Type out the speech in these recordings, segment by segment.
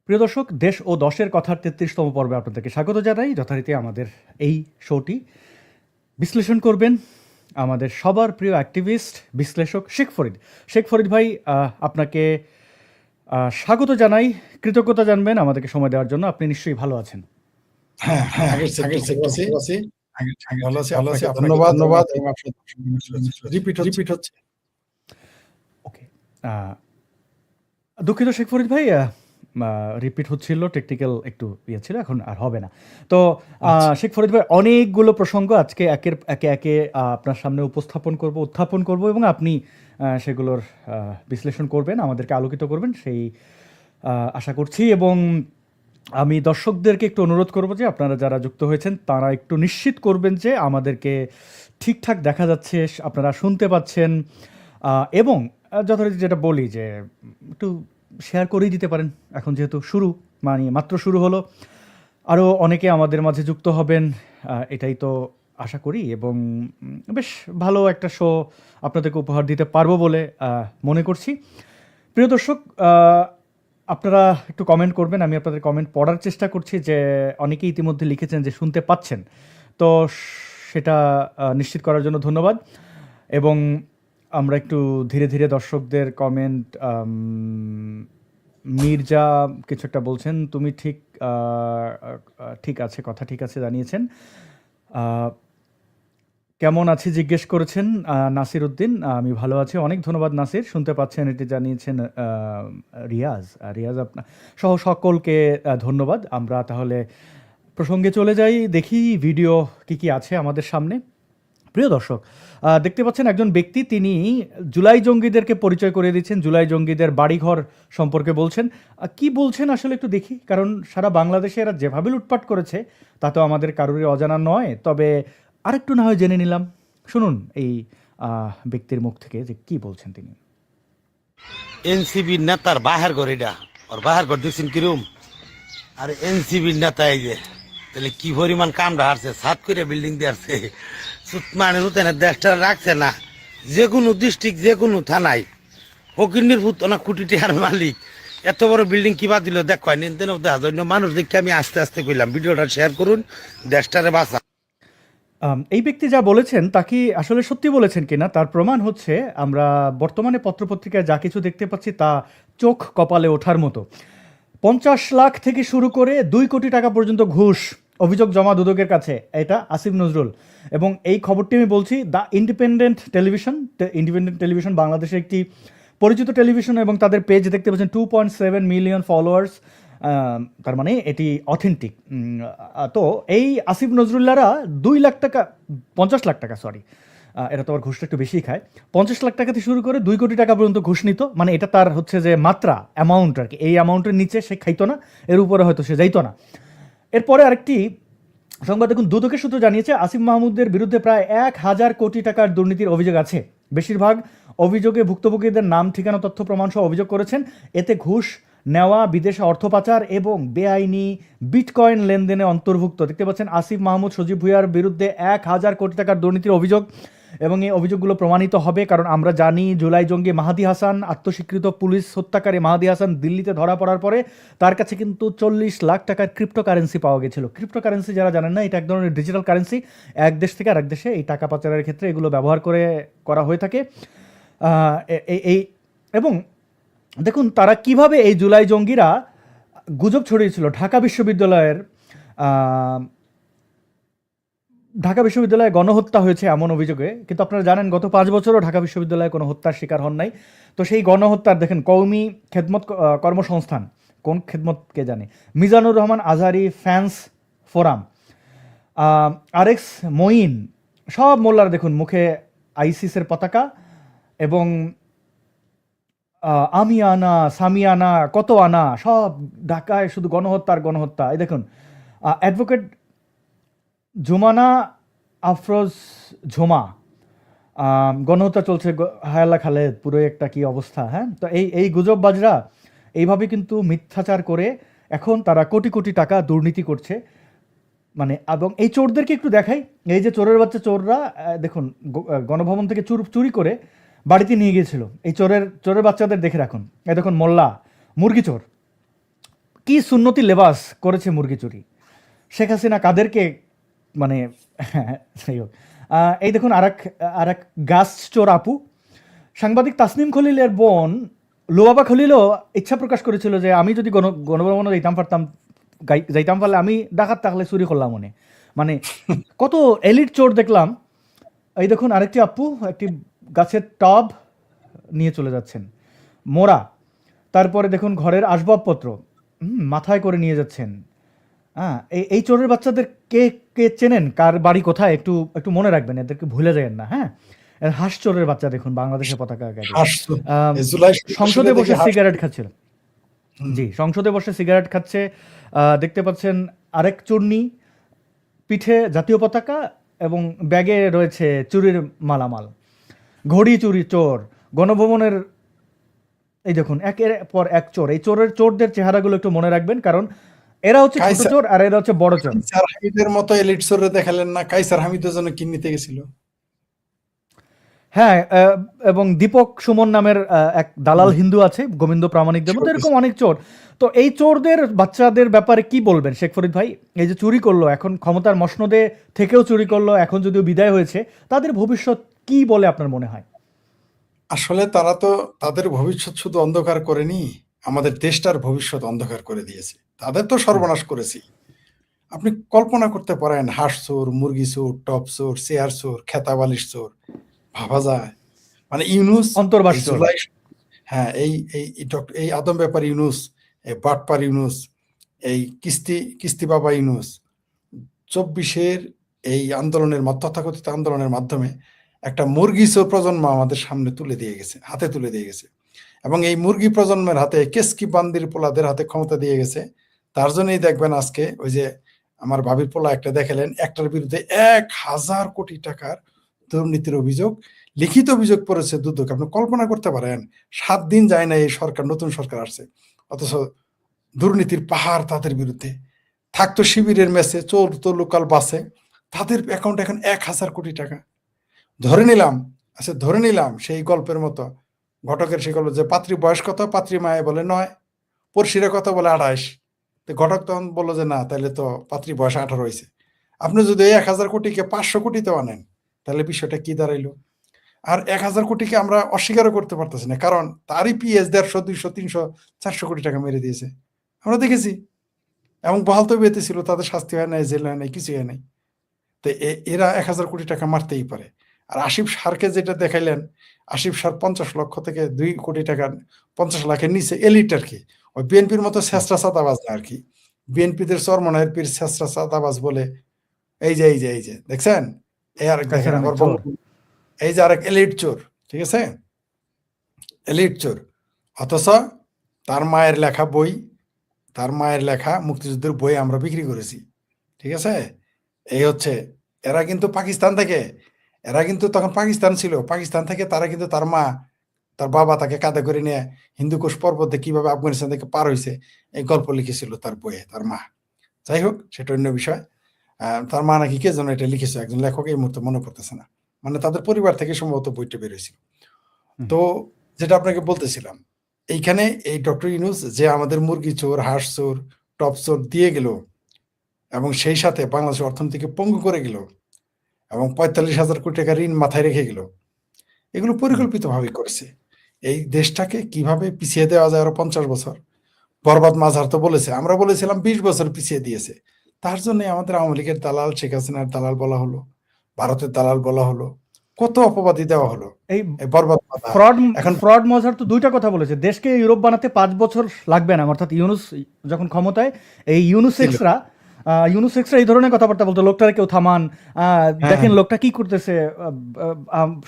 প্রিয় দর্শক, দেশ ও দশের কথার ৩৩তম পর্বে আপনাদেরকে স্বাগত জানাই। যথারীতি আমাদের এই শোটি বিশ্লেষণ করবেন আমাদের সবার প্রিয় অ্যাক্টিভিস্ট বিশ্লেষক শেখ ফরিদ। শেখ ফরিদ ভাই, আপনাকে স্বাগত জানাই, কৃতজ্ঞতা জানবেন আমাদেরকে সময় দেওয়ার জন্য। আপনি নিশ্চয়ই ভালো আছেন? হ্যাঁ, আগের থেকে ভালো আছি। ভালো আছি, আপনাকে ধন্যবাদ এবং আপনার রিপিট হচ্ছে। ওকে, দুঃখিত শেখ ফরিদ ভাই, রিপিট হচ্ছিল, টেকনিক্যাল একটু ইয়ে ছিল, এখন আর হবে না। তো শেখ ফরিদ ভাই, অনেকগুলো প্রসঙ্গ আজকে একে একে আপনার সামনে উত্থাপন করব এবং আপনি সেগুলোর বিশ্লেষণ করবেন, আমাদেরকে আলোকিত করবেন, সেই আশা করছি। এবং আমি দর্শকদেরকে একটু অনুরোধ করব যে আপনারা যারা যুক্ত হয়েছেন তারা একটু নিশ্চিত করবেন যে আমাদেরকে ঠিকঠাক দেখা যাচ্ছে, আপনারা শুনতে পাচ্ছেন, এবং যথারীতি যেটা বলি যে একটু শেয়ার করেই দিতে পারেন। এখন যেহেতু মাত্র শুরু হলো, আরও অনেকে আমাদের মাঝে যুক্ত হবেন, এটাই তো আশা করি, এবং বেশ ভালো একটা শো আপনাদেরকে উপহার দিতে পারবো বলে মনে করছি। প্রিয় দর্শক, আপনারা একটু কমেন্ট করবেন, আমি আপনাদের কমেন্ট পড়ার চেষ্টা করছি। যে অনেকেই ইতিমধ্যে লিখেছেন যে শুনতে পাচ্ছেন, তো সেটা নিশ্চিত করার জন্য ধন্যবাদ। এবং আমরা একটু ধীরে ধীরে দর্শকদের কমেন্ট, মির্জা কিছু একটা বলছেন, তুমি ঠিক আছে, কথা ঠিক আছে জানিয়েছেন। কেমন আছি জিজ্ঞেস করেছেন নাসির উদ্দিন। আমি ভালো আছি, অনেক ধন্যবাদ নাসির। শুনতে পাচ্ছেন এটি জানিয়েছেন রিয়াজ আপনার সহ সকলকে ধন্যবাদ। আমরা তাহলে প্রসঙ্গে চলে যাই, দেখি ভিডিও কি আছে আমাদের সামনে। প্রিয় দর্শক, দেখতে পাচ্ছেন একজন ব্যক্তি, তিনি জুলাই জঙ্গিদেরকে পরিচয় করে দিচ্ছেন, জুলাই জঙ্গিদের বাড়িঘর সম্পর্কে বলছেন। কি বলছেন আসলে একটু দেখি, কারণ সারা বাংলাদেশে এরা যেভাবে লুটপাট করেছে তা তো আমাদের কারোরই অজানা নয়। তবে আরেকটু না হয় জেনে নিলাম, শুনুন এই ব্যক্তির মুখ থেকে যে কি বলছেন তিনি। এনসিবির নেতার বাহার ঘর, এটা ওর বাহার ঘর দেখছেন কিরম? আর এনসিবির নেতা এই যে তাহলে কি পরিমাণ কামড়া হারছে, সাত করে বিল্ডিং দিয়ে আসছে, মানে নতুন দেশটা রাখছে না। যে কোনো ডিস্ট্রিক্ট, যে কোনো থানায় ফকিরনির ভূত না কোটি টাকার মালিক এত বড় বিল্ডিং কিবা দিল দেখো দেখা জন্য মানুষ দেখে আমি আস্তে আস্তে কইলাম ভিডিওটা শেয়ার করুন, দেশটারে বাঁচা। এই ব্যক্তি যা বলেছেন তা কি আসলে সত্যি বলেছেন কিনা তার প্রমাণ হচ্ছে আমরা বর্তমানে পত্রপত্রিকায় যা কিছু দেখতে পাচ্ছি তা চোখ কপালে ওঠার মতো। 50 লাখ থেকে শুরু করে 2 কোটি টাকা পর্যন্ত ঘুষ অভিযোগ জমা দুদকের কাছে, এটা আসিফ নজরুল। এবং এই খবরটি আমি বলছি দ্য ইন্ডিপেন্ডেন্ট টেলিভিশন বাংলাদেশের একটি পরিচিত টেলিভিশন, এবং তাদের পেজ দেখতে পাচ্ছেন 2.7 মিলিয়ন ফলোয়ার্স। তার মানে এটি অথেন্টিক। তো এই আসিফ নজরুল্লাহরা 2 লাখ টাকা 50 লাখ টাকা, সরি, এটা তো আবার ঘুষটা একটু বেশি খায়, 50 লাখ টাকা থেকে শুরু করে 2 কোটি টাকা পর্যন্ত ঘুষ নিত। মানে এটা তার হচ্ছে যে মাত্রা, অ্যামাউন্ট আর কি। এই অ্যামাউন্টের নিচে সে খাইতো না, এর উপরে হয়তো সে যাইতো না। এরপরে আরেকটি সংবাদ দেখুন, দুদকের সূত্র জানিয়েছে আসিফ মাহমুদের বিরুদ্ধে প্রায় 1,000 কোটি টাকার দুর্নীতির অভিযোগ আছে। বেশিরভাগ অভিযোগে ভুক্তভোগীদের নাম, ঠিকানা, তথ্য প্রমাণ সহ অভিযোগ করেছেন। এতে ঘুষ নেওয়া, বিদেশে অর্থ পাচার এবং বেআইনি বিটকয়েন লেনদেনে অন্তর্ভুক্ত। দেখতে পাচ্ছেন আসিফ মাহমুদ সজীব ভুঁইয়ার বিরুদ্ধে 1,000 কোটি টাকার দুর্নীতির অভিযোগ, এবং এই অভিযোগগুলো প্রমাণিত হবে। কারণ আমরা জানি জুলাই জঙ্গি মাহাদি হাসান, আত্মস্বীকৃত পুলিশ হত্যাকারী মাহাদি হাসান দিল্লিতে ধরা পড়ার পরে তার কাছে কিন্তু 40 লাখ টাকার ক্রিপ্টোকারেন্সি পাওয়া গেছিল। ক্রিপ্টোকারেন্সি যারা জানেন না, এটা এক ধরনের ডিজিটাল কারেন্সি। এক দেশ থেকে আরেক দেশে এই টাকা পাচারের ক্ষেত্রে এগুলো ব্যবহার করা হয়ে থাকে। এবং দেখুন তারা কিভাবে এই জুলাই জঙ্গিরা গুজব ছড়িয়েছিল ঢাকা বিশ্ববিদ্যালয়ে গণহত্যা হয়েছে এমন অভিযোগে। কিন্তু আপনারা জানেন গত 5 বছরও ঢাকা বিশ্ববিদ্যালয়ে কোনো হত্যার শিকার হন নাই। তো সেই গণহত্যার দেখেন কওমি খেদমত কর্মসংস্থান, কোন খেদমত কে জানে, Mizanur Rahman Azhari fans forum, RX Moin, সব মোল্লারা দেখুন মুখে আইসিসের পতাকা, এবং আমিয়ানা, সামিয়ানা, কত আনা, সব ঢাকায় শুধু গণহত্যা। এই দেখুন অ্যাডভোকেট জুমানা আফরোজ ঝুমা, গণহত্যা চলছে, হায়াল্লা খালেদ, পুরো একটা কি অবস্থা। হ্যাঁ, তো এই গুজববাজরা এইভাবে কিন্তু মিথ্যাচার করে এখন তারা কোটি কোটি টাকা দুর্নীতি করছে। মানে এবং এই চোরদেরকে একটু দেখাই, এই যে চোরের বাচ্চা চোররা দেখুন গণভবন থেকে চুরি করে বাড়িতে নিয়ে গিয়েছিল। এই চোরের বাচ্চাদের দেখে রাখুন, এই দেখুন মোল্লা, মুরগি চোর, কি সুন্নতি লেবাস করেছে মুরগি চুরি। শেখ হাসিনা কাদেরকে মানে যাই হোক। এই দেখুন আরেক গাছ চোর আপু, সাংবাদিক তাসনিম খলিলের বোন লুবাবা খলিলও ইচ্ছা প্রকাশ করেছিল যে আমি যদি গণভবনে যাইতাম পারলে আমি ডাকাত থাকলে চুরি করলাম মানে কত এলিট চোর দেখলাম। এই দেখুন আরেকটি আপু একটি গাছের টব নিয়ে চলে যাচ্ছেন মোড়া। তারপরে দেখুন ঘরের আসবাবপত্র মাথায় করে নিয়ে যাচ্ছেন। হ্যাঁ, এই চোরের বাচ্চাদের কে কে চেনেন, কার বাড়ি কোথায়, একটু একটু মনে রাখবেন, এদেরকে ভুলে যাবেন না। হ্যাঁ, হাঁস চোরের বাচ্চা দেখুন বাংলাদেশের পতাকা গায়ে। সংসদে বসে সিগারেট খাচ্ছিল। জি, সংসদে বসে সিগারেট খাচ্ছে। দেখতে পাচ্ছেন আরেক চূর্ণী, পিঠে জাতীয় পতাকা এবং ব্যাগে রয়েছে চুরির মালামাল। ঘড়ি চুরি চোর, গণভবনের এই দেখুন একের পর এক চোর। এই চোরদের চেহারাগুলো একটু মনে রাখবেন, কারণ এরা হচ্ছে ছোট চোর আর এরা হচ্ছে বড় চোর। কাইসার হামিদের মতো এলিট চোরে দেখালেন না? কাইসার হামিদের জন্য কি নিতে গেছিল? হ্যাঁ, এবং দীপক সুমন নামের এক দালাল হিন্দু আছে গোবিন্দ প্রামাণিকদের মধ্যে, এরকম অনেক চোর। তো এই চোরদের বাচ্চাদের ব্যাপারে কি বলবেন শেখ ফরিদ ভাই? এই যে চুরি করলো, এখন ক্ষমতার মসনদে থেকেও চুরি করলো, এখন যদিও বিদায় হয়েছে, তাদের ভবিষ্যৎ কি বলে আপনার মনে হয়? আসলে তারা তো তাদের ভবিষ্যৎ শুধু অন্ধকার করেনি, আমাদের দেশটার ভবিষ্যৎ অন্ধকার করে দিয়েছে। তাদের তো সর্বনাশ করেছি। আপনি কল্পনা করতে পারেন, হাঁস চোর, মুরগি চোর, টপ চোর, চেয়ার চোর, খেতা বালিশ চোর, ভাবা যায়? মানে ইউনুস, অন্তর্বাস এই চোর। হ্যাঁ, এই আদম ব্যাপার ইউনুস, এই বাটপার ইউনুস, এই কিস্তি বাবা ইউনুস 24-এর এই আন্দোলনের তথাকথিত আন্দোলনের মাধ্যমে একটা মুরগি চোর প্রজন্ম আমাদের সামনে হাতে তুলে দিয়ে গেছে। এবং এই মুরগি প্রজন্মের হাতে, কেসকি বান্দির পোলাদের হাতে ক্ষমতা দিয়ে গেছে। তার জন্যই দেখবেন আজকে ওই যে আমার ভাবির পোলা একটা দেখালেন, একটার বিরুদ্ধে 1,000 কোটি টাকার দুর্নীতির অভিযোগ, লিখিত অভিযোগ পড়েছে দুদক। আপনি কল্পনা করতে পারেন, 7 দিন যায় না এই সরকার, নতুন সরকার আসছে, অথচ দুর্নীতির পাহাড় তাদের বিরুদ্ধে। থাকতো শিবিরের মেসে, চলতো লোকাল বাসে, তাদের অ্যাকাউন্ট এখন 1,000 কোটি টাকা। ধরে নিলাম সেই গল্পের মতো, ঘটকের সেই গল্প যে পাত্রী বয়স কত, পাত্রী মায়ে বলে 9, পড়শিরা কত বলে 28, তো ঘটক তখন বললো যে না, তাহলে তো পাত্রী বয়স 18 হয়েছে। আপনি যদি এই 1,000 কোটিকে 500 কোটিতে আনেন, তাহলে বিষয়টা কি দাঁড়াইলো? আর 1,000 কোটিকে আমরা অস্বীকারও করতে পারতেছি না, কারণ তারই পিএস 150, 200, 300, 400 কোটি টাকা মেরে দিয়েছে, আমরা দেখেছি। এবং বহাল তবিয়তে ছিল, তাদের শাস্তি হয় নাই, জেল হয় নাই, কিছু হয় নাই। তো এরা 1,000 কোটি টাকা মারতেই পারে। আর আসিফ সারকে যেটা দেখাইলেন, আসিফ সার 50 লক্ষ থেকে 2 কোটি টাকা, 50 লাখের নিচে এলিট আর কি, ওই বিএনপির মতো শেষরা চাঁদাবাজ না আর কি। বিএনপিদের চরমনায়ের পীর শেষরা চাঁদাবাজ বলে, এই যে দেখছেন, এই আরেক দেখেন আবার এই যে আরেক এলিট চোর, ঠিক আছে, এলিট চোর। অথচ তার মায়ের লেখা মুক্তিযুদ্ধের বই আমরা বিক্রি করেছি, ঠিক আছে। এই হচ্ছে এরা কিন্তু এরা কিন্তু তখন পাকিস্তান ছিল, পাকিস্তান থেকে তারা কিন্তু তার বাবা তাকে কাঁধে করে নিয়ে হিন্দুকুশ পর্বতে কিভাবে আফগানিস্তান থেকে পার হয়েছে এই গল্প লিখেছিল তার বইয়ে, তার মা। যাই হোক, সেটা অন্য বিষয়। তার মা নাকি কে যেন এটা লিখেছে, একজন লেখক, এই মুহূর্তে মনে পড়তেছে না। মানে তাদের পরিবার থেকে সম্ভবত বইটা বেরোয়ছিল। তো যেটা আপনাকে বলতেছিলাম, এইখানে এই ডক্টর ইউনূস যে আমাদের মুরগি চোর, হাঁস চোর, টপ চোর দিয়ে গেল, এবং সেই সাথে বাংলাদেশের অর্থনীতিকে পঙ্গু করে গেল, এবং 45,000 কোটি টাকা ঋণ মাথায় রেখে গেল, এগুলো পরিকল্পিতভাবে করেছে। এই দেশটাকে কিভাবে পিছিয়ে দেওয়া যায় আরো 50 বছর। বরবাদ মাঝহার তো বলেছে, আমরা বলেছিলাম 20 বছর পিছিয়ে দিয়েছে। তার জন্য আমাদের আওয়ামী লীগের দালাল, শেখ হাসিনার দালাল বলা হলো, ভারতের দালাল বলা হলো, কত অপবাদী দেওয়া হলো। এই বরবাদ ফ্রড মজার তো দুইটা কথা বলেছে, দেশকে ইউরোপ বানাতে 5 বছর লাগবে না, অর্থাৎ ইউনুস যখন ক্ষমতায়, এই ইউনুসেক্সরা এই ধরনের কথাবার্তা বলতো, লোকটারে কেউ থামান, দেখেন লোকটা কি করতেছে,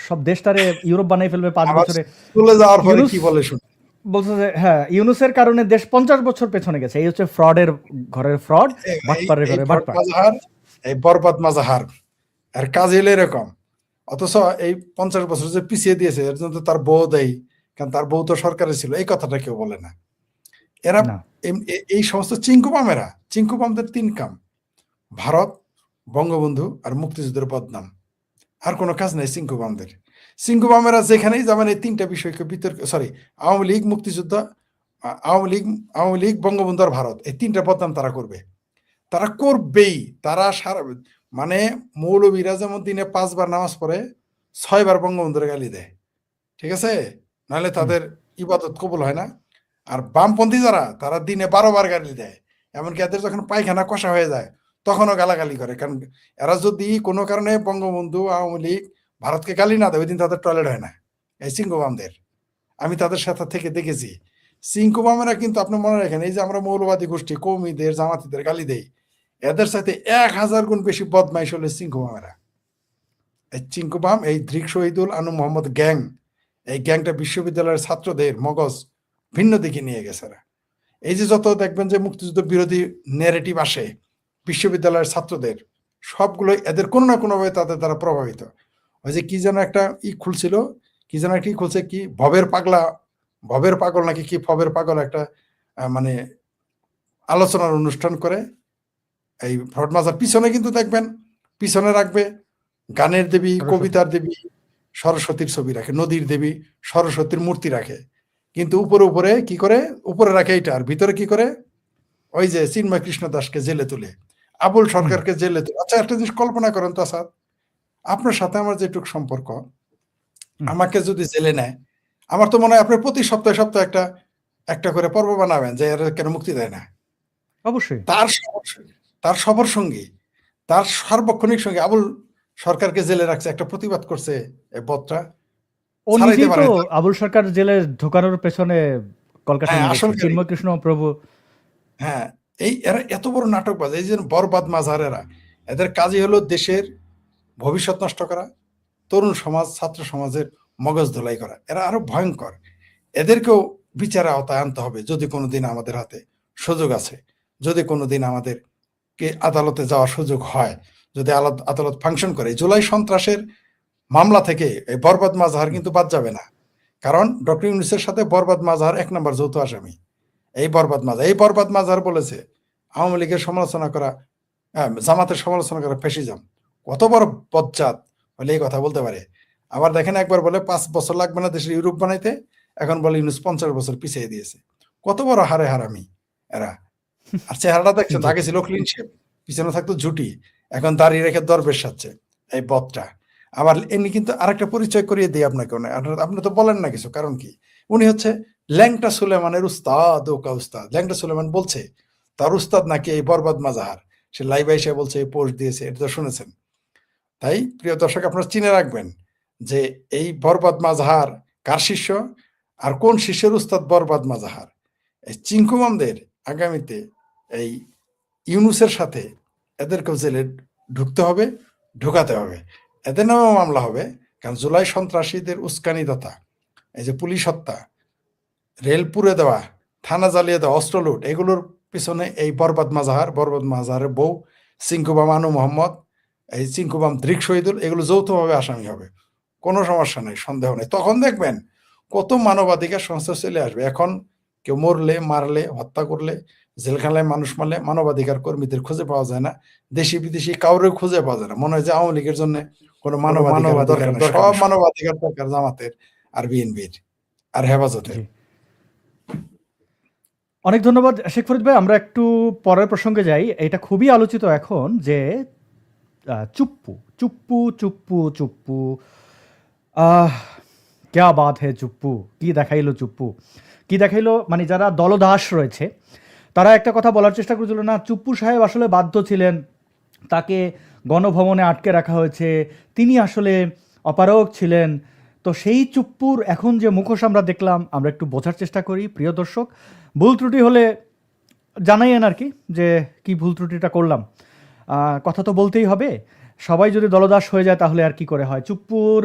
সব দেশটারে ইউরোপ বানাই ফেলবে 5 বছরে। চলে যাওয়ার পরে কি বলে শুনুন, বলছে যে হ্যাঁ, ইউনুসের কারণে দেশ 50 বছর পেছনে গেছে। এই হচ্ছে ফ্রডের ঘরের ফ্রড, বাটপারের ঘরে বাটপার। এই বরবাদ মাজাহার আর কাজ এলো এরকম। অথচ এই 50 বছর যে পিছিয়ে দিয়েছে, এর জন্য তার বউ দেয়, কারণ তার বউ তো সরকারে ছিল, এই কথাটা কেউ বলে না। এরা এই সমস্ত চিঙ্কুপামদের 3 কাম: ভারত, বঙ্গবন্ধু আর মুক্তিযুদ্ধের বদনাম। আর কোনো কাজ নাই চিঙ্কুপামেরা যেখানেই যাবেন এই 3টা বিষয়কে বিতর্ক, আওয়ামী লীগ, মুক্তিযুদ্ধ আওয়ামী লীগ, বঙ্গবন্ধু আর ভারত, এই তিনটা বদনাম তারা করবে, তারা করবেই। তারা সারা মানে মৌলবীরা যেমন দিনে 5 বার নামাজ পড়ে, 6 বার বঙ্গবন্ধুর গালি দেয়, ঠিক আছে, নাহলে হুম। তাদের ইবাদত কবুল হয় না। আর বামপন্থী যারা, তারা দিনে 12 বার গালি দেয়, এমনকি এদের যখন পায়খানা কষা হয়ে যায় তখনও গালাগালি করে। কারণ এরা যদি কোনো কারণে বঙ্গবন্ধু, আওয়ামী লীগ, ভারতকে গালি না দেয়, ওই দিন তাদের টয়লেট হয় না। এই সিংহবামদের আমি তাদের সাথে থেকে দেখেছি। সিংহবামেরা কিন্তু আপনি মনে রাখেন, এই যে আমরা মৌলবাদী গোষ্ঠী কৌমিদের, জামাতিদের গালি দেই, এদের সাথে 1000 গুণ বেশি বদমাইশ হলে সিংহবামেরা। এই চিঙ্কুবাম, এই ধৃক শহীদুল আনু মোহাম্মদ গ্যাং, এই গ্যাংটা বিশ্ববিদ্যালয়ের ছাত্রদের মগজ ভিন্ন দিকে নিয়ে গেছে এরা। এই যে যত দেখবেন যে মুক্তিযুদ্ধ বিরোধী ন্যারেটিভ আসে বিশ্ববিদ্যালয়ের ছাত্রদের, সবগুলো এদের কোনো না কোনোভাবে তাদের দ্বারা প্রভাবিত। ওই যে কি যেন একটা খুলছিল, কি যেন একটা খুলছে, কি ভবের পাগল নাকি কি ফবের পাগল একটা মানে আলোচনার অনুষ্ঠান করে। এই ফ্রড মাজার পিছনে কিন্তু দেখবেন, পিছনে রাখবে গানের দেবী, সরস্বতী। কবিতার দেবী, সরস্বতীর ছবি রাখে, নদীর দেবী, সরস্বতীর মূর্তি রাখে। কিন্তু উপরে উপরে কি করে, উপরে রাখে এইটা, আর ভিতরে কি করে, ওই যে চিন্ময় কৃষ্ণ দাসকে জেলে তুলে, আবুল সরকারকে জেলে তুলে। আচ্ছা, একটা জিনিস কল্পনা করেন তো আসাদ, আপনার সাথে আমার যেটুকু সম্পর্ক, আমাকে যদি জেলে নেয়, আমার তো মনে হয় আপনার প্রতি সপ্তাহে সপ্তাহে একটা একটা করে পর্ব বানাবেন যে এরা কেন মুক্তি দেয় না। অবশ্যই। তার সফর সঙ্গী, তার সার্বক্ষণিক সঙ্গী আবুল সরকারকে জেলে রাখছে, একটা প্রতিবাদ করছে এই বদটা, ও ছাড়াইতে নিজেই তো পারে না। আবুল সরকার জেলে ঢোকানোর পেছনে কলকাঠি হ্যাঁ, নেড়েছে, আসল কাহিনী। চিন্ময় কৃষ্ণ প্রভু। হ্যাঁ, এই এরা এত বড় নাটকবাজ, এই যে বরবাদ মাঝারেরা, এদের কাজই হলো দেশের ভবিষ্যৎ নষ্ট করা, তরুণ সমাজ, ছাত্র সমাজের মগজ ধোলাই করা। এরা আরো ভয়ঙ্কর, এদেরকেও বিচারে আওতায় আনতে হবে যদি কোনোদিন আমাদের হাতে সুযোগ আছে, যদি কোনোদিন আমাদেরকে আদালতে যাওয়ার সুযোগ হয়, যদি আদালত ফাংশন করে। জুলাই সন্ত্রাসের মামলা থেকে এই বরবাদ মাজাহার কিন্তু বাদ যাবে না, কারণ ডক্টর ইউনূসের সাথে বরবাদ মাজাহার 1 নম্বর যৌথ আসামি। এই বরবাদ মাজাহার বলেছে আওয়ামী লীগের সমালোচনা করা, জামাতের সমালোচনা করা ফ্যাসিজম। কত বড় বজ্জাত হলে এই কথা বলতে পারে। আবার দেখেন, একবার বলে 5 বছর লাগবে না দেশের ইউরোপ বানাইতে, এখন বলে ইউনূস 50 বছর পিছিয়ে দিয়েছে। কত বড় হারামি এরা। আর চেহারাটা দেখছেন, জি। আগে ছিল ক্লিন শেপ, পিছনে থাকতো ঝুটি, এখন দাঁড়িয়ে রেখে দরবেশ সাজছে এই বদটা। আবার এমনি কিন্তু আরেকটা পরিচয় করিয়ে দিই আপনাকে, আপনি তো বলেন না কিছু, কারণ কি, উনি হচ্ছে ল্যাংটা সুলেমানের উস্তাদ, ওকা উস্তাদ। ল্যাংটা সুলেমান বলছে তার উস্তাদ নাকি এই বরবাদ মাজাহার, সে লাইভ এসে বলছে, পোস্ট দিয়েছে, এটা তো শুনেছেন। তাই প্রিয় দর্শক, আপনারা চিনে রাখবেন যে এই বরবাদ মাজাহার কার শিষ্য, আর কোন শিষ্যের উস্তাদ বরবাদ মাজাহার। এই চিঙ্কুমামদের আগামীতে এই ইউনূসের সাথে এদেরকেও জেলে ঢুকতে হবে, ঢুকাতে হবে, এদের নামেও মামলা হবে। কারণ জুলাই সন্ত্রাসীদের উস্কানিদাতা, এই যে পুলিশ হত্যা, রেল পুড়ে দেওয়া, থানা জ্বালিয়ে দেওয়া, অস্ত্র লুট, এগুলোর পিছনে এই বরবাদ মাজাহারের বউ চিঙ্কুবাম আনু মোহাম্মদ, এই চিঙ্কুবাম ধৃক শহীদুল, এগুলো যৌথভাবে আসামি হবে। কোনো সমস্যা নেই, সন্দেহ নেই। তখন দেখবেন কত মানবাধিকার সংস্থা চলে আসবে। এখন কেউ মরলে, মারলে, হত্যা করলে, জেলখানায় মানুষ মারলে মানবাধিকার কর্মীদের খুঁজে পাওয়া যায় না, দেশি বিদেশি কাউরে খুঁজে পাওয়া যায় না। মনে হয় যে আওয়ামী লীগের জন্য কোনো মানবাধিকার দরকার নেই, সব মানবাধিকার দরকার জামাতের আর বিএনপির আর হেফাজতের। জি। অনেক ধন্যবাদ শেখ ফরিদ ভাই। আমরা একটু পরের প্রসঙ্গে যাই। এটা খুবই আলোচিত এখন যে চুপ্পু চুপ্পু চুপ্পু চুপ্পু ক্যা বাত হে চুপ্পু, কি দেখাইলো চুপ্পু, কি দেখাইলো, মানে যারা দলদাস রয়েছে তারা একটা কথা বলার চেষ্টা করেছিল, না চুপ্পু সাহেব আসলে বাধ্য ছিলেন, তাকে গণভবনে আটকে রাখা হয়েছে, তিনি আসলে অপারগ ছিলেন। তো সেই চুপ্পুর এখন যে মুখোশ আমরা দেখলাম, আমরা একটু বোঝার চেষ্টা করি প্রিয় দর্শক। ভুল ত্রুটি হলে জানাইয়েন আর কি, যে কি ভুল ত্রুটিটা করলাম। কথা তো বলতেই হবে, সবাই যদি দলদাস হয়ে যায় তাহলে আর কি করে হয়। চুপ্পুর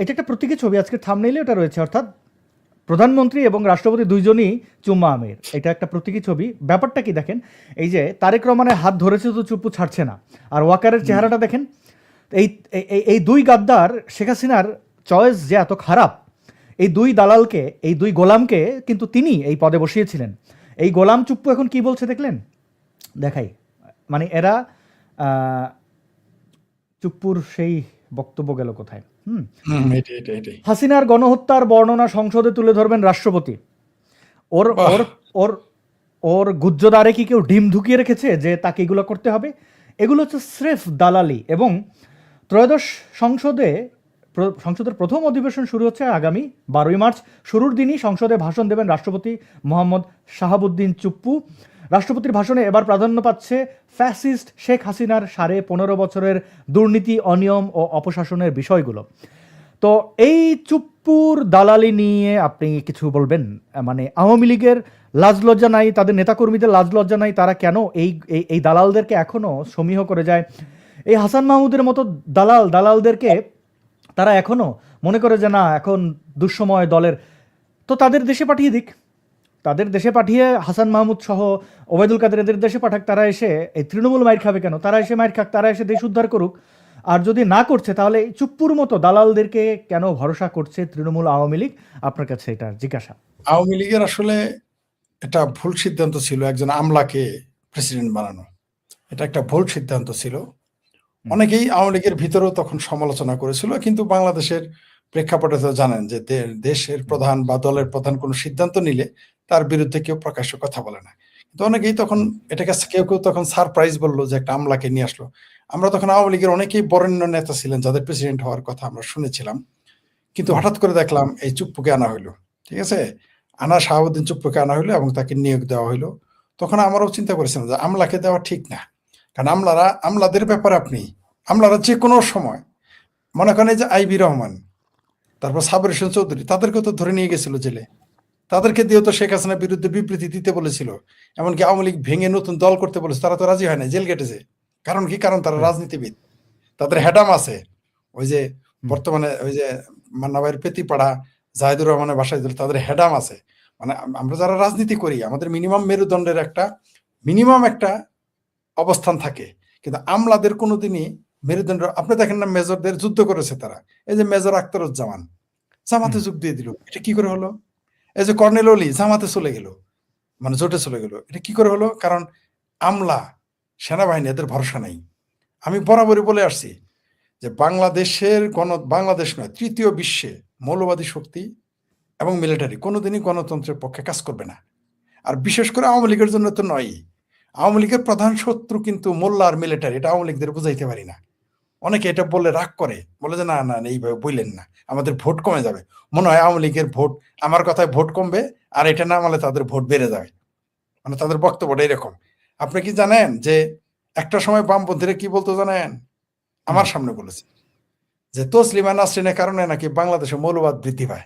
এটা একটা প্রতীকী ছবি, আজকে থাম্বনেইলে ওটা রয়েছে, অর্থাৎ প্রধানমন্ত্রী এবং রাষ্ট্রপতি দুইজনই চুম্মা আমির। এটা একটা প্রতীকী ছবি। ব্যাপারটা কি দেখেন, এই যে তারেক রহমানের হাত ধরেছে তো চুপ্পু ছাড়ছে না, আর ওয়াকারের চেহারাটা দেখেন। এই এই দুই গাদ্দার, শেখ হাসিনার চয়েস যে এত খারাপ, এই দুই দালালকে, এই দুই গোলামকে কিন্তু তিনি এই পদে বসিয়েছিলেন। এই গোলাম চুপ্পু এখন কি বলছে দেখলেন, দেখাই। মানে এরা চুপ্পুর সেই বক্তব্য গেল কোথায়। এটাই। হাসিনার গণহত্যার বর্ণনা সংসদে তুলে ধরবেন রাষ্ট্রপতি। ওর বাহ! ওর ওর ওর গুজ্জদারে কি কেউ ডিম ঢুকিয়ে রেখেছে যে তাকে এগুলো করতে হবে? এগুলো হচ্ছে স্রেফ দালালি। এবং ত্রয়োদশ সংসদে সংসদের প্রথম অধিবেশন শুরু হচ্ছে আগামী 12ই মার্চ। শুরুর দিনই সংসদে ভাষণ দেবেন রাষ্ট্রপতি মোহাম্মদ শাহাবুদ্দিন চুপ্পু। রাষ্ট্রপতির ভাষণে এবার প্রাধান্য পাচ্ছে ফ্যাসিস্ট শেখ হাসিনার 15.5 বছরের দুর্নীতি, অনিয়ম ও অপশাসনের বিষয়গুলো। তো এই চুপ্পুর দালালি নিয়ে আপনি কিছু বলবেন? মানে আওয়ামী লীগের লাজ লজ্জা নাই, তাদের নেতাকর্মীদের লাজ লজ্জা নাই, তারা কেন এই এই এই দালালদেরকে এখনো সমীহ করে যায়? এই হাসান মাহমুদের মতো দালালদেরকে তারা এখনো মনে করে যে না, এখন দুঃসময় দলের, তো তাদের দেশে পাঠিয়ে দিক। তাদের দেশে পাঠিয়ে হাসান মাহমুদ সহ ওবায়দুল কাদের এদের দেশে পাঠাক। তারা এসে এই তৃণমূল মাইর খাবে কেন? তারা এসে মাইর খাক, তারা এসে দেশ উদ্ধার করুক। আর যদি না করছে তাহলে এই চুপ্পুর মতো দালালদেরকে কেন ভরসা করছে তৃণমূল, আওয়ামী লীগ? আপনার কাছে এটা জিজ্ঞাসা। আওয়ামী লীগের আসলে এটা ভুল সিদ্ধান্ত ছিল একজন আমলাকে প্রেসিডেন্ট বানানো। এটা একটা ভুল সিদ্ধান্ত ছিল। অনেকেই আওয়ামী লীগের ভিতরেও তখন সমালোচনা করেছিল, কিন্তু বাংলাদেশের প্রেক্ষাপটে তো জানেন যে দেশের প্রধান বা দলের প্রধান কোনো সিদ্ধান্ত নিলে তার বিরুদ্ধে কেউ প্রকাশ্য কথা বলে না। কিন্তু অনেকেই তখন এটাকে কেউ কেউ তখন সারপ্রাইজ বললো যে একটা আমলাকে নিয়ে আসলো। আমরা তখন আওয়ামী লীগের অনেকেই বরেণ্য নেতা ছিলেন যাদের প্রেসিডেন্ট হওয়ার কথা আমরা শুনেছিলাম, কিন্তু হঠাৎ করে দেখলাম এই চুপ্পুকে আনা হইলো। ঠিক আছে, শাহাবুদ্দিন চুপ্পুকে আনা হইলো এবং তাকে নিয়োগ দেওয়া হইলো। তখন আমারও চিন্তা করেছিলাম যে আমলাকে দেওয়া ঠিক না, কারণ আমলাদের ব্যাপারে আমলারা যে কোনো সময়, মনে করেন এই যে আইবি রহমান, তারপর সাবর হোসেন চৌধুরী, তাদেরকে তো ধরে নিয়ে গেছিল জেলে। তাদেরকে দিয়েও তো শেখ হাসিনার বিরুদ্ধে বিবৃতি দিতে বলেছিল, এমনকি আওয়ামী লীগ ভেঙে নতুন দল করতে বলেছে, তারা তো রাজি হয় না, জেল কেটেছে। কারণ কি? কারণ তারা রাজনীতিবিদ, তাদের হেডাম আছে। ওই যে বর্তমানে ওই যে মান্নাবাইয়ের পেতিপাড়া জাহিদুর রহমানের বাসায় তাদের হেডাম আছে। মানে আমরা যারা রাজনীতি করি আমাদের মেরুদণ্ডের মিনিমাম একটা অবস্থান থাকে, কিন্তু আমলাদের কোনোদিনই মেরুদণ্ড। আপনি দেখেন না, মেজরদের যুদ্ধ করেছে তারা। এই যে মেজর আখতারুজ্জামান জামাতে যোগ দিয়ে দিল, এটা কি করে হলো? এই যে কর্নেল অলি জামাতে চলে গেল, মানে জোটে চলে গেল, এটা কি করে হলো? কারণ আমলা, সেনাবাহিনী, এদের ভরসা নাই। আমি বরাবরই বলে আসছি যে বাংলাদেশ নয়, তৃতীয় বিশ্বে মৌলবাদী শক্তি এবং মিলিটারি কোনোদিনই গণতন্ত্রের পক্ষে কাজ করবে না। আর বিশেষ করে আওয়ামী লীগের জন্য তো নয়। আওয়ামী লীগের প্রধান শত্রু কিন্তু মোল্লা আর মিলিটারি, এটা আওয়ামী লীগদের বুঝাইতে পারি না। অনেকে এটা বলে রাগ করে, বলে যে না না এইভাবে বললেন না, আমাদের ভোট কমে যাবে। মনে হয় আওয়ামী লীগের ভোট, আমার কথায় ভোট কমবে, আর এটা না মানলে তাদের ভোট বেড়ে যাবে। মানে তাদের বক্তব্যটা এরকম। আপনি কি জানেন যে একটা সময় বামপন্থীরা কি বলতো জানেন? আমার সামনে বলেছে যে তসলিমা নাসরিনের কারণে নাকি বাংলাদেশে মৌলবাদ বৃদ্ধি পায়।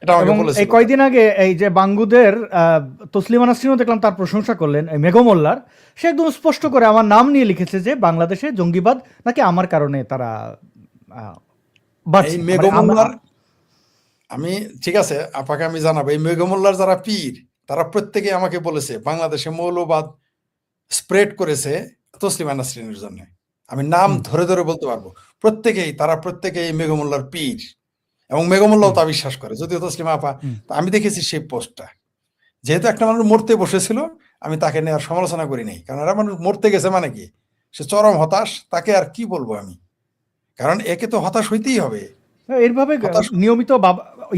এটা আমাকে এবং এই বলেছিল। কয়দিন আগে এই যে বাঙ্গুদের তসলিমা নাসরিনও দেখলাম তার প্রশংসা করলেন, এই মেঘমোল্লার। সে একদম স্পষ্ট করে আমার নাম নিয়ে লিখেছে যে বাংলাদেশে জঙ্গিবাদ নাকি আমার কারণে তারা এই বাড়ছে। মানে মেঘমোল্লার, আমি ঠিক আছে আপাকে আমি জানাবো, এই মেঘমোল্লার যারা পীর তারা প্রত্যেকেই আমাকে বলেছে বাংলাদেশে মৌলবাদ স্প্রেড করেছে তসলিমা নাসরিনের জন্য। আমি নাম ধরে ধরে বলতে পারবো। তারা প্রত্যেকেই মেঘমোল্লার পীর, এবং মেঘমোল্লাও তা বিশ্বাস করে, যদিও তসলিমা আপা। আমি দেখেছি সেই পোস্টটা। যেহেতু একটা মানুষ মরতে বসেছিল, আমি তাকে নিয়ে আর সমালোচনা করি নাই, কারণ এরা মানুষ মরতে গেছে মানে কি, সে চরম হতাশ, তাকে আর কি বলবো আমি, কারণ একে তো হতাশ হইতেই হবে। এরভাবে নিয়মিত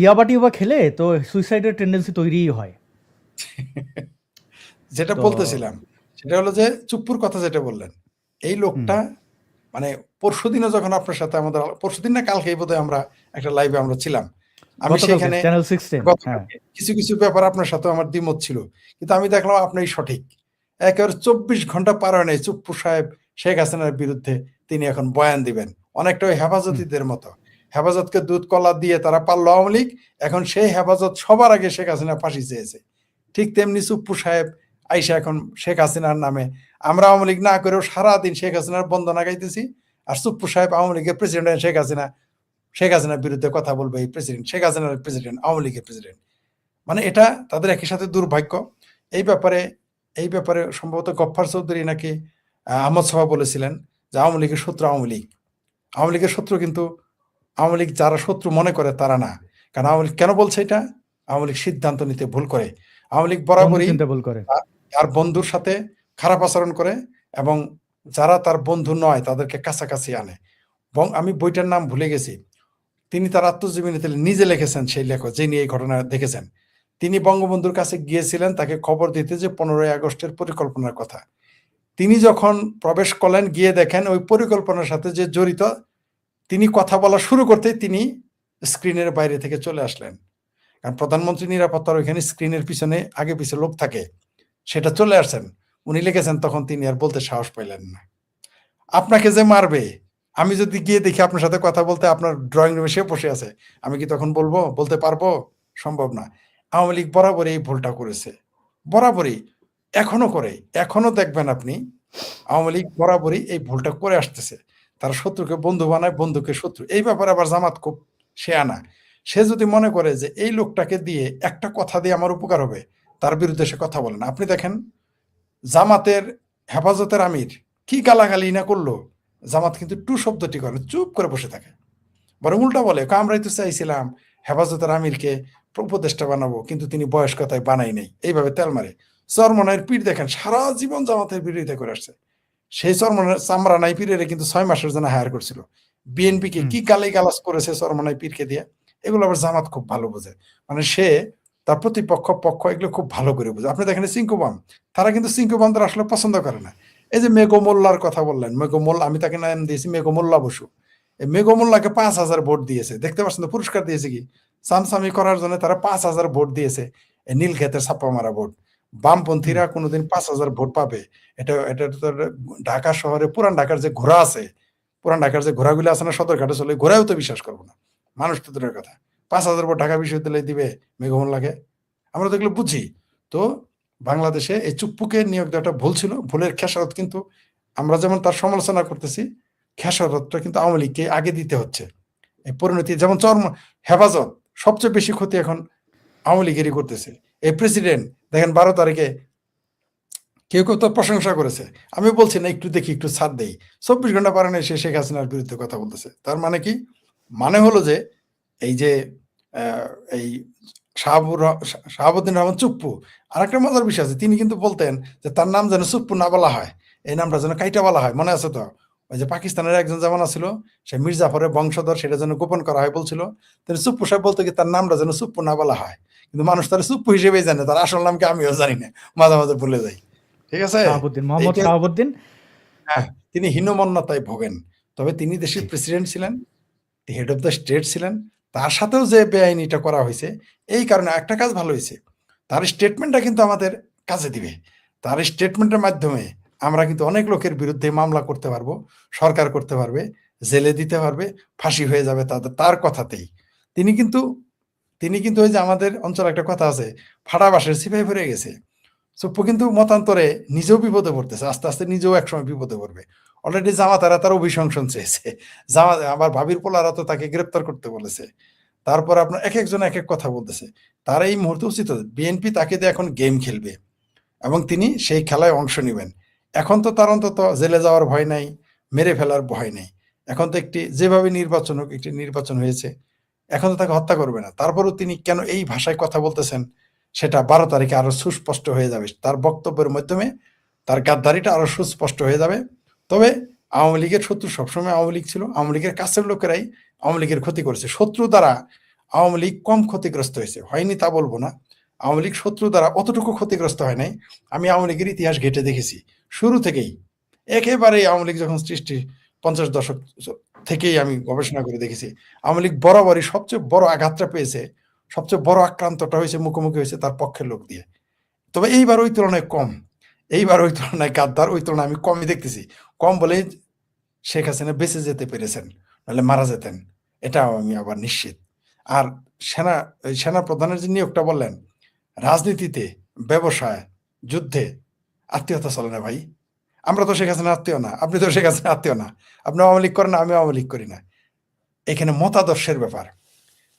ইয়াবা টিউবা খেলে তো সুইসাইডের টেন্ডেন্সি তৈরিই হয়। যেটা বলতেছিলাম সেটা হলো যে চুপ্পুর কথা যেটা বললেন, এই লোকটা মানে পরশুদিনও যখন আপনার সাথে পরশুদিন না কালকেই বোধহয় আমরা একটা লাইভে আমরা ছিলাম, আমি সেখানে চ্যানেল 16 কিছু কিছু ব্যাপার আপনার সাথে আমার দ্বিমত ছিল, কিন্তু আমি দেখলাম আপনি সঠিক। একেবারে 24 ঘন্টা পার হয় নাই চুপ্পু সাহেব শেখ হাসিনার বিরুদ্ধে তিনি এখন বয়ান দিবেন, অনেকটা ওই হেফাজতিদের মতো। হেফাজতকে দুধ কলা দিয়ে তারা পারল আওয়ামী লীগ, এখন সেই হেফাজত সবার আগে শেখ হাসিনা ফাঁসি চেয়েছে। ঠিক তেমনি চুপ্পু সাহেব আইসা এখন শেখ হাসিনার নামে, আমরা আওয়ামী লীগ না করেও সারাদিন শেখ হাসিনার বন্দনা গাইতেছি, আর চুপ্পু সাহেব আওয়ামী লীগের প্রেসিডেন্ট, শেখ হাসিনার বিরুদ্ধে কথা বলবে। এই প্রেসিডেন্ট শেখ হাসিনার প্রেসিডেন্ট, আওয়ামী লীগের প্রেসিডেন্ট, মানে এটা তাদের একই সাথে দুর্ভাগ্য। এই ব্যাপারে সম্ভবত গফফার চৌধুরী নাকি আহমদ সভা বলেছিলেন যে আওয়ামী লীগের শত্রু আওয়ামী লীগের শত্রু, কিন্তু আওয়ামী লীগ যারা শত্রু মনে করে তারা না। কারণ আওয়ামী লীগ কেন বলছে এটা? আওয়ামী লীগ সিদ্ধান্ত নিতে ভুল করে, আওয়ামী লীগ বরাবরই তার বন্ধুর সাথে খারাপ আচরণ করে, এবং যারা তার বন্ধু নয় তাদেরকে কাছাকাছি আনে। এবং আমি বইটার নাম ভুলে গেছি, তিনি তার আত্মজীবনীতে নিজে লিখেছেন, সেই লেখক যিনি এই ঘটনা দেখেছেন। তিনি বঙ্গবন্ধুর কাছে গিয়েছিলেন তাকে খবর দিতে যে 15ই আগস্টের পরিকল্পনার কথা। তিনি যখন প্রবেশ করলেন, গিয়ে দেখেন ওই পরিকল্পনার সাথে যে জড়িত, তিনি কথা বলা শুরু করতেই তিনি স্ক্রিনের বাইরে থেকে চলে আসলেন। কারণ প্রধানমন্ত্রী নিরাপত্তার ওইখানে স্ক্রিনের পিছনে আগে পিছে লোক থাকে, সেটা চলে আসছেন। উনি লিখেছেন তখন তিনি আর বলতে সাহস পাইলেন না। আপনাকে যে মারবে, আমি যদি গিয়ে দেখি আপনার সাথে কথা বলতে আপনার ড্রয়িং রুমে সে বসে আছে, আমি কি তখন বলতে পারবো? সম্ভব না। আওয়ামী লীগ বরাবরই এই ভুলটা করেছে, বরাবরই, এখনো করে, এখনো দেখবেন আপনি আওয়ামী লীগ বরাবরই এই ভুলটা করে আসতেছে। তারা শত্রুকে বন্ধু বানায়, বন্ধুকে শত্রু। এই ব্যাপারে আবার জামাত খুব শেয়ানা। সে যদি মনে করে যে এই লোকটাকে দিয়ে একটা কথা দিয়ে আমার উপকার হবে, তার বিরুদ্ধে সে কথা বলে না। আপনি দেখেন জামাতের হেফাজতের আমির কি গালাগালি না করলো, জামাত কিন্তু টু শব্দটি করে চুপ করে বসে থাকে। বরং উল্টা বলে, আমরাই তো চাইছিলাম হেফাজতের আমিরকে উপদেষ্টা বানাবো, কিন্তু তিনি বয়স কথায় বানাই নাই, এইভাবে তেল মারে। চরমনাইয়ের পীর দেখেন সারা জীবন জামাতের বিরোধিতা করে আসছে। সেই চরমনাই চামড়ানাই পীরের কিন্তু 6 মাসের জন্য হায়ার করছিল। বিএনপিকে কি গালি গালাজ করেছে চরমনাই পীরকে দিয়ে, এগুলো আবার জামাত খুব ভালো বোঝে। মানে সে তার প্রতিপক্ষ পক্ষ এগুলো খুব ভালো করে বোঝে। আপনি দেখেন চিঙ্কুবাম, তারা কিন্তু চিঙ্কুবামদের আসলে পছন্দ করে না। এই যে মেঘো মোল্লার কথা বললেন, মেঘো মোল্লা, আমি তাকে নাম দিয়েছি মেঘো মোল্লা বসু। এই মেঘো মোল্লাকে 5,000 ভোট দিয়েছে, দেখতে পাচ্ছেন তো পুরস্কার দিয়েছে কি, সামসামি করার জন্য তারা 5,000 ভোট দিয়েছে। নীল ক্ষেতের ছাপ্পা মারা ভোট। বামপন্থীরা কোনোদিন 5,000 ভোট পাবে? এটা এটা তো ঢাকা শহরে পুরান ঢাকার যে ঘোড়া আছে, পুরান ঢাকার যে ঘোড়াগুলো আছে না, সদরঘাটে চলে, ঘোড়াও তো বিশ্বাস করবো না। মানুষ তো দূরের কথা, 5,000 ভোট ঢাকা বিশ্ববিদ্যালয় দিবে মেঘো মোল্লাকে? আমরা তো এগুলো বুঝি। তো বাংলাদেশে এই চুপ্পুকে নিয়োগ দেওয়াটা ভুল ছিল, ভুলের খেসারত কিন্তু আমরা যেমন তার সমালোচনা করতেছি, খেসারতটা কিন্তু আওয়ামী লীগকে আগে দিতে হচ্ছে। এই পরিণতি যেমন হেফাজত সবচেয়ে বেশি ক্ষতি এখন আওয়ামী লীগেরই করতেছে। এই প্রেসিডেন্ট দেখেন 12 তারিখে কেউ কেউ তো প্রশংসা করেছে, আমি বলছি না একটু দেখি, একটু ছাড় দেই, 24 ঘন্টা পারে না সে শেখ হাসিনার বিরুদ্ধে কথা বলতেছে। তার মানে কি? মানে হলো যে এই যে এই শাহাবুদ্দিন রহমান চুপ্পু, আর একটা মজার বিষয় আছে, তিনি কিন্তু বলতেন যে তার নাম যেন চুপ্পু না বলা হয়, এই নামটা যেন কাইটা বলা হয়। মনে আছে তো? ওই যে পাকিস্তানের একজন জামানা ছিল, সে মির্জাফরের বংশধর, সেটা যেন গোপন করা হয় বলছিল। তিনি চুপ্পু সাহেব বলতো কি তার নামটা যেন চুপ্পু না বলা হয়, কিন্তু মানুষ তার চুপ্পু হিসেবেই জানে, তার আসল নামকে আমিও জানি না, মাঝে মাঝে ভুলে যাই। ঠিক আছে, শাহাবুদ্দিন, মোহাম্মদ এইটা শাহাবুদ্দিন। হ্যাঁ, তিনি হীনমন্যতায় ভোগেন। তবে তিনি দেশের প্রেসিডেন্ট ছিলেন, হেড অফ দ্য স্টেট ছিলেন। তার সাথেও যে বেআইনিটা করা হয়েছে, এই কারণে একটা কাজ ভালো হয়েছে, তার স্টেটমেন্টটা কিন্তু আমাদের কাজে দিবে। তার স্টেটমেন্টের মাধ্যমে আমরা কিন্তু অনেক লোকের বিরুদ্ধে মামলা করতে পারবো, সরকার করতে পারবে, জেলে দিতে পারবে, ফাঁসি হয়ে যাবে তার কথাতেই। তিনি কিন্তু তিনি কিন্তু ওই যে আমাদের অঞ্চলে একটা কথা আছে, ফাটা বাঁশের সিপাহি ভরে গেছে। চুপ্পু কিন্তু মতান্তরে নিজেও বিপদে পড়তেছে, আস্তে আস্তে নিজেও একসময় বিপদে পড়বে। অলরেডি জামাতারা তার অভিশংসন চেয়েছে, আবার ভাবির পোলারা তো তাকে গ্রেপ্তার করতে বলেছে। তারপর আপনার এক একজন এক এক কথা বলতেছে। তার এই মুহূর্তে উচিত বিএনপি তাকে দিয়ে এখন গেম খেলবে এবং তিনি সেই খেলায় অংশ নেবেন। এখন তো তার অন্তত জেলে যাওয়ার ভয় নাই, মেরে ফেলার ভয় নেই। এখন তো একটি যেভাবে নির্বাচন হোক, একটি নির্বাচন হয়েছে, এখন তো তাকে হত্যা করবে না। তারপরও তিনি কেন এই ভাষায় কথা বলতেছেন, সেটা 12 তারিখে আরো সুস্পষ্ট হয়ে যাবে। তার বক্তব্যের মাধ্যমে তার গাদ্দারিটা আরো সুস্পষ্ট হয়ে যাবে। তবে আওয়ামী লীগের শত্রু সবসময় আওয়ামী লীগ ছিল, আওয়ামী লীগের কাছের লোকেরাই আওয়ামী লীগের ক্ষতি করেছে। শত্রু দ্বারা আওয়ামী লীগ কম ক্ষতিগ্রস্ত হয়েছে, হয়নি তা বলবো না। আওয়ামী লীগ শত্রু দ্বারা অতটুকু ক্ষতিগ্রস্ত হয় নাই। আমি আওয়ামী লীগের ইতিহাস ঘেটে দেখেছি, শুরু থেকেই একেবারেই আওয়ামী লীগ যখন সৃষ্টি 50 দশক থেকেই আমি গবেষণা করে দেখেছি, আওয়ামী লীগ বরাবরই সবচেয়ে বড় আঘাতটা পেয়েছে, সবচেয়ে বড় আক্রান্তটা হয়েছে, মুখোমুখি হয়েছে তার পক্ষের লোক দিয়ে। তবে এইবার ওই তুলনায় কম, এইবার ওই তুলনায় গাদ্দার ওই তুলনায় আমি কমই দেখতেছি। কম বলেই শেখ হাসিনা বেঁচে যেতে পেরেছেন, নাহলে মারা যেতেন, এটাও আমি আবার নিশ্চিত। আর সেনা প্রধানের যে নিয়োগটা বললেন, রাজনীতিতে, ব্যবসায়, যুদ্ধে আত্মীয়তা চলে না ভাই। আমরা তো শেখ হাসিনার আত্মীয় না, আপনি তো শেখ হাসিনার আত্মীয় না, আপনি আওয়ামী লীগ করেন না, আমি আওয়ামী লীগ করি না। এখানে মতাদর্শের ব্যাপার,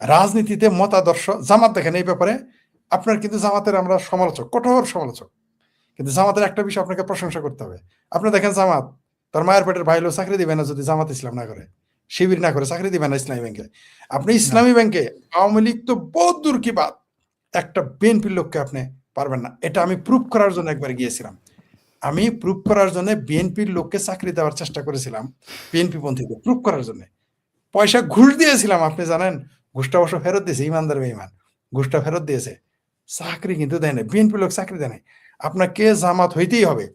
রাজনীতিতে মতাদর্শ। জামাত দেখেন এই ব্যাপারে আপনার কিন্তু জামাতের আমরা সমালোচক, কঠোর সমালোচক, কিন্তু জামাতের একটা বিষয় আপনাকে প্রশংসা করতে হবে। আপনি দেখেন জামাত তার মায়ের পেটের ভাই লোক চাকরি দিবে না যদি জামাত ইসলাম না করে, শিবির না করে, চাকরি দিবে না ইসলামী ব্যাংকে। আপনি ইসলামী ব্যাংকে আওয়ামী লীগ তো বহুত দূর কি বাদ, একটা বিএনপির লোককে আপনি পারবেন না। এটা আমি প্রুফ করার জন্য একবার গিয়েছিলাম, আমি প্রুফ করার জন্য বিএনপির লোককে চাকরি দেওয়ার চেষ্টা করেছিলাম, বিএনপি পন্থীকে প্রুফ করার জন্য। পয়সা ঘুষ দিয়েছিলাম, আপনি জানেন ঘুষটা অবশ্য ফেরত দিয়েছে, ইমানদার বেঈমান ঘুষটা ফেরত দিয়েছে, চাকরি কিন্তু দেয় না, বিএনপি লোক চাকরি দেয় না। আপনাকে জামাত হইতেই হবে,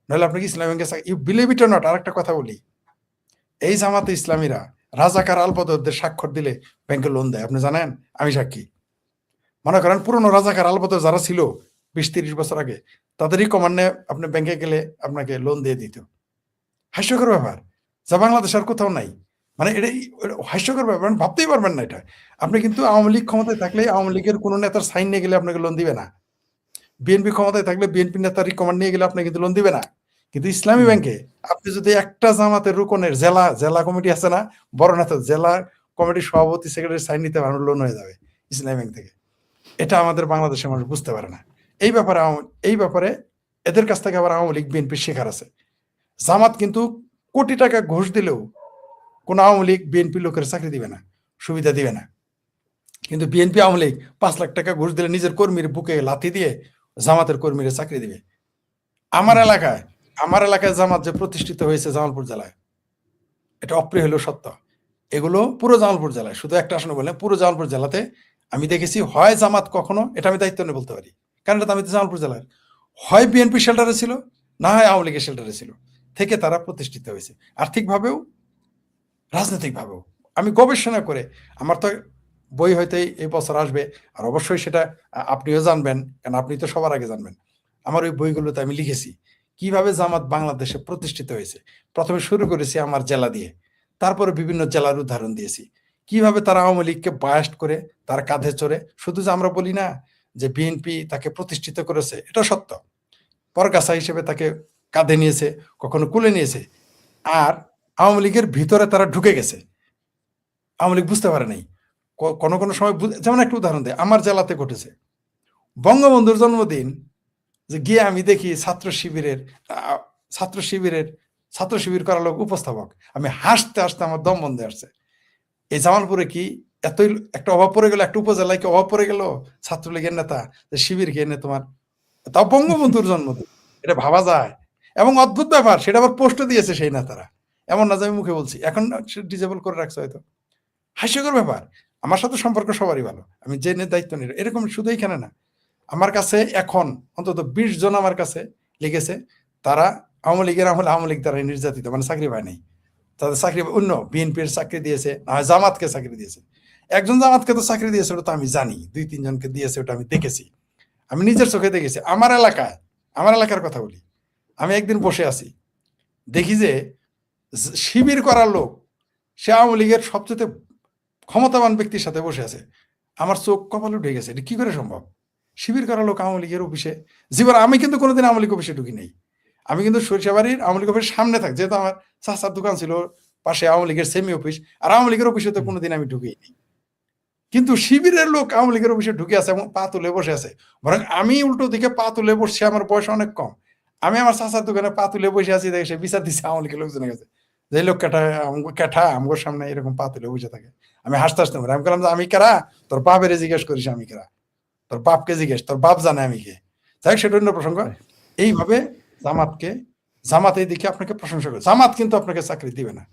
নাহলে আপনাকে ইসলামী ব্যাংকে you believe it or not. আর একটা কথা বলি, এই জামাতে ইসলামীরা রাজাকার আলবদরদের স্বাক্ষর দিলে ব্যাংকে লোন দেয়, আপনি জানেন? আমি সাক্ষী। মনে করেন পুরনো রাজাকার আলবদর যারা ছিল 20-30 বছর আগে, তাদেরই কমান্ডে আপনি ব্যাংকে গেলে আপনাকে লোন দিয়ে দিত। হাস্যকর ব্যাপার, যা বাংলাদেশ আর কোথাও নাই। মানে এটা হাস্যকর ব্যাপার, মানে ভাবতেই পারবেন না এটা। আপনি কিন্তু আওয়ামী লীগ ক্ষমতায় থাকলে আওয়ামী লীগের কোনো নেতার সাইন নিয়ে গেলে আপনাকে লোন দিবে না। বিএনপি ক্ষমতায় থাকলে বিএনপি নেতার রিকমান্ড নিয়ে গেলে আপনাকে কিন্তু লোন দিবে না। কিন্তু ইসলামী ব্যাংকে আপনি যদি একটা জামাতের রুকনের জেলা কমিটি আছে না, বড় নেতা জেলা কমিটির সভাপতি সেক্রেটারি সাইন নিতে পারেন, লোন হয়ে যাবে ইসলামী ব্যাংক থেকে। এটা আমাদের বাংলাদেশের মানুষ বুঝতে পারে না। এই ব্যাপারে এদের কাছ থেকে আবার আওয়ামী লীগ বিএনপি শেখার আছে। জামাত কিন্তু কোটি টাকা ঘুষ দিলেও কোন আওয়ামী লীগ বিএনপি লোকের চাকরি দিবে না, সুবিধা দিবে না। কিন্তু বিএনপি আওয়ামী লীগ 5 লাখ টাকা ঘুষ দিলে নিজের কর্মীর বুকে লাথি দিয়ে জামাতের কর্মীরা চাকরি দিবে। আমার এলাকায় জামাত যে প্রতিষ্ঠিত হয়েছে জামালপুর জেলায়, এটা অপ্রিয় হলেও সত্য। এগুলো পুরো জামালপুর জেলায়, শুধু একটা আসনে বললেন, পুরো জামালপুর জেলাতে আমি দেখেছি হয় জামাত কখনো, এটা আমি দায়িত্ব নিয়ে বলতে পারি, কারণ এটা আমি জামালপুর জেলার, হয় বিএনপি শেল্টারে ছিল, না হয় আওয়ামী লীগের শেল্টারে ছিল, থেকে তারা প্রতিষ্ঠিত হয়েছে আর্থিকভাবেও রাজনৈতিকভাবেও। আমি গবেষণা করে, আমার তো বই হয়তো এই বছর আসবে, আর অবশ্যই সেটা আপনিও জানবেন, কারণ আপনি তো সবার আগে জানবেন। আমার ওই বইগুলোতে আমি লিখেছি কিভাবে জামাত বাংলাদেশে প্রতিষ্ঠিত হয়েছে। প্রথমে শুরু করেছি আমার জেলা দিয়ে, তারপরে বিভিন্ন জেলার উদাহরণ দিয়েছি, কিভাবে তারা আওয়ামী লীগকে বায়াস্ট করে তার কাঁধে চড়ে, শুধু যে আমরা বলি না যে বিএনপি তাকে প্রতিষ্ঠিত করেছে, এটা সত্য, পরগাছা হিসেবে তাকে কাঁধে নিয়েছে, কখনো কুলে নিয়েছে, আর আওয়ামী লীগের ভিতরে তারা ঢুকে গেছে, আওয়ামী লীগ বুঝতে পারে নাই। কোনো কোনো সময় যেমন একটা উদাহরণ দেয়, আমার জেলাতে ঘটেছে, বঙ্গবন্ধুর জন্মদিন যে গিয়ে আমি দেখি ছাত্র শিবির করা লোক উপস্থাপক, আমি হাসতে হাসতে আমার দম বন্ধ আসছে। এই জামালপুরে কি এতই একটা অভাব পড়ে গেল, একটা উপজেলায় কি অভাব পড়ে গেল ছাত্রলীগের নেতা যে শিবিরকে এনে তোমার, তাও বঙ্গবন্ধুর জন্মদিন, এটা ভাবা যায়? এবং অদ্ভুত ব্যাপার, সেটা আবার পোস্ট দিয়েছে সেই নেতারা, এমন না যে আমি মুখে বলছি, এখন ডিজেবল করে রাখছে হয়তো। হাস্যকর ব্যাপার। আমার সাথে সম্পর্ক সবারই ভালো, আমি যে দায়িত্ব নিই, এরকম শুধু এখানে না, আমার কাছে এখন অন্তত 20 জন আমার কাছে লিখেছে, তারা আওয়ামী লীগের আমলে আওয়ামী লীগ দ্বারা নির্যাতিত, মানে চাকরি পায় নাই, তাদের চাকরি অন্য বিএনপির চাকরি দিয়েছে, না হয় জামাতকে চাকরি দিয়েছে। একজন জামাতকে তো চাকরি দিয়েছে, ওটা তো আমি জানি, 2-3 জনকে দিয়েছে, ওটা আমি দেখেছি, আমি নিজের চোখে দেখেছি। আমার এলাকার কথা বলি, আমি একদিন বসে আছি, দেখি যে শিবির করার লোক সে আওয়ামী লীগের সবচেয়ে ক্ষমতাবান ব্যক্তির সাথে বসে আছে। আমার চোখ কপালে উঠে গেছে, এটা কি করে সম্ভব? শিবির করা লোক আওয়ামী লীগের অফিসে, জীবন আমি কিন্তু কোনোদিন আওয়ামী লীগ অফিসে ঢুকি নাই। আমি কিন্তু সরিষাবাড়ির আওয়ামী লীগ অফিসের সামনে থাক, যেহেতু আমার চাচার দোকান ছিল পাশে আওয়ামী লীগের সেমি অফিস, আর আওয়ামী লীগের অফিসে তো কোনোদিন আমি ঢুকি নাই। কিন্তু শিবিরের লোক আওয়ামী লীগের অফিসে ঢুকে আছে এবং পা তুলে বসে আছে, বরং আমি উল্টো দিকে পা তুলে বসছি, আমার বয়স অনেক কম, আমি আমার চাচার দোকানে পা তুলে বসে আছি, দেখে সে বিচার দিচ্ছে আওয়ামী লীগের লোকজনের কাছে, যে লোক ক্যাঠা আমার সামনে এরকম পা তুলে বসে থাকে। আমি হাসতে হাসতে আমি বললাম যে আমি কারা, তোর বাপের জিজ্ঞেস করিস আমি কারা, তোর বাপকে জিজ্ঞেস, তোর বাপ জানে আমি কে। যাই সেটা অন্য প্রসঙ্গ। এইভাবে জামাত এই দিকে আপনাকে প্রশংসা করে, জামাত কিন্তু আপনাকে চাকরি দিবে না।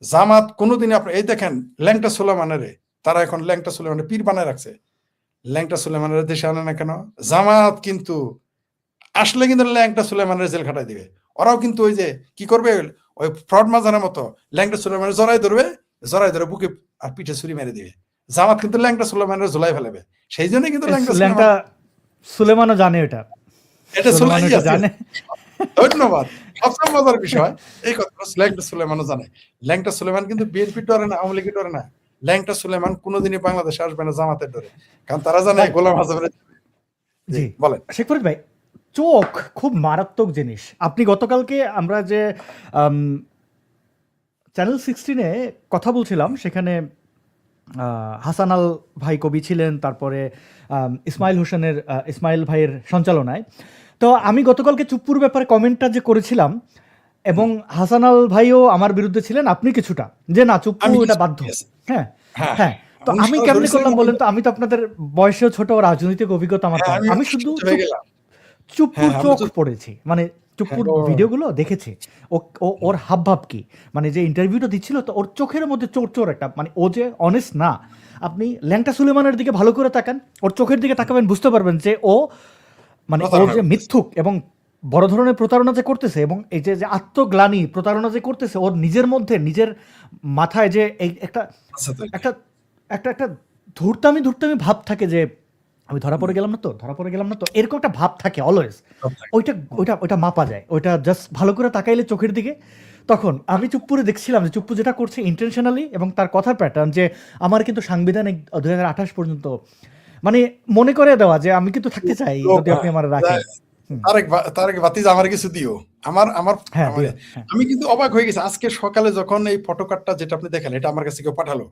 জামাত কোনোদিনই আপনি এই দেখেন ল্যাংটা সুলেমানের, তারা এখন ল্যাংটা সুলেমানের পীর বানায় রাখছে, ল্যাংটা সুলেমানের দেশে আনে না কেন? জামাত কিন্তু আসলে কিন্তু ল্যাংটা সুলেমানের জেল খাটাই দিবে। ওরাও কিন্তু ওই যে কি করবে, ওই ফ্রড মাজানের মতো ল্যাংটা সুলেমানের জড়াই ধরে বুকে আর পিঠে ছুরি মেরে দিবে। জামাত কিন্তু ল্যাংটা সুলেমানের ঝোলাই ফেলাবে, সেই জন্য কিন্তু ল্যাংটা সুলেমানও জানে এটা জানে। ধন্যবাদ। সবচেয়ে মজার বিষয় এই কথা, ল্যাংটা সুলেমানও জানে। ল্যাংটা সুলেমান কিন্তু বিএনপি ডরে না, আওয়ামী লীগের ডরে না, ল্যাংটা সুলেমান কোনোদিনই বাংলাদেশে আসবে না জামাতের ডরে, কারণ তারা জানে গোলাম আজমের। জি বলেন শেখ ফরিদ ভাই, চোখ খুব মারাত্মক জিনিস। আপনি গতকালকে আমরা যে চ্যানেল 16-এ কথা বলছিলাম, সেখানে হাসান আল ভাই কবি ছিলেন, তারপরে ইসমাইল ভাইয়ের সঞ্চালনায়। তো আমি গতকালকে চুপ্পুর ব্যাপারে কমেন্টটা যে করেছিলাম, এবং হাসান আল ভাইও আমার বিরুদ্ধে ছিলেন, আপনি কিছুটা, যে না চুপ্পু এটা বাধ্য। হ্যাঁ হ্যাঁ, তো আমি কেমনি করলাম বলেন তো? আমি তো আপনাদের বয়সেও ছোট, রাজনৈতিক অভিজ্ঞতা আমার কম, আমি শুধু চুপ্পুর চোখ পড়েছি, মানে চুপ্পুর ও ভিডিওগুলো দেখেছি। ওর হাবভাব কি, মানে যে ইন্টারভিউটা দিচ্ছিল তো ওর চোখের মধ্যে চোর চোর একটা, মানে ও যে অনেস্ট না। আপনি ল্যাংটা সুলেমানের দিকে ভালো করে তাকান, ওর চোখের দিকে তাকাবেন, বুঝতে পারবেন যে ও মানে ও প্রতারণা যে করতেছে। মিথ্যুক এবং বড় ধরনের প্রতারণা যে করতেছে, এবং এই যে যে আত্মগ্লানি প্রতারণা যে করতেছে ওর নিজের মধ্যে, নিজের মাথায় যে এই একটা আচ্ছা তো একটা একটা একটা ধূর্তামি ধূর্তামি ভাব থাকে যে আমি ধরা পড়ে গেলাম না তো, ধরা পড়ে গেলাম না তো, এরকম একটা ভাব থাকে অলওয়েজ। ওইটা ওইটা ওইটা মাপা যায়, ওইটা জাস্ট ভালো করে তাকাইলে চোখের দিকে। তখন আমি চুপ্পুরে দেখছিলাম যে চুপ্পু যেটা করছে ইন্টেনশনালি, এবং তার কথার প্যাটার্ন যে আমার কিন্তু সাংবিধানিক 2028 পর্যন্ত, মানে মনে করে দেওয়া যে আমি কিন্তু থাকতে চাই যদি আপনি আমার রাখেন। হুম, তারেক বাতিজ আমার কিছু দিও। আমার আমার হ্যাঁ আমার দিও, হ্যাঁ। আমি কিন্তু অবাক হয়ে গেছি আজকে সকালে যখন এই ফটোকার্ডটা যেটা আপনি দেখালেন এটা আমার কাছে কেউ পাঠালো,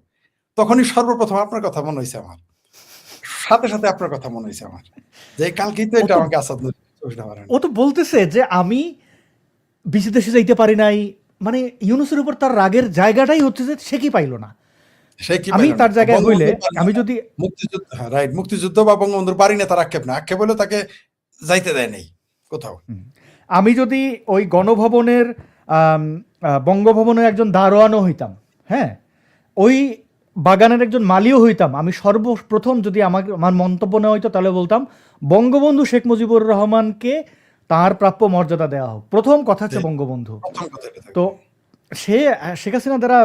তখনই সর্বপ্রথম আপনার কথা মনে হয়েছে আমার, সাথে সাথে আপনার কথা মনে হয়েছে আমার, যে কালকেই তো ও এটা তো আমাকে আসাদ নজরুল পারেন। ও তো বলতেছে যে আমি বিদেশে দেশে যাইতে পারি নাই, মানে ইউনুসের উপর তার রাগের জায়গাটাই হচ্ছে যে সে কি পাইলো না। সে কি আমি পাইল না তার জায়গায় হইলে, বঙ্গবন্ধুর বাড়ি আমি না, যদি মুক্তিযুদ্ধ, হ্যাঁ রাইট, মুক্তিযুদ্ধ বা বঙ্গবন্ধুর বাড়ি না তার আক্ষেপ না, আক্ষেপ হলে তাকে যাইতে দেয় নাই কোথাও। হুম, আমি যদি ওই গণভবনের বঙ্গভবনের একজন দারোয়ানও হইতাম, হ্যাঁ, ওই বাগানের একজন মালিও হইতাম, আমি সর্বপ্রথম যদি আমার মন্তব্য নেওয়া হইতো তাহলে বলতাম বঙ্গবন্ধু শেখ মুজিবুর রহমানকে তার প্রাপ্য মর্যাদা দেওয়া হোক, প্রথম কথা হচ্ছে বঙ্গবন্ধু। প্রথম কথা এটা তো থাকবে। সে শেখ হাসিনা দ্বারা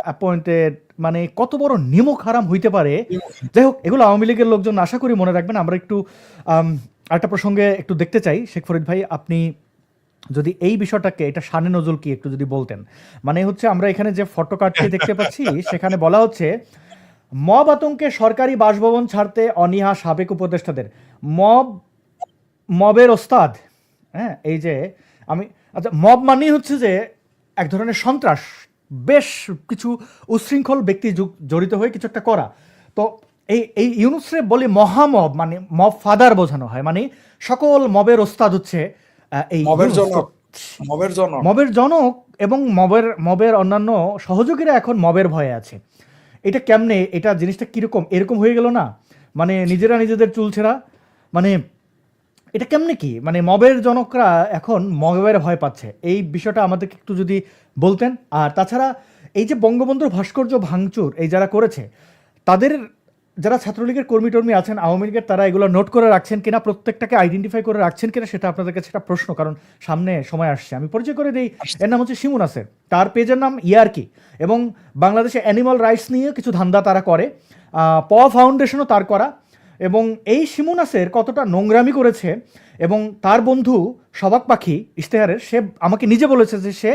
অ্যাপয়েন্টেড, মানে কত বড় নিমক হারাম হইতে পারে। যাই হোক, এগুলো আওয়ামী লীগের লোকজন আশা করি মনে রাখবেন। আমরা একটু আরেকটা প্রসঙ্গে একটু দেখতে চাই, শেখ ফরিদ ভাই, আপনি যদি এই বিষয়টাকে, এটা শানে নজরুল কি একটু যদি বলতেন। মানে হচ্ছে আমরা এখানে যে ফটোকার্ডটি দেখতে পাচ্ছি সেখানে বলা হচ্ছে মব আতঙ্কে সরকারি বাসভবন ছাড়তে অনীহা সাবেক উপদেষ্টাদের। মব, মবের ওস্তাদ, হ্যাঁ, এই যে আমি, আচ্ছা, মব মানেই হচ্ছে যে এক ধরনের সন্ত্রাস, বেশ কিছু উচ্ছৃঙ্খল ব্যক্তি জড়িত হয়ে কিছু একটা করা। তো এই এই ইউনুসরে বলে মহামব, মানে মব ফাদার বোঝানো হয়, মানে সকল মবের ওস্তাদ হচ্ছে এই মবের ইউনুস। তো জনক, মবের জনক। মবের জনক এবং মবের মবের অন্যান্য সহযোগীরা এখন মবের ভয়ে আছে। এটা কেমনে, এটা জিনিসটা কিরকম, এরকম হয়ে গেল না, মানে নিজেরা নিজেদের চুল ছেঁড়া, মানে এটা কেমনে কি, মানে মবের জনকরা এখন মবের ভয় পাচ্ছে, এই বিষয়টা আমাদেরকে একটু যদি বলতেন। আর তাছাড়া এই যে বঙ্গবন্ধুর ভাস্কর্য ভাঙচুর এই যারা করেছে, তাদের যারা ছাত্রলীগের কর্মী টর্মী আছেন, আওয়ামী লীগের, তারা এগুলো নোট করে রাখছেন কিনা, প্রত্যেকটাকে আইডেন্টিফাই করে রাখছেন কিনা, সেটা আপনাদের কাছে একটা প্রশ্ন, কারণ সামনে সময় আসছে। আমি পরিচয় করে দিই, এর নাম হচ্ছে শিমু নাসের, তার পেজের নাম ইয়ারকি, এবং বাংলাদেশে অ্যানিমাল রাইটস নিয়ে কিছু ধান্দা তারা করে, প ফাউন্ডেশনও তার করা। এবং এই শিমু নাসের কতটা নোংরামি করেছে, এবং তার বন্ধু সবাক পাখি ইশতেহারের, সে আমাকে নিজে বলেছে যে সে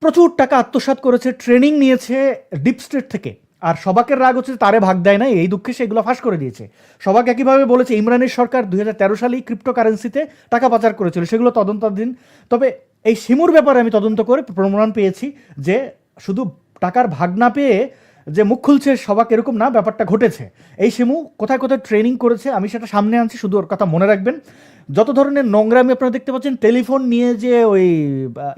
প্রচুর টাকা আত্মসাৎ করেছে, ট্রেনিং নিয়েছে ডিপ স্টেট থেকে। আর সবাকের রাগ হচ্ছে তারে ভাগ দেয় নাই, এই দুঃখে সেগুলো ফাঁস করে দিয়েছে। সবাক একইভাবে বলেছে ইমরানের সরকার 2013 সালেই ক্রিপ্টোকারেন্সিতে টাকা পাচার করেছিল, সেগুলো তদন্তাধীন। তবে এই শিমুর ব্যাপারে আমি তদন্ত করে প্রমাণ পেয়েছি যে শুধু টাকার ভাগ না পেয়ে যে মুখ খুলছে সবাক, এরকম না, ব্যাপারটা ঘটেছে। এই শিমু কোথায় কোথায় ট্রেনিং করেছে আমি সেটা সামনে আনছি, শুধু ওর কথা মনে রাখবেন। যত ধরনের নোংরামি আপনারা দেখতে পাচ্ছেন, টেলিফোন নিয়ে যে ওই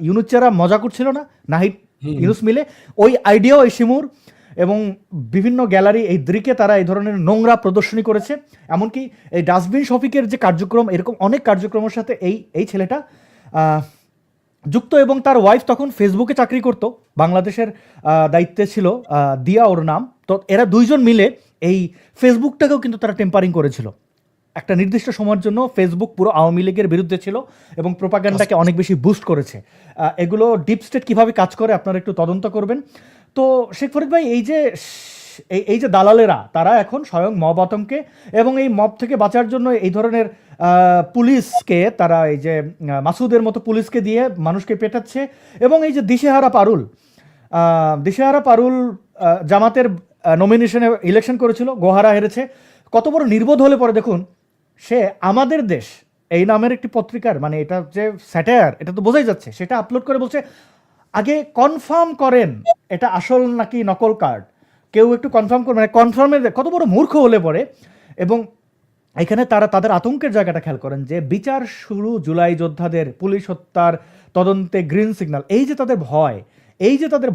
ইউনুসচারা মজা করছিল না, নাহিদ ইউনুস মিলে, ওই আইডিয়াও এই শিমুর। এবং বিভিন্ন গ্যালারি, এই দ্রিকে তারা এই ধরনের নোংরা প্রদর্শনী করেছে। এমনকি এই ডাস্টবিন শফিকের যে কার্যক্রম, এরকম অনেক কার্যক্রমের সাথে এই ছেলেটা যুক্ত। এবং তার ওয়াইফ তখন ফেসবুকে চাকরি করত, বাংলাদেশের দায়িত্বে ছিল, দিয়া ওর নাম। তো এরা দুইজন মিলে এই ফেসবুকটাকেও কিন্তু তারা টেম্পারিং করেছিল একটা নির্দিষ্ট সময়ের জন্য। ফেসবুক পুরো আওয়ামী লীগের বিরুদ্ধে ছিল এবং প্রোপাগান্ডাকে অনেক বেশি বুস্ট করেছে। এগুলো ডিপ স্টেট কীভাবে কাজ করে আপনারা একটু তদন্ত করবেন। তো শেখ ফরিদ ভাই, এই যে দালালেরা, তারা এখন স্বয়ং মব আতঙ্কে, এবং এই মব থেকে বাঁচার জন্য এই ধরনের পুলিশকে, তারা এই যে মাসুদের মতো পুলিশকে দিয়ে মানুষকে পেটাচ্ছে। এবং এই যে দিশেহারা পারুল জামাতের নমিনেশনে ইলেকশন করেছিল, গোহারা হেরেছে, কত বড় নির্বোধ হলে পরে দেখুন, সে আমাদের দেশ এই নামের একটি পত্রিকার, মানে এটা যে স্যাটায়ার, এটা তো বোঝাই যাচ্ছে, সেটা আপলোড করে বলছে আগে কনফার্ম করেন এটা আসল নাকি নকল কার্ড, কেউ একটু কনফার্ম করবে, মানে কনফার্মের কত বড় মূর্খ হলে পরে। এবং এখানে তারা তাদের আতঙ্কের জায়গাটা খেয়াল করেন যে বিচার শুরু জুলাই যোদ্ধাদের পুলিশ হত্যার তদন্তে গ্রিন সিগন্যাল, এই যে তাদের ভয়, এই যে তাদের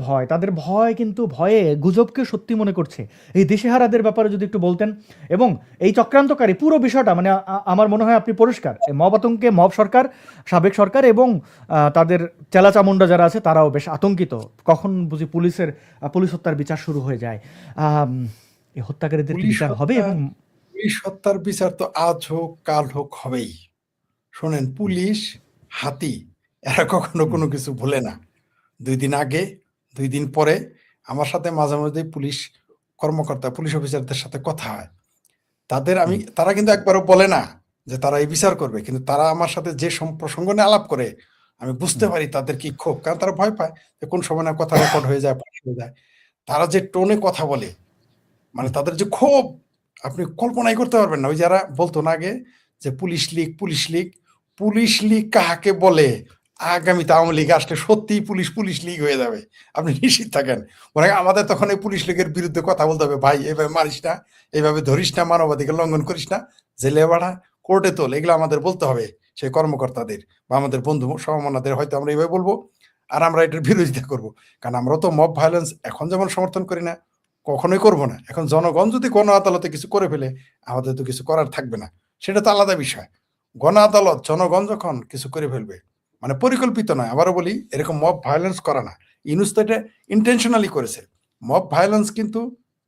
ভয় কিন্তু ভয়ে গুজবকে সত্যি মনে করছে। এই দিশেহারাদের ব্যাপারে যদি একটু বলতেন, এবং এই চক্রান্তকারী পুরো বিষয়টা মানে আমার মনে হয় আপনি পরিষ্কার এই মব আতঙ্কে মব সরকার, সাবেক সরকার এবং তাদের চেলাচামুন্ডা যারা আছে তারাও বেশ আতঙ্কিত। কখন বুঝি পুলিশ হত্যার বিচার শুরু হয়ে যায়। আম, এই হত্যাকারীদের কি পুলিশ বিচার হবে? হত্যা এবং পুলিশ হত্যার বিচার তো আজ হোক কাল হোক হবেই। শোনেন, পুলিশ হাতি, এরা কখনো হুম, কোনো কিছু ভুলে না। 2 দিন আগে, 2 দিন পরে আমার সাথে মাঝে মাঝে পুলিশ কর্মকর্তা, পুলিশ অফিসারদের সাথে কথা হয়। হুম, তারা কিন্তু একবারও বলে না যে তারা এই বিচার করবে, কিন্তু তারা আমার সাথে যে প্রসঙ্গ নিয়ে আলাপ করে আমি বুঝতে হুম, পারি তাদের কি ক্ষোভ, কারণ তারা ভয় পায় যে কোন সময় না কথা রেকর্ড হয়ে যায়, ফাঁস হয়ে যায়। তারা যে টোনে কথা বলে, মানে হুম, তাদের যে ক্ষোভ, আপনি কল্পনাই করতে পারবেন না। ওই যারা বলতো না আগে যে police league, police league, police league কাহাকে বলে? আগামীতে আওয়ামী লীগ আসলে সত্যিই পুলিশ লীগ হয়ে যাবে। আপনি নিশ্চিত থাকেন। মানে আমাদের তখন এই পুলিশ লীগের বিরুদ্ধে কথা বলতে হবে, ভাই এভাবে মারিস না, এইভাবে ধরিস না, মানবাধিকার লঙ্ঘন করিস না, জেলে বাড়া, কোর্টে তোল, এগুলো আমাদের বলতে হবে সেই কর্মকর্তাদের বা আমাদের বন্ধু সমমনাদের, হয়তো আমরা এইভাবে বলবো আর আমরা এটার বিরোধিতা করব। কারণ আমরাও তো মব ভায়োলেন্স এখন যেমন সমর্থন করি না, কখনোই করব না। এখন জনগণ যদি গণ আদালতে কিছু করে ফেলে, আমাদের তো কিছু করার থাকবে না। সেটা তো আলাদা বিষয়। গণ আদালত, জনগণ যখন কিছু করে ফেলবে, মানে পরিকল্পিত নয়, আবারও বলি, এরকম মব ভায়োলেন্স করা না। ইউনূস তো এটা ইন্টেনশনালি করেছে। মব ভায়োলেন্স কিন্তু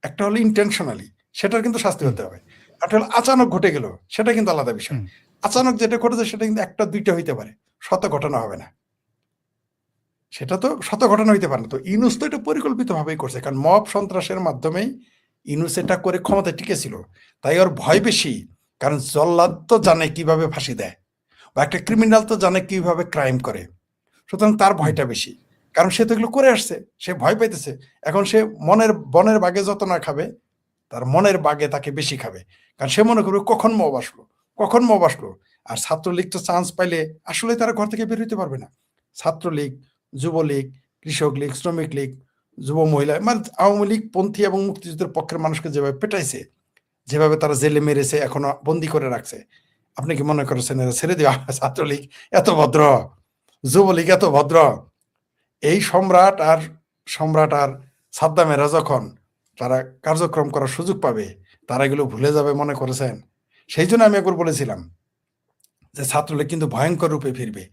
একটা হলো ইন্টেনশনালি, সেটার কিন্তু শাস্তি হুম, হতে হবে। একটা হলো আচানক ঘটে গেল, সেটা কিন্তু আলাদা বিষয়। হুম। আচানক যেটা ঘটেছে সেটা কিন্তু একটা দুইটা হইতে পারে, শত ঘটনা হবে না। সেটা তো শত ঘটনা হইতে পারে না। তো ইউনূস তো এটা পরিকল্পিতভাবেই করছে। কারণ মব সন্ত্রাসের মাধ্যমেই ইউনূস এটা করে ক্ষমতায় টিকেছিল। তাই ওর ভয় বেশি। কারণ জল্লাদ তো জানে কিভাবে ফাঁসি দেয়। বা একটা ক্রিমিনাল তো জানে কিভাবে ক্রাইম করে। সুতরাং তার হুম, ভয়টা বেশি। কারণ সে তো এগুলো করে আসছে। সে ভয় পাইতেছে। এখন সে বনের বাঘে যত না খাবে, তার মনের বাঘে তাকে বেশি খাবে। কারণ সে মনে করবে কখন মব আসলো, কখন মব আসলো। আর ছাত্রলীগ তো চান্স পাইলে আসলে তারা ঘর থেকে বের হইতে পারবে না। ছাত্রলীগ, যুবলীগ, কৃষক লীগ, শ্রমিক লীগ, যুব মহিলা, মানে আওয়ামী লীগ পন্থী এবং মুক্তিযুদ্ধের পক্ষের মানুষকে যেভাবে পেটাইছে, যেভাবে তারা জেলে মেরেছে, এখনো বন্দি করে রাখছে, আপনি কি মনে করেছেন এরা ছেড়ে দেওয়া? ছাত্রলীগ এত ভদ্র, যুবলীগ এত ভদ্র, এই সম্রাট আর সাদ্দামেরা যখন তারা কার্যক্রম করার সুযোগ পাবে, তারা এগুলো ভুলে যাবে মনে করেছেন? সেই জন্য আমি একবার বলেছিলাম যে ছাত্রলীগ কিন্তু ভয়ঙ্কর রূপে ফিরবে।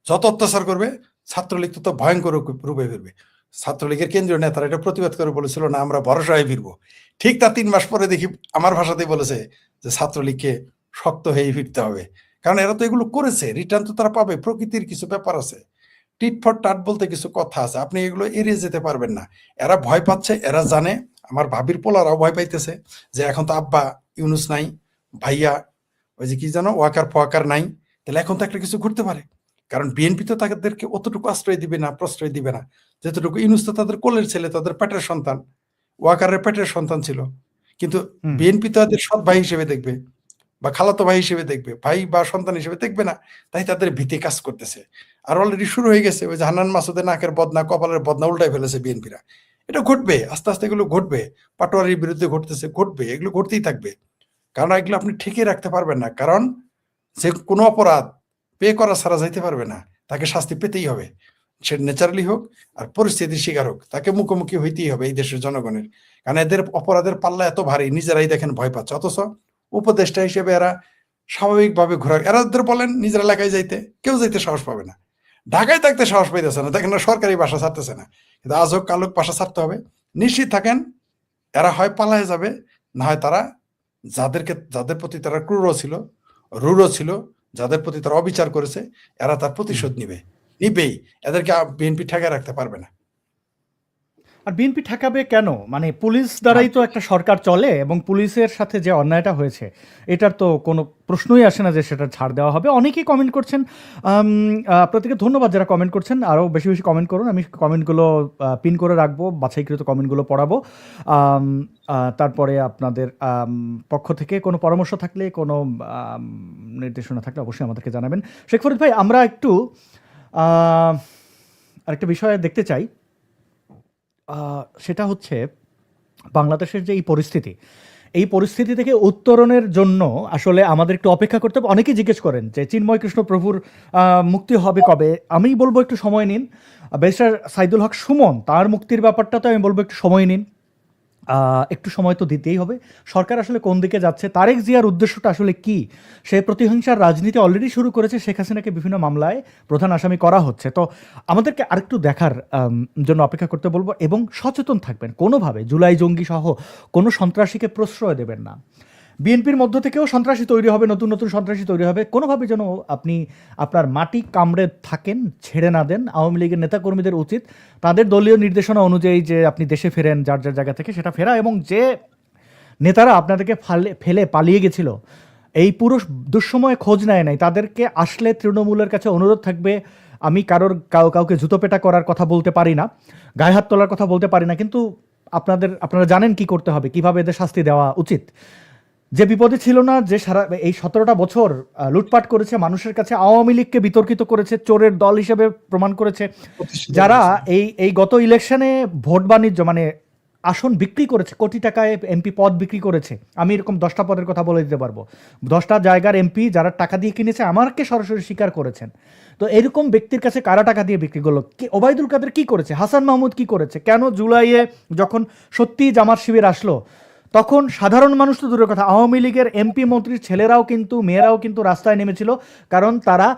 যত অত্যাচার করবে, ছাত্রলীগ তত ভয়ঙ্কর রূপে ফিরবে। ছাত্রলীগের কেন্দ্রীয় নেতারা এটা প্রতিবাদ করে বলেছিল, না আমরা ভরসা হয়ে ফিরবো। ঠিক তার 3 মাস পরে দেখি আমার ভাষাতেই বলেছে যে ছাত্রলীগকে শক্ত হয়ে ফিরতে হবে। কারণ এরা তো এগুলো করেছে, রিটার্ন তো তারা পাবে। প্রকৃতির কিছু ব্যাপার আছে, টিট ফর টাট বলতে কিছু কথা আছে, আপনি এগুলো এড়িয়ে যেতে পারবেন না। এরা ভয় পাচ্ছে, এরা জানে। আমার ভাবির পোলারাও ভয় পাইতেছে যে এখন তো আব্বা ইউনুস নাই, ভাইয়া ওই যে কি জানো ওয়াকার ফোয়াকার নাই, তাহলে এখন তো একটা কিছু ঘটতে পারে। কারণ বিএনপি তো তাদেরকে অতটুকু আশ্রয় দিবে না, প্রশ্রয় দিবে না যতটুকু ইউনুস তো তাদের কোলের ছেলে, তাদের পেটের সন্তান, ওয়াকারের পেটের সন্তান ছিল। কিন্তু হুম। বিএনপি তো তাদের সৎ ভাই হিসেবে দেখবে বা খালাতো ভাই হিসেবে দেখবে, ভাই বা সন্তান হিসেবে দেখবে না। তাই তাদের ভীতি কাজ করতেছে। আর অলরেডি শুরু হয়ে গেছে, ওই যে হান্নান মাসুদের নাকের বদনা, কপালের বদনা উল্টাই ফেলেছে বিএনপিরা। এটা ঘটবে, আস্তে আস্তে এগুলো ঘটবে। পাটোয়ারির বিরুদ্ধে ঘটতেছে, ঘটবে, এগুলো ঘটতেই থাকবে। কারণ এগুলো আপনি ঠেকিয়ে রাখতে পারবেন না। কারণ যে কোনো অপরাধ পে করা ছাড়া যাইতে পারবে না, তাকে শাস্তি পেতেই হবে। সে ন্যাচারালি হোক আর পরিস্থিতির শিকার হোক, তাকে মুখোমুখি হইতেই হবে এই দেশের জনগণের। কারণ এদের অপরাধের পাল্লা এত ভারী, নিজেরাই দেখেন ভয় পাচ্ছে। অথচ উপদেষ্টা হিসেবে এরা স্বাভাবিকভাবে ঘোরা, এরা ওদের বলেন নিজের এলাকায় যাইতে, কেউ যাইতে সাহস পাবে না। ঢাকায় থাকতে সাহস পাইতেছে না, দেখেন না সরকারি বাসা ছাড়তেছে না। কিন্তু আজ হোক কাল হোক বাসা ছাড়তে হবে। নিশ্চিত থাকেন, এরা হয় পালায় যাবে, না হয় তারা যাদের প্রতি তারা ক্রূর ছিল, রূঢ় ছিল, যাদের প্রতি তারা অবিচার করেছে, এরা তার হুম। প্রতিশোধ নিবেই। এদেরকে বিএনপি ঠেকায় রাখতে পারবে না। আর বিএনপি ঠেকাবে কেন? মানে পুলিশ দ্বারাই তো একটা সরকার চলে, এবং পুলিশের সাথে যে অন্যায়টা হয়েছে এটার তো কোনো প্রশ্নই আসে না যে সেটা ছাড় দেওয়া হবে। অনেকেই কমেন্ট করছেন। প্রত্যেকে ধন্যবাদ যারা কমেন্ট করছেন, আরও বেশি বেশি কমেন্ট করুন। আমি কমেন্টগুলো পিন করে রাখবো, বাছাইকৃত কমেন্টগুলো পড়াবো। আম, তারপরে আপনাদের পক্ষ থেকে কোনো পরামর্শ থাকলে, কোনো আম, নির্দেশনা থাকলে অবশ্যই আমাদেরকে জানাবেন। শেখ ফরিদ ভাই, আমরা একটু আহ, আরেকটা বিষয় দেখতে চাই। সেটা হচ্ছে বাংলাদেশের যে এই পরিস্থিতি, এই পরিস্থিতি থেকে উত্তরণের জন্য আসলে আমাদের একটু অপেক্ষা করতে হবে। অনেকেই জিজ্ঞেস করেন যে চিন্ময় কৃষ্ণ প্রভুর মুক্তি হবে কবে। আমি বলবো একটু সময় নিন। ব্যারিস্টার সাইদুল হক সুমন তার মুক্তির ব্যাপারটা তো আমি বলবো একটু সময় নিন। একটু সময় তো দিতেই হবে। সরকার আসলে কোন দিকে যাচ্ছে, তারেক জিয়ার উদ্দেশ্যটা আসলে কি, সে প্রতিহিংসার রাজনীতি অলরেডি শুরু করেছে, শেখ হাসিনাকে বিভিন্ন মামলায় প্রধান আসামি করা হচ্ছে। তো আমাদেরকে আরেকটু দেখার জন্য অপেক্ষা করতে বলবো এবং সচেতন থাকবেন। কোনোভাবে জুলাই জঙ্গি সহ কোনো সন্ত্রাসীকে প্রশ্রয় দেবেন না। বিএনপির মধ্য থেকেও সন্ত্রাসী তৈরি হবে, নতুন নতুন সন্ত্রাসী তৈরি হবে। কোনোভাবে যেন আপনি আপনার মাটি কামড়ে থাকেন, ছেড়ে না দেন। আওয়ামী লীগের নেতাকর্মীদের উচিত তাদের দলীয় নির্দেশনা অনুযায়ী যে আপনি দেশে ফেরেন যার যার জায়গা থেকে, সেটা ফেরা। এবং যে নেতারা আপনাদেরকে ফেলে পালিয়ে গেছিল, এই পুরো দুঃসময়ে খোঁজ নেয় নাই, তাদেরকে আসলে তৃণমূলের কাছে অনুরোধ থাকবে, আমি কাউকে জুতোপেটা করার কথা বলতে পারি না, গায়ে হাত তোলার কথা বলতে পারি না, কিন্তু আপনারা জানেন কি করতে হবে, কিভাবে এদের শাস্তি দেওয়া উচিত। যে বিপদে ছিল না, যে সারা এই 17টা বছর লুটপাট করেছে, মানুষের কাছে আওয়ামী লীগকে বিতর্কিত করেছে, চোরের দল হিসেবে প্রমাণ করেছে, যারা এই গত ইলেকশনে ভোট বাণিজ্য মানে আসন বিক্রি করেছে, কোটি টাকায় এমপি পদ বিক্রি করেছে। আমি এরকম 10টা পদের কথা বলে দিতে পারবো। 10টা জায়গার এমপি যারা টাকা দিয়ে কিনেছে আমাকে সরাসরি স্বীকার করেছেন। তো এরকম ব্যক্তির কাছে কারা টাকা দিয়ে বিক্রি করলো? ওবায়দুল কাদের কি করেছে? হাসান মাহমুদ কি করেছে? কেন জুলাইয়ে যখন সত্যি জামাত শিবির আসলো, তখন সাধারণ মানুষ তো দূরের কথা, আওয়ামী লীগের এমপি মন্ত্রীর ছেলেরাও কিন্তু, মেয়েরাও কিন্তু রাস্তায় নেমেছিল, কারণ তারা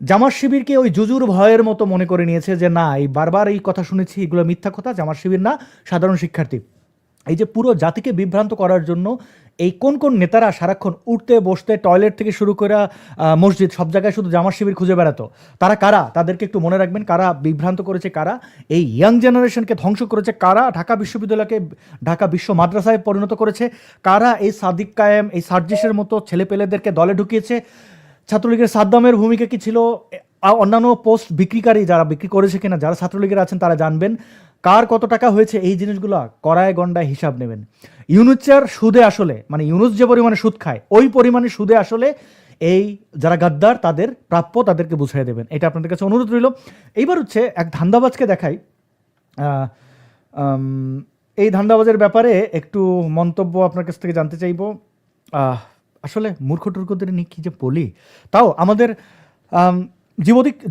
জামাত শিবিরকে ওই জুজুর ভয়ের মতো মনে করে নিয়েছে যে না, এই বারবার এই কথা শুনেছি, এগুলো মিথ্যা কথা, জামাত শিবির না, সাধারণ শিক্ষার্থী। এই যে পুরো জাতিকে বিভ্রান্ত করার জন্য এই কোন কোন নেতারা সারাক্ষণ উঠতে বসতে, টয়লেট থেকে শুরু করে মসজিদ, সব জায়গায় শুধু জামাত শিবির খুঁজে বেড়াতো, তারা কারা? তাদেরকে একটু মনে রাখবেন। কারা বিভ্রান্ত করেছে, কারা এই ইয়াং জেনারেশনকে ধ্বংস করেছে, কারা ঢাকা বিশ্ববিদ্যালয়কে ঢাকা বিশ্ব মাদ্রাসায় পরিণত করেছে, কারা এই সাদিক কায়েম, এই সার্জিসের মতো ছেলেপেলেদেরকে দলে ঢুকিয়েছে। ছাত্রলীগের সাদ্দামের ভূমিকা কি ছিল? অন্যান্য পোস্ট বিক্রিকারী যারা বিক্রি করেছে কিনা, যারা ছাত্রলীগের আছেন তারা জানবেন কার কত টাকা হয়েছে। এই জিনিসগুলো কড়ায় গন্ডায় হিসাব নেবেন। ইউনুসের সুদে আসলে, মানে ইউনুস যে পরিমাণে সুদ খায়, ওই পরিমাণে সুদে আসলে এই যারা গাদ্দার তাদের প্রাপ্য, তাদেরকে বুঝিয়ে দেবেন। এটা আপনাদের কাছে অনুরোধ রইল। এইবার হচ্ছে এক ধান্দাবাজকে দেখাই। এই ধান্দাবাজের ব্যাপারে একটু মন্তব্য আপনার কাছ থেকে জানতে চাইব। আসলে মূর্খ টুর্খদের নিয়ে কী যে বলি। তাও আমাদের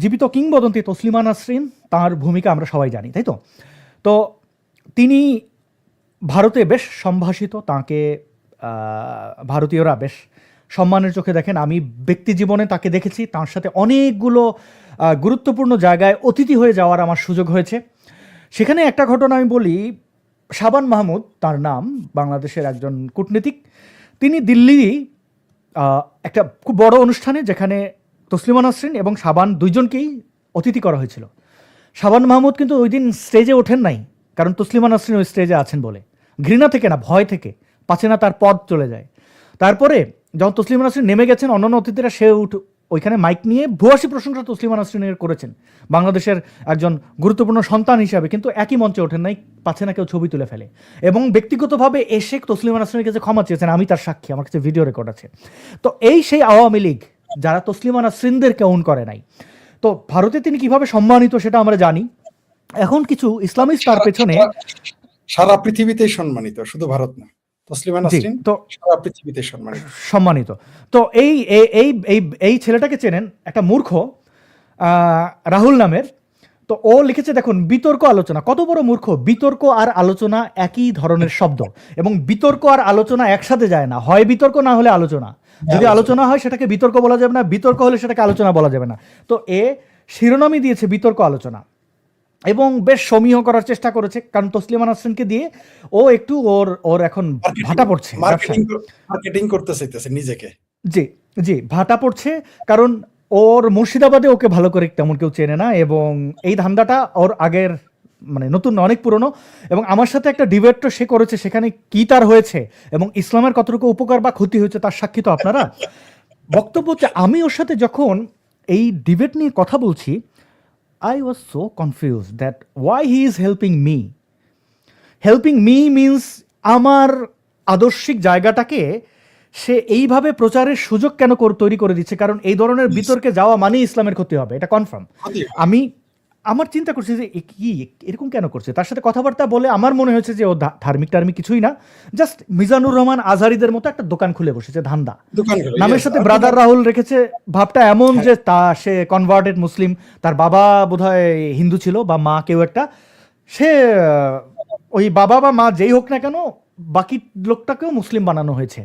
জীবিত কিংবদন্তি তসলিমা নাসরিন, তার ভূমিকা আমরা সবাই জানি, তাই তো? তো তিনি ভারতে বেশ সম্ভাষিত, তাকে ভারতীয়রা বেশ সম্মানের চোখে দেখেন। আমি ব্যক্তি জীবনে তাকে দেখেছি, তার সাথে অনেকগুলো গুরুত্বপূর্ণ জায়গায় অতিথি হয়ে যাওয়ার আমার সুযোগ হয়েছে। সেখানে একটা ঘটনা আমি বলি। শাবান মাহমুদ তার নাম, বাংলাদেশের একজন কূটনীতিক। তিনি দিল্লি একটা খুব বড় অনুষ্ঠানে, যেখানে তসলিমা নাসরিন এবং শাবান দুইজনকেই অতিথি করা হয়েছিল। শাবান মাহমুদ কিন্তু ওই দিন স্টেজে ওঠেন নাই, কারণ তসলিমা নাসরিন ওই স্টেজে আছেন বলে, ঘৃণা থেকে না, ভয় থেকে, পাচ্ছে না তার পদ চলে যায়। তারপরে যখন তসলিমা নাসরিন নেমে গেছেন, অন্যান্য অতিথিরা ওইখানে মাইক নিয়ে ভূয়সী প্রশংসা তসলিমা নাসরিনের করেছেন, বাংলাদেশের একজন গুরুত্বপূর্ণ সন্তান হিসাবে, কিন্তু একই মঞ্চে ওঠেন নাই, পাচ্ছে না কেউ ছবি তুলে ফেলে। এবং ব্যক্তিগতভাবে এসে তসলিমা নাসরিনের কাছে ক্ষমা চেয়েছেন, আমি তার সাক্ষী, আমার কাছে ভিডিও রেকর্ড আছে। তো এই সেই আওয়ামী লীগ যারা তসলিমা নাসরিনদেরকে অন করে নাই। তো ভারতে তিনি কিভাবে সম্মানিত সেটা আমরা জানি। এখন কিছু ইসলামিস্ট তার পেছনে, সারা পৃথিবীতেই সম্মানিত, শুধু ভারত না। তসলিমা নাসরিন তো সারা পৃথিবীতে সম্মানিত। তো এই ছেলেটাকে চেনেন, একটা মূর্খ রাহুল নামের। তো ও লিখেছে, দেখুন, বিতর্ক আলোচনা। কত বড় মূর্খ! বিতর্ক আর আলোচনা একই ধরনের শব্দ, এবং বিতর্ক আর আলোচনা একসাথে যায় না। হয় বিতর্ক, না হলে আলোচনা। যদি আলোচনা হয় সেটাকে বিতর্ক বলা যাবে না, বিতর্ক হলে সেটাকে আলোচনা বলা যাবে না। তো শিরোনামই দিয়েছে বিতর্ক আলোচনা, এবং বেশ সমীহ করার চেষ্টা করেছে, কারণ তসলিমা নাসরিনকে দিয়ে ও একটু ওর এখন ভাটা পড়ছে, মার্কেটিং করতে চাইতেছে নিজেকে। জি, ভাটা পড়ছে, কারণ ওর মুর্শিদাবাদে ওকে ভালো করে তেমন কেউ চেনে না, এবং এই ধান্দাটা ওর আগের, মানে নতুন অনেক পুরনো। এবং আমার সাথে একটা ডিবেটও সে করেছে, সেখানে কি তার হয়েছে এবং ইসলামের কতটুকু উপকার বা ক্ষতি হয়েছে তার সাক্ষী তো আপনারা। বক্তব্য হচ্ছে, আমি ওর সাথে যখন এই ডিবেট নিয়ে কথা বলছি, I was so confused that why he is helping me. Helping me means আমার আদর্শিক জায়গাটাকে সে এইভাবে প্রচারের সুযোগ কেন তৈরি করে দিচ্ছে? কারণ এই ধরনের বিতর্কে যাওয়া মানে ইসলামের ক্ষতি হবে, এটা কনফার্ম। আমার চিন্তা করছি যে এ কি এরকম কেন করছে, তার সাথে কথাবার্তা বলে আমার মনে হয়েছে যে ও ধার্মিক টার্মিক কিছুই না, জাস্ট মিজানুর রহমান আজহারিদের মতো একটা দোকান খুলে বসেছে, ধান্দা। দোকান করে, নামের yes, সাথে আর ব্রাদার রাহুল রেখেছে, ভাবটা এমন হ্যাঁ। যে সে কনভার্টেড মুসলিম, তার বাবা বোধহয় হিন্দু ছিল বা মা কেউ একটা, সে ওই বাবা বা মা যেই হোক না কেন বাকি লোকটাকেও মুসলিম বানানো হয়েছে।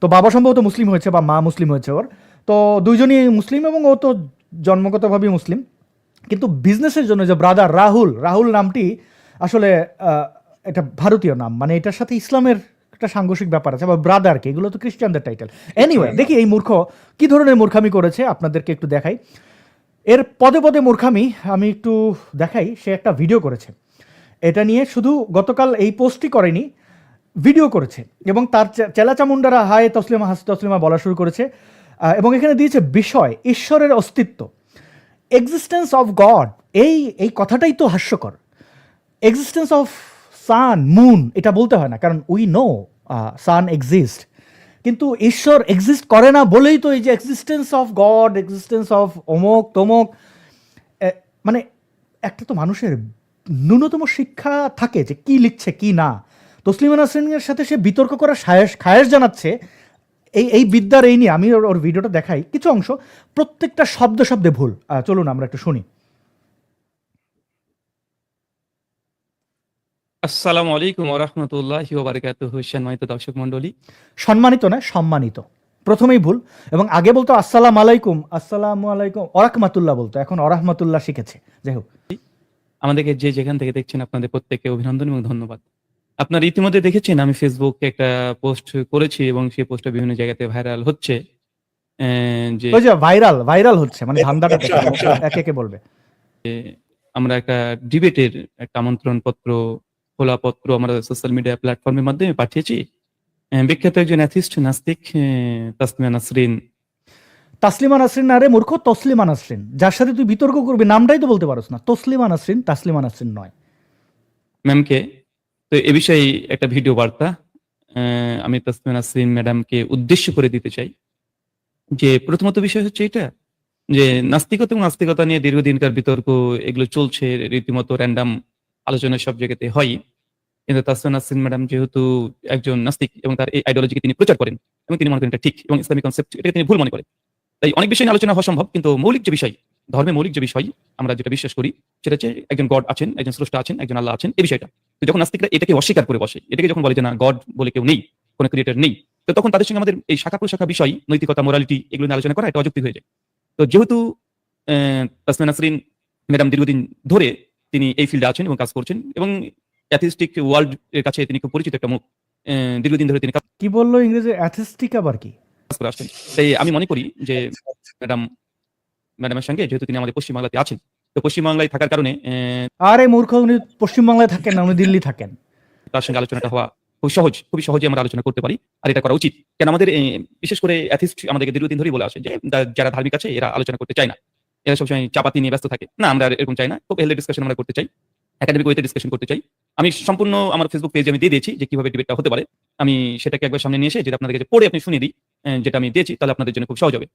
তো বাবা সম্ভবত মুসলিম হয়েছে বা মা মুসলিম হয়েছে ওর, তো দুইজনই মুসলিম এবং ও তো জন্মগতভাবেই মুসলিম। কিন্তু বিজনেসের জন্য যে ব্রাদার রাহুল নামটি আসলে এটা ভারতীয় নাম, মানে এটার সাথে ইসলামের একটা সাংঘর্ষিক ব্যাপার আছে, বা ব্রাদার কে, এগুলো তো খ্রিস্টানদের টাইটেল। এনিওয়ে, দেখি এই মূর্খ কি ধরনের মূর্খামি করেছে, আপনাদেরকে একটু দেখাই এর পদে পদে মূর্খামি। আমি একটু দেখাই, সে একটা ভিডিও করেছে এটা নিয়ে, শুধু গতকাল এই পোস্টই করেনি, ভিডিও করেছে, এবং তার চেলাচামুন্ডারা হায় তসলিমা হাস তসলিমা বলা শুরু করেছে, এবং এখানে দিয়েছে বিষয় ঈশ্বরের অস্তিত্ব, এক্সিস্টেন্স অফ গড। এই কথাটাই তো হাস্যকর। এক্সিস্টেন্স অফ সান মুন এটা বলতে হয় না, কারণ উই নো সান এক্সিস্ট, কিন্তু ঈশ্বর এক্সিস্ট করে না বলেই তো এই যে existence of god, existence of অমুক তমুক, মানে একটা তো মানুষের ন্যূনতম শিক্ষা থাকে যে কি লিখছে কি না। তসলিমা নাসরিনের সাথে সে বিতর্ক করা খায়েশ জানাচ্ছে এই বিদ্যার এই নিয়ে। আমি ওর ভিডিওটা দেখাই কিছু অংশ, প্রত্যেকটা শব্দে ভুল। চলুন আমরা একটু শুনি। আসসালামু আলাইকুম ওয়া রাহমাতুল্লাহি ওয়া বারাকাতুহু। সম্মানিত দর্শক মণ্ডলী, সম্মানিত না সম্মানিত, প্রথমেই ভুল, এবং আগে বলতো আসসালামু আলাইকুম ওরাহমাতুল্লাহ বলতো, এখন ওরাহমাতুল্লাহ শিখেছে। যাই হোক, আমাদেরকে যে যেখান থেকে দেখছেন আপনাদের প্রত্যেককে অভিনন্দন এবং ধন্যবাদ। আপনারা ইতিমধ্যে দেখেছেন আমি ফেসবুকে একটা পোস্ট করেছি এবং সেই পোস্টটা বিভিন্ন জায়গাতে ভাইরাল হচ্ছে, যে ওই যে ভাইরাল হচ্ছে, মানে ধান্দাটা একে একে বলবে। আমরা একটা ডিবেটের একটা আমন্ত্রণ পত্র, খোলা পত্র আমরা সোশ্যাল মিডিয়া প্ল্যাটফর্মের মাধ্যমে পাঠিয়েছি। বিখ্যাত একজন অ্যাথিস্ট নাস্তিক তাসলিমা নাসরিন না রে মূর্খ, তসলিমা নাসরিন, যার সাথে তুই বিতর্ক করবি নামটাই তো বলতে পারোস না। তাসলিমা নাসরিন নয়, ম্যামকে। তো এ বিষয়ে একটা ভিডিও বার্তা আমি তাসলিমা নাসরিন ম্যাডামকে উদ্দেশ্য করে দিতে চাই। যে প্রথমত বিষয় হচ্ছে এটা যে নাস্তিকতা এবং নাস্তিকতা নিয়ে দীর্ঘদিনকার বিতর্ক এগুলো চলছে, রীতিমতো র্যান্ডাম আলোচনা সব জায়গাতে হয়। কিন্তু তাসলিমা নাসরিন ম্যাডাম যেহেতু একজন নাস্তিক এবং তার এই আইডিওলজিকে তিনি প্রচার করেন এবং তিনি মনে করেন এটা ঠিক এবং ইসলামিক কনসেপ্ট এটাকে তিনি ভুল মনে করেন, তাই অনেক বিষয় নিয়ে আলোচনা হওয়া সম্ভব। কিন্তু মৌলিক যে বিষয়, ধর্মের মৌলিক যে বিষয় আমরা যেটা বিশ্বাস করি সেটা হচ্ছে একজন গড আছেন, একজন স্রষ্টা আছেন, একজন আল্লাহ আছেন, এই বিষয়টা। তো যখন নাস্তিকরা এটাকে অস্বীকার করে বসে, এটাকে যখন বলে যে না গড বলে কেউ নেই, কোনো ক্রিয়েটর নেই, তো তখন তাদের সঙ্গে আমাদের এই শাখা প্রশাখা বিষয়, নৈতিকতা, মোরালিটি এগুলো নিয়ে আলোচনা করা এটা অযৌক্তিক হয়ে যায়। তো যেহেতু তাসলিমা নাসরিন ম্যাডাম দীর্ঘদিন ধরে তিনি এই ফিল্ডে আছেন এবং কাজ করছেন এবং অ্যাথিস্টিক ওয়ার্ল্ড এর কাছে তিনি খুব পরিচিত একটা মুখ, দীর্ঘদিন ধরে তিনি কি বললো ইংরেজি অ্যাথিস্টিক আবার কি? কাজ করে আসছেন। তাই আমি মনে করি যে ম্যাডামের সঙ্গে যেহেতু তিনি আমাদের পশ্চিমবাংলাতে আছেন, তো পশ্চিমবাংলায় থাকার কারণে আরে মূর্খ, উনি পশ্চিমবাংলায় থাকেন না, উনি দিল্লি থাকেন। তার সঙ্গে আলোচনাটা হওয়া খুবই সহজে আমরা আলোচনা করতে পারি, আর এটা করা উচিত। কেন আমাদের বিশেষ করে অ্যাথিস্ট আমাদেরকে দীর্ঘদিন ধরেই বলে আসে যে যারা ধার্মিক আছে এরা আলোচনা করতে চায় না, এরা সবসময় চাপাতি নিয়ে ব্যস্ত থাকে। না, আমরা এরকম চাই না, খুব হেলদি ডিসকাশন আমরা করতে চাই, একাডেমিক ওয়েতে ডিসকাশন করতে চাই। আমি সম্পূর্ণ আমার ফেসবুক পেজে আমি দিয়ে দিয়েছি যে কিভাবে ডিবেটটা হতে পারে। আমি সেটাকে একবার সামনে নিয়ে এসে যেটা আপনাদেরকে পড়ে আপনি শুনিয়ে দিই, যেটা আমি দিয়েছি, তাহলে আপনাদের জন্য খুব সহজ হবে।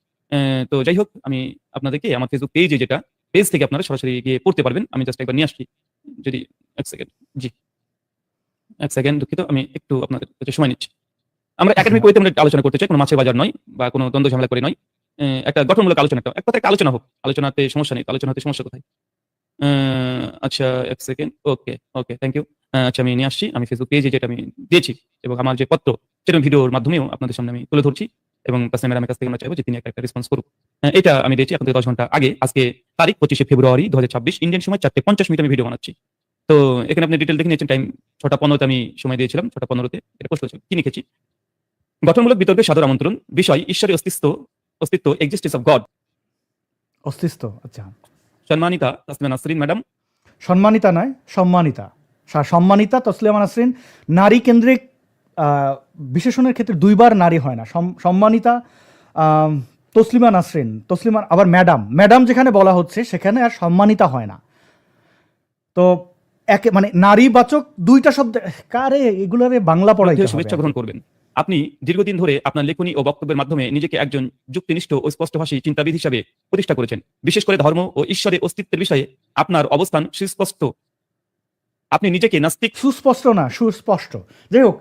তো যাই হোক, আমি আপনাদেরকে আমার ফেসবুক পেজে যেটা পেজ থেকে আপনারা সরাসরি গিয়ে পড়তে পারবেন। আমি জাস্ট একবার নিয়ে আসছি, যদি এক সেকেন্ড, জি এক সেকেন্ড, দুঃখিত, আমি একটু আপনাদের কাছে সময় নিচ্ছি। আমরা একাডেমিক ওয়েতে আমরা আলোচনা করতে চাই, কোনো মাছের বাজার নয় বা কোনো দ্বন্দ্ব ঝামেলা করে নয়, একটা গঠনমূলক আলোচনা, একটা আলোচনা হোক। আলোচনাতে সমস্যা নেই, আলোচনা হতে সমস্যা কোথায়? আচ্ছা এক সেকেন্ড, ওকে থ্যাংক ইউ। আচ্ছা আমি নিয়ে আসছি, আমি ফেসবুক পেজে যেটা আমি দিয়েছি এবং আমার যে পত্র সেটা ভিডিওর মাধ্যমেও আপনাদের সামনে আমি তুলে ধরছি এবং তাসলিমা ম্যাডামের কাছ থেকে আমরা চাইবো যে তিনি একটা রেসপন্স করুক। এটা আমি দিয়েছি আপনাদের 10 ঘন্টা আগে, আজকে তারিখ 25শে ফেব্রুয়ারি 2026, ইন্ডিয়ান সময় 4:50 আমি ভিডিও বানাচ্ছি। তো এখানে আপনি ডিটেল দেখে নিয়েছেন, টাইম 6:15 আমি সময় দিয়েছিলাম, 6:15 এটা পোস্ট হয়েছে। কি লিখেছি? গঠনমূলক বিতর্কে সাদর আমন্ত্রণ, বিষয় ঈশ্বরের অস্তিত্ব এক্সিস্টেন্স অফ গড। অস্তিত্ব, আচ্ছা। সম্মানিতা তাসলিমা নাসরিন ম্যাডাম, সম্মানিতা নয়, সম্মানিতা তসলিমা নাসরিন। নারী কেন্দ্রিক বিশেষণের ক্ষেত্রে দুইবার নারী হয় না। সম্মানিতা তসলিমা নাসরিন, তসলিমা আবার ম্যাডাম যেখানে বলা হচ্ছে সেখানে আর সম্মানিতা হয় না। তো মানে নারীবাচক দুইটা শব্দ কারে এগুলারে বাংলা পড়াইতে হবে। শুভেচ্ছা গ্রহণ করবেন। আপনি দীর্ঘদিন ধরে আপনার লেখনী ও বক্তব্যের মাধ্যমে নিজেকে একজন যুক্তিনিষ্ঠ ও স্পষ্টভাষী চিন্তাবিদ হিসাবে প্রতিষ্ঠা করেছেন। বিশেষ করে ধর্ম ও ঈশ্বরের অস্তিত্বের বিষয়ে আপনার অবস্থান সুস্পষ্ট। আপনি নিজেকে নাস্তিক সুস্পষ্ট না, সুস্পষ্ট। যাই হোক,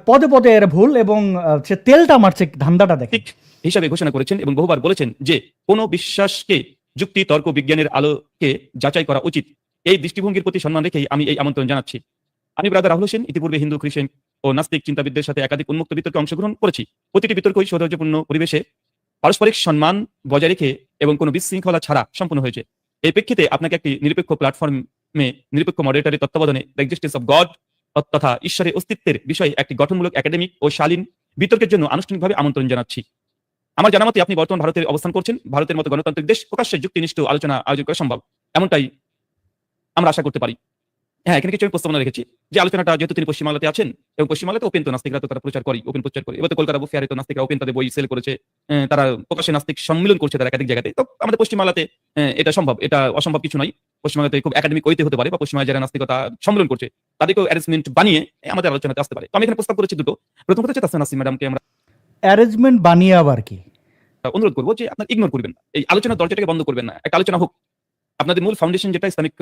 পদে পদে এর ভুল, এবং সে তেলটা মারছে, ধান্দাটা দেখে। হিসাবে ঘোষণা করেছেন এবং বহুবার বলেছেন যে কোনো বিশ্বাসকে যুক্তি, তর্ক, বিজ্ঞানের আলোকে যাচাই করা উচিত। এই দৃষ্টিভঙ্গির প্রতি সম্মান রেখেই আমি এই আমন্ত্রণ জানাচ্ছি। আমি ব্রাদার রাহুল হোসেন ইতিপূর্বে হিন্দু, খ্রিস্টান ও নাস্তিক চিন্তাবিদদের সাথে একাধিক উন্মুক্ত বিতর্কে অংশগ্রহণ করেছি। প্রতিটি বিতর্কই সৌহার্দ্যপূর্ণ পরিবেশে পারস্পরিক সম্মান বজায় রেখে এবং কোনো বিশৃঙ্খলা ছাড়া সম্পন্ন হয়েছে। এই প্রেক্ষিতে আপনাকে একটি নিরপেক্ষ প্ল্যাটফর্মে নিরপেক্ষ মডারেটরের তত্ত্বাবধানে দ্য এক্সিস্টেন্স অফ গড তথা ঈশ্বরের অস্তিত্বের বিষয়ে একটি গঠনমূলক একাডেমিক ও শালীন বিতর্কের জন্য আনুষ্ঠানিকভাবে আমন্ত্রণ জানাচ্ছি। আমার জানা মতে আপনি বর্তমান ভারতের অবস্থান করছেন। ভারতের মতো গণতান্ত্রিক দেশ প্রকাশ্যে যুক্তিনিষ্ঠ আলোচনা আয়োজন করা সম্ভব, এমনটাই আমরা আশা করতে পারি। হ্যাঁ, এখানে কিছু আমি প্রস্তাবনা রেখেছি যে আলোচনাটা যেহেতু তিনি পশ্চিমবাংলাতে আছেন এবং পশ্চিমবাংলাতে ওপেন তো নাস্তিকরা তো তারা প্রচার করে, ওপেন প্রচার করে। এবার তো কলকাতা বুক ফেয়ারে তো নাস্তিকরা ওপেন তাদের বই সেল করেছে, তারা প্রকাশ্যে নাস্তিক সম্মিলন করছে তারা একাধিক জায়গাতে। তো আমাদের পশ্চিমবাংলাতে এটা সম্ভব, এটা অসম্ভব কিছু নয়। পশ্চিমবাংলাতে খুব একাডেমিক ওয়েতে হতে পারে, বা পশ্চিমবাংলায় যারা নাস্তিকতা সম্মিলন করছে তাদেরকেও অ্যারেঞ্জমেন্ট বানিয়ে আমাদের আলোচনাতে আসতে পারে। তো আমি এখানে প্রস্তাব করেছি দুটো। প্রথম কথা হচ্ছে তাসমিয়া নাসরিন ম্যাডামকে আমরা অ্যারেঞ্জমেন্ট বানিয়ে আবার কি? অনুরোধ করবো যে আপনার ইগনোর করবেন না, এই আলোচনার দরজাটাকে বন্ধ করবেন না, একটা আলোচনা হোক। আপনাদের মূল ফাউন্ডেশন যেটা ইসলামিক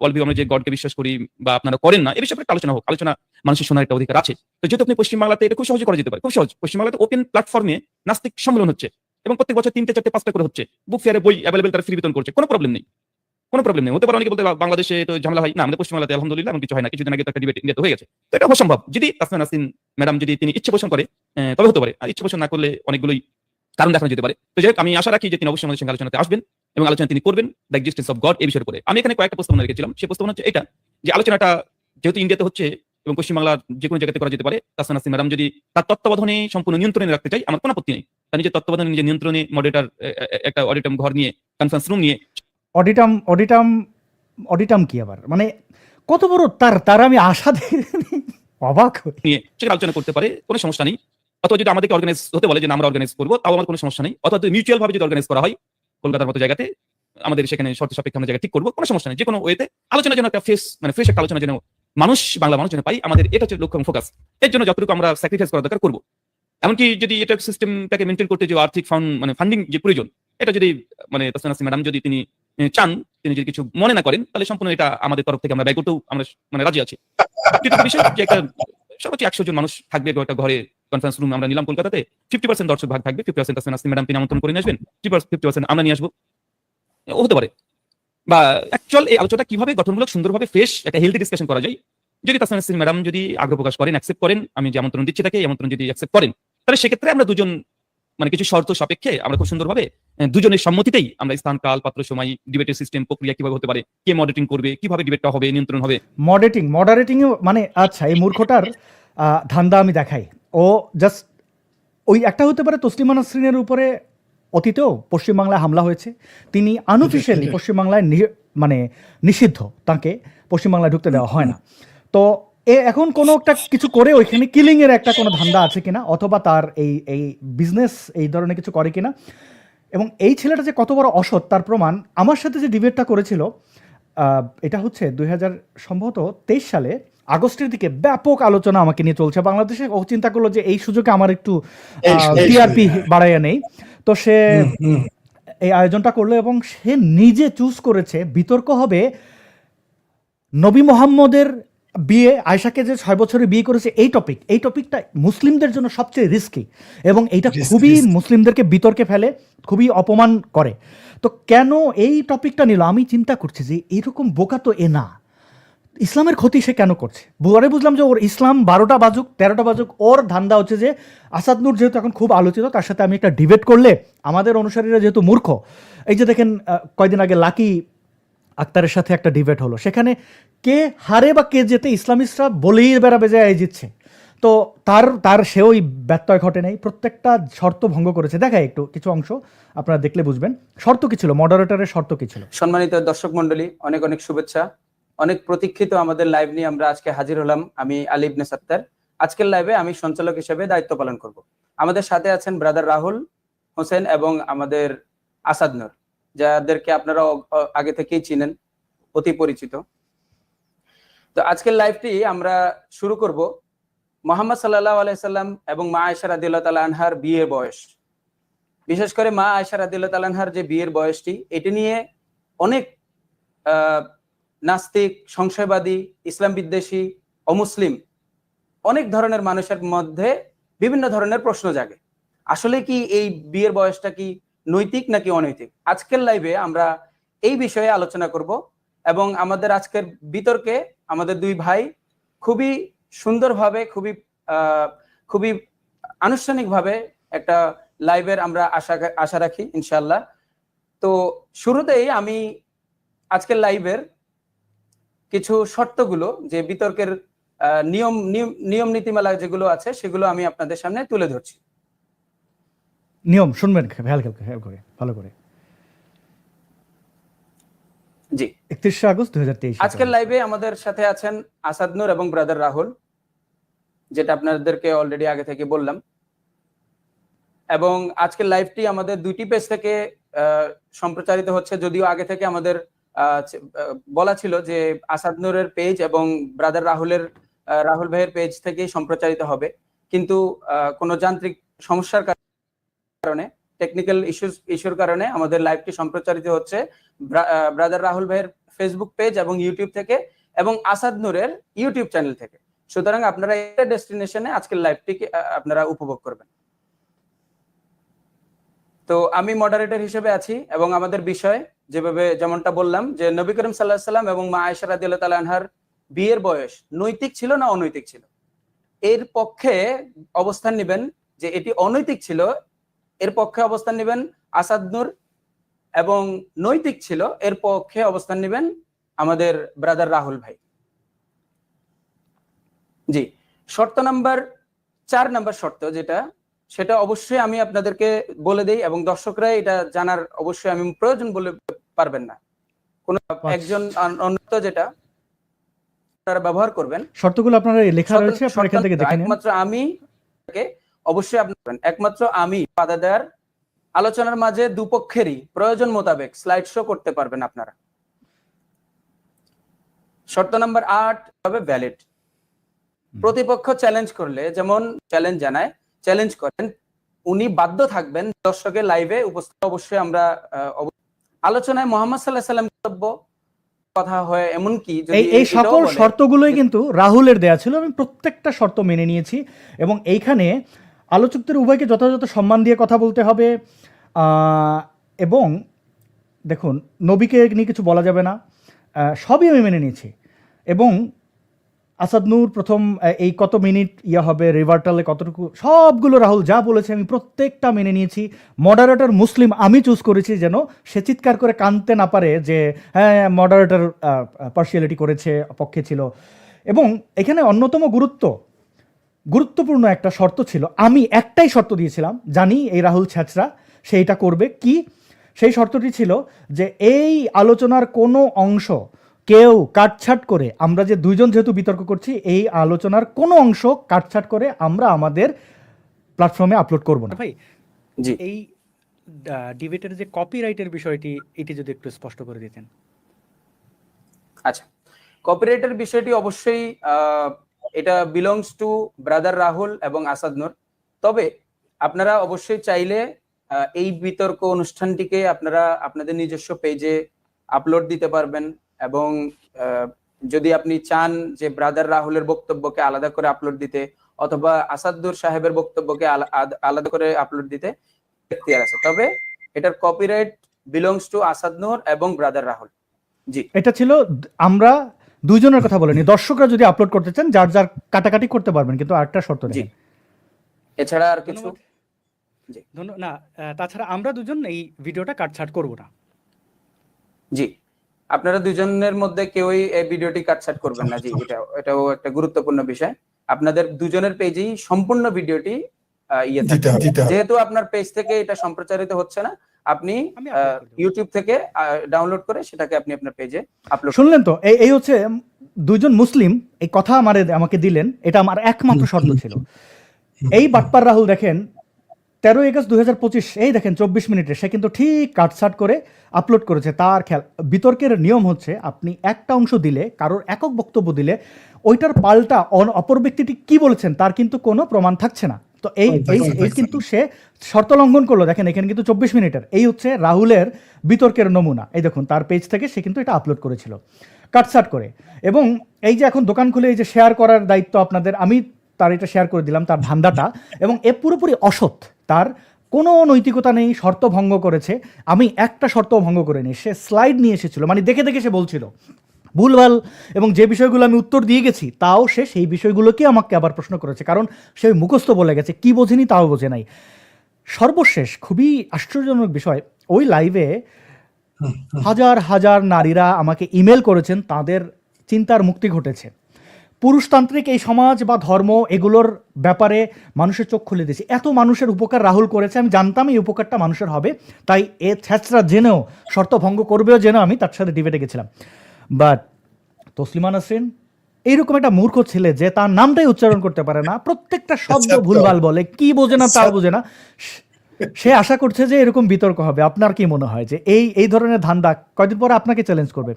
ওয়ার্ল্ড ভিউ, আমরা যে গডকে বিশ্বাস করি বা আপনারা করেন না, এই বিষয়ে একটা আলোচনা হোক। আলোচনা মানুষের শোনার একটা অধিকার আছে। তো যেহেতু আপনি পশ্চিমবাংলাতে এটা খুব সহজে করা যেতে পারে, খুব সহজ। পশ্চিমবাংলাতে ওপেন প্ল্যাটফর্মে নাস্তিক সম্মেলন হচ্ছে এবং প্রত্যেক বছর 3টে 4টে 5টা করে হচ্ছে। বুক ফেয়ারে বই অ্যাভেলেবেল, তারা ফ্রি বিতরণ করছে, কোনো প্রবলেম নেই, কোনো প্রবলেম নেই। হতে পারে অনেকে বলতে বাংলাদেশে তো ঝামেলা হয় না, আমাদের পশ্চিমবাংলাতে আলহামদুলিল্লাহ এমন কিছু হয় না। কিছুদিন আগে তো একটা ডিবেট ইন্ডিয়াতে হয়ে গেছে। তো এটা অসম্ভব। যদি তাসমিয়া নাসরিন ম্যাডাম যদি তিনি ইচ্ছে পোষণ করে তবে হতে পারে, আর ইচ্ছে পোষণ না করলে অনেকগুলোই কারণ দেখানো যেতে পারে। তো যাই হোক, আমি আশা রাখি যে তিনি অবশ্যই আমাদের সঙ্গে আলোচনাতে আসবেন এবং আলোচনা তিনি করবেন দ্য এক্সিস্টেন্স অফ গড এই বিষয়ের উপরে। আমি এখানে কয়েকটা প্রস্তাবনা রেখেছিলাম। সেই প্রস্তাবনা হচ্ছে এটা যে আলোচনাটা যেহেতু ইন্ডিয়াতে হচ্ছে এবং পশ্চিমবাংলার যে কোনো জায়গাতে করা যেতে পারে, তাসমিয়া নাসরিন ম্যাডাম যদি তার তত্ত্বাবধানে সম্পূর্ণ নিয়ন্ত্রণে রাখতে চাই, আমার কোনো আপত্তি নেই। তার নিজের তত্ত্বাবধানে, নিজের নিয়ন্ত্রণে মডারেটর একটা অডিটম ঘর নিয়ে, কনফারেন্স রুম নিয়ে। অডিটাম অডিটাম অডিটাম কি আবার? মানে কত বড় তার আমি আশা অবাক হই। নিয়ে সেটা আলোচনা করতে পারে, কোনো সমস্যা নেই। অথবা যদি আমাদেরকে অর্গানাইজ হতে বলে যে আমরা অর্গানাইজ করবো, তাও আমার কোনো সমস্যা নেই। অথবা মিউচুয়াল ভাবে যদি অর্গানাইজ করা হয় কলকাতার মতো জায়গাতে, আমাদের সেখানে শর্ত সাপেক্ষে আমরা জায়গা ঠিক করবো, কোনো সমস্যা নেই। যে কোনো ওয়েতে আলোচনা যেন একটা ফ্রেশ একটা আলোচনা যেন বাংলা মানুষ যেন পাই, আমাদের এটা হচ্ছে লক্ষ্য এবং ফোকাস। এর জন্য যতটুকু আমরা স্যাক্রিফাইস করা দরকার করবো। এমনকি যদি এটা সিস্টেমটাকে মেনটেন করতে যে আর্থিক ফান্ডিং যে প্রয়োজন, এটা যদি তাসমিয়া নাসরিন ম্যাডাম যদি তিনি চান, তিনি যদি কিছু মনে না করেন, তাহলে সম্পূর্ণ এটা আমাদের তরফ থেকে আমরা ব্যয় করতেও আমরা রাজি আছি। দ্বিতীয় বিষয় যে একটা সর্বোচ্চ 100 জন মানুষ থাকবে একটা ঘরে, কনফারেন্স রুম আমরা নিলাম কলকাতাতে। 50% দর্শক ভাগ থাকবে, 50% তাসমিয়া নাসরিন ম্যাডাম তিনি আমন্ত্রণ করে নিয়ে আসবেন, 50% আমরা নিয়ে আসবো, ও হতে পারে। বা অ্যাকচুয়াল এই আলোচনাটা কিভাবে গঠনমূলক সুন্দরভাবে ফ্রেশ একটা হেলদি ডিসকাশন করা যায়, যদি তাসমিয়া নাসরিন ম্যাডাম যদি আগ্রহ প্রকাশ করেন, অ্যাকসেপ্ট করেন, আমি যে আমন্ত্রণ দিচ্ছি তাকে, এই আমন্ত্রণ যদি অ্যাকসেপ্ট করেন, তাহলে সেক্ষেত্রে আমরা দুজন কিছু শর্ত সাপেক্ষে আমরা খুব সুন্দরভাবে দুজনের সম্মতিতেই আমরা স্থান, কাল, পাত্র, সময়, ডিবেটের সিস্টেম, প্রক্রিয়া কিভাবে হতে পারে, কে মডারেটিং করবে, কিভাবে ডিবেটটা হবে, নিয়ন্ত্রণ হবে। মডারেটিং মানে আচ্ছা, এই মূর্খটার ধান্দা আমি দেখাই। ও জাস্ট ওই একটা হতে পারে তসলিমা নাসরিনের উপরে অতীতেও পশ্চিমবাংলায় হামলা হয়েছে, তিনি আনঅফিসিয়ালি পশ্চিমবাংলায় নিষিদ্ধ, তাকে পশ্চিমবাংলায় ঢুকতে দেওয়া হয় না। তো এখন কোনো একটা কিছু করে ওইখানে কিলিং এর একটা কোনো ধান্দা আছে কিনা, অথবা তার এই বিজনেস এই ধরনের কিছু করে কিনা। এবং এই ছেলেটা যে কত বড় অসৎ তার প্রমাণ আমার সাথে যে ডিবেটটা করেছিল, এটা হচ্ছে 2023 সালে আগস্টের দিকে ব্যাপক আলোচনা আমাকে নিয়ে চলছে বাংলাদেশে। ও চিন্তা করলো যে এই সুযোগে আমার একটু টিআরপি বাড়াইয়া নেই, তো সে এই আয়োজনটা করলো এবং সে নিজে চুজ করেছে বিতর্ক হবে নবী মোহাম্মদের বিয়ে, আয়েশাকে যে 6 বছরে বিয়ে করেছে, এই টপিকটা মুসলিমদের জন্য সবচেয়ে রিস্কি এবং এইটা খুবই মুসলিমদেরকে বিতর্কে ফেলে, খুবই অপমান করে। তো কেন এই টপিকটা নিল? আমি চিন্তা করছি যে এরকম বোকা তো এ না, ইসলামের ক্ষতি সে কেন করছে? পরে বুঝলাম যে ওর ইসলাম 12টা বাজুক 13টা বাজুক, ওর ধান্দা হচ্ছে যে আসাদ নূর যেহেতু এখন খুব আলোচিত, তার সাথে আমি একটা ডিবেট করলে আমাদের অনুসারীরা যেহেতু মূর্খ, এই যে দেখেন কয়দিন আগে লাকি আক্তারের সাথে একটা ডিবেট হলো, সেখানে কে হারে বা কে যেতে ইসলামিস্টরা বলেই বেড়াবে যে এই জিতছে। তো তার সেও ব্যত্যয় ঘটে নাই, প্রত্যেকটা শর্ত ভঙ্গ করেছে। দেখায় একটু কিছু অংশ আপনারা দেখলে বুঝবেন শর্ত কি ছিল, মডারেটরের শর্ত কি ছিল। সম্মানিত দর্শক মন্ডলী, অনেক অনেক শুভেচ্ছা। অনেক প্রতীক্ষিত আমাদের লাইভ নিয়ে আমরা আজকে হাজির হলাম। আমি আলী ইবনে সাত্তার। আজকের লাইভে আমি সঞ্চালক হিসেবে দায়িত্ব পালন করব। আমাদের সাথে আছেন ব্রাদার রাহুল হোসেন এবং আমাদের আসাদ নূর, যাদেরকে আপনারা আগে থেকেই চিনেন, অতি পরিচিত। তো আজকের লাইভটি আমরা শুরু করব মোহাম্মদ সাল্লাল্লাহু আলাইহি সাল্লাম এবং মা আয়েশা রাদিয়াল্লাহু তাআলা আনহার বিয়ের বয়স, বিশেষ করে মা আয়েশা রাদিয়াল্লাহু তাআলা আনহার যে বিয়ের বয়সটি, এটি নিয়ে অনেক নাস্তিক, সংশয়বাদী, ইসলাম বিদ্বেষী, অমুসলিম অনেক ধরনের মানুষের মধ্যে বিভিন্ন ধরনের প্রশ্ন জাগে। আসলে কি এই বিয়ের বয়সটা কি নৈতিক নাকি অনৈতিক? আজকের লাইভে আমরা এই বিষয়ে আলোচনা করব এবং আমাদের আজকের বিতর্কে আমাদের দুই ভাই খুবই সুন্দরভাবে, খুবই আনুষ্ঠানিকভাবে একটা লাইভের আমরা আশা রাখি ইনশাআল্লাহ। তো শুরুতেই আমি আজকের লাইভের কিছু শর্তগুলো, যে বিতর্কের নিয়ম নীতিমালা যেগুলো আছে সেগুলো আমি আপনাদের সামনে তুলে ধরছি। নিয়ম শুনবেন খেয়াল করে ভালো করে। জি, 31 আগস্ট 2023। আজকের লাইভে আমাদের সাথে আছেন আসাদ নূর এবং ব্রাদার রাহুল, যেটা আপনাদেরকে অলরেডি আগে থেকে বললাম। এবং আজকের লাইভটি আমাদের দুইটি পেজ থেকে সম্প্রচারিত হচ্ছে, যদিও আগে থেকে আমাদের বলা ছিল যে আসাদ নূরের পেজ এবং ব্রাদার রাহুল ভাইয়ের পেজ থেকেই সম্প্রচারিত হবে, কিন্তু কোনো যান্ত্রিক সমস্যার কারণে, টেকনিক্যাল ইস্যুর কারণে আমাদের লাইভটি সম্প্রচারিত হচ্ছে ব্রাদার রাহুল ভাইয়ের ফেসবুক পেজ এবং ইউটিউব থেকে, এবং আসাদ নূরের ইউটিউব চ্যানেল থেকে। সুতরাং আপনারা এই ডেস্টিনেশনে আজকের লাইভটিকে আপনারা উপভোগ করবেন। তো আমি মডারেটর হিসেবে আছি এবং আমাদের বিষয় যেমনটা বললাম যে নবী করিম সাল্লাল্লাহু আলাইহি সাল্লাম এবং মা আয়েশা রাদিয়াল্লাহু তাআলা আনহার বিয়ের বয়স নৈতিক ছিল না অনৈতিক ছিল। এর পক্ষে অবস্থান নেবেন যে এটি অনৈতিক ছিল, এর পক্ষে অবস্থান নেবেন আসাদ নূর, এবং নৈতিক ছিল এর পক্ষে অবস্থান নেবেন আমাদের ব্রাদার রাহুল ভাই। জি, শর্ত নাম্বার 4 নাম্বার শর্ত সেটা অবশ্যই আমি আপনাদেরকে বলে দেই, এবং দর্শকরা এটা জানার অবশ্যই আমি প্রয়োজন বলে পারবেন না। কোন একজন অন্য যেটা আপনারা ব্যবহার করবেন, শর্তগুলো আপনারা লেখা রয়েছে, আপনারা এখান থেকে দেখে নিন। একমাত্র আমি বাধা দেওয়ার আলোচনার মাঝে দুপক্ষেরই প্রয়োজন মোতাবেক স্লাইড শো করতে পারবেন আপনারা। শর্ত নাম্বার 8 হবে ভ্যালিড। প্রতিপক্ষ চ্যালেঞ্জ করলে, যেমন চ্যালেঞ্জ করেন, উনি বাধ্য থাকবেন দর্শকের লাইভে উপস্থিত। অবশ্যই আমরা আলোচনায় মোহাম্মদ সাল্লাল্লাহু আলাইহি সাল্লাম কথা হয়, এমনকি এই সকল শর্তগুলোই কিন্তু রাহুলের দেয়া ছিল। আমি প্রত্যেকটা শর্ত মেনে নিয়েছি, এবং এইখানে আলোচকদের উভয়কে যথাযথ সম্মান দিয়ে কথা বলতে হবে। এবং দেখুন, নবীকে নিয়ে কিছু বলা যাবে না, সবই আমি মেনে নিয়েছি। এবং আসাদ নূর প্রথম এই কত মিনিট হবে, রিভার্টালে কতটুকু, সবগুলো রাহুল যা বলেছে আমি প্রত্যেকটা মেনে নিয়েছি। মডারেটর মুসলিম আমি চুজ করেছি, যেন সে চিৎকার করে কানতে না পারে যে হ্যাঁ মডারেটর পার্সিয়ালিটি করেছে, পক্ষে ছিল। এবং এখানে অন্যতম গুরুত্বপূর্ণ একটা শর্ত ছিল, আমি একটাই শর্ত দিয়েছিলাম, জানি এই রাহুল ছ্যাচরা সে এটা করবে। কি সেই শর্তটি ছিল যে এই আলোচনার কোনো অংশ কেউ কাটছাট করে, আমরা যে দুইজন যেহেতু বিতর্ক করছি, এই আলোচনার কোনো অংশ কাটছাট করে আমরা আমাদের প্ল্যাটফর্মে আপলোড করব না। ভাই, এই ডিবেটের যে কপিরাইটের বিষয়টি, এটি যদি একটু স্পষ্ট করে দিতেন। আচ্ছা, কপিরাইটের বিষয়টি অবশ্যই এটা বিলংস টু ব্রাদার রাহুল এবং আসাদ নূর। তবে আপনারা অবশ্যই চাইলে এই বিতর্ক অনুষ্ঠানটিকে আপনারা আপনাদের নিজস্ব পেজে আপলোড দিতে পারবেন, এবং যদি আপনি চান যে ব্রাদার রাহুলের বক্তব্যকে আলাদা করে আপলোড দিতে, অথবা আসাদুর সাহেবের বক্তব্যকে আলাদা করে আপলোড দিতে এখতিয়ার আছে। তবে এটার কপিরাইট বিলংস টু আসাদ নূর এবং ব্রাদার রাহুল। জি, এটা ছিল, আমরা দুইজনের কথা বলিনি, দর্শকরা যদি আপলোড করতে চান যার যার কাটাকাটি করতে পারবেন, কিন্তু আরেকটা শর্ত নেই। এছাড়া আর কিছু না, তাছাড়া আমরা দুজন এই ভিডিওটা কাটছাট করব না। জি, আপনারা দুজনের মধ্যে কেউই এই ভিডিওটি কাটছাট করবেন না। জি, এটাও একটা গুরুত্বপূর্ণ বিষয়। আপনাদের দুজনের পেজেই সম্পূর্ণ ভিডিওটি যেহেতু আপনার পেজ থেকে এটা সম্প্রচারিত হচ্ছে না, আপনি ইউটিউব থেকে ডাউনলোড করে সেটাকে আপনি আপনার পেজে আপলোড। শুনলেন তো, এই হচ্ছে দুইজন মুসলিম এই কথা আমাকে দিলেন, এটা আমার একমাত্র শর্ত ছিল। এই বাটপার রাহুল দেখেন, 13 আগস্ট 2025, এই দেখেন 24 মিনিটে সে কিন্তু ঠিক কাটছাট করে আপলোড করেছে। তার খেয়াল, বিতর্কের নিয়ম হচ্ছে আপনি একটা অংশ দিলে, কারোর একক বক্তব্য দিলে, ওইটার পাল্টা অপর ব্যক্তিটি কি বলেছেন তার কিন্তু কোনো প্রমাণ থাকছে না। তো এই এই এই কিন্তু সে শর্ত লঙ্ঘন করলো। দেখেন এখানে কিন্তু 24 মিনিটের, এই হচ্ছে রাহুলের বিতর্কের নমুনা। এই দেখুন তার পেজ থেকে সে কিন্তু এটা আপলোড করেছিল কাটছাট করে। এবং এই যে এখন দোকান খুলে এই যে শেয়ার করার দায়িত্ব আপনাদের, আমি তার এটা শেয়ার করে দিলাম, তার ধান্দাটা। এবং এ পুরোপুরি অসৎ, তার কোনো নৈতিকতা নেই, শর্ত ভঙ্গ করেছে। আমি একটা শর্ত ভঙ্গ করিনি, সে স্লাইড নিয়ে এসেছিল, মানে দেখে দেখে সে বলছিল ভুলভাল, এবং যে বিষয়গুলো আমি উত্তর দিয়ে গেছি তাও সে সেই বিষয়গুলোকে আমাকে আবার প্রশ্ন করেছে, কারণ সে মুখস্থ বলে গেছে, কি বোঝেনি তাও বোঝে নাই। সর্বশেষ খুবই আশ্চর্যজনক বিষয়, ওই লাইভে হাজার হাজার নারীরা আমাকে ইমেল করেছেন, তাদের চিন্তার মুক্তি ঘটেছে। পুরুষতান্ত্রিক এই সমাজ বা ধর্ম এগুলোর ব্যাপারে মানুষের চোখ খুলে দিয়েছে। এত মানুষের উপকার রাহুল করেছে, আমি জানতাম এই উপকারটা মানুষের হবে, তাই এ ছ্যাঁচড়া জেনেও, শর্ত ভঙ্গ করবেও জেনেও আমি তার সাথে ডিবেটে গেছিলাম। বাট তসলিমা নাসরিন এইরকম একটা মূর্খ ছেলে যে তার নামটাই উচ্চারণ করতে পারে না, প্রত্যেকটা শব্দ ভুলভাল বলে, কি বোঝে না তাও বোঝে না, সে আশা করছে যে এরকম বিতর্ক হবে। আপনার কি মনে হয় যে এই ধরনের ধান্দা কয়দিন পরে আপনাকে চ্যালেঞ্জ করবে?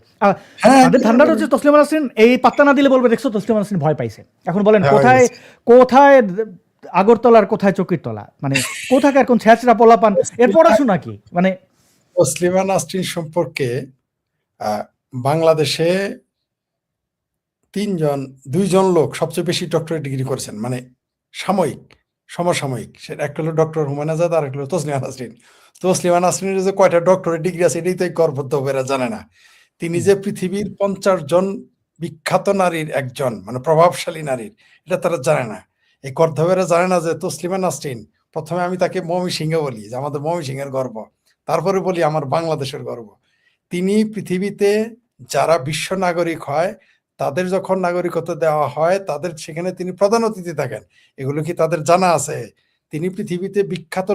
তাদের ধান্দাটা হচ্ছে তসলিমা নাসরিন এই পাত্তা না দিলে বলবে দেখছো তসলিমা নাসরিন ভয় পাইছে। এখন বলেন কোথায় কোথায় আগরতলার, কোথায় চকিরতলা, মানে কোথাকার কোন ছ্যাঁচড়া পোলাপান, এর পড়াশোনা কি? মানে তসলিমা নাসরিন সম্পর্কে বাংলাদেশে দুইজন লোক সবচেয়ে বেশি ডক্টরেট ডিগ্রি করেছেন, মানে সমসাময়িক। সেটা একটা হলো ডক্টর হুমায়ুন আজাদ, আর একটা হলো তসলিমা নাসরিন। তসলিমা নাসরিনের যে কয়টা ডক্টরেট ডিগ্রি আছে এটাই তো গর্ববোধ হবে, এরা জানে না। তিনি যে পৃথিবীর 50 জন বিখ্যাত নারীর একজন, মানে প্রভাবশালী নারীর, এটা তারা জানে না। এই কর্ধবেরা জানে না যে তসলিমা নাসরিন, প্রথমে আমি তাকে ময়মনসিংহে বলি যে আমাদের ময়মনসিংহের গর্ব, তারপরে বলি আমার বাংলাদেশের গর্ব। তিনি পৃথিবীতে যারা বিশ্ব নাগরিক হয়, তাদের যখন নাগরিকত্ব দেওয়া হয়, তাদের সেখানে তিনি প্রধান অতিথি থাকেন। এগুলো কি তাদের জানা আছে? তিনি পৃথিবীতে বিখ্যাত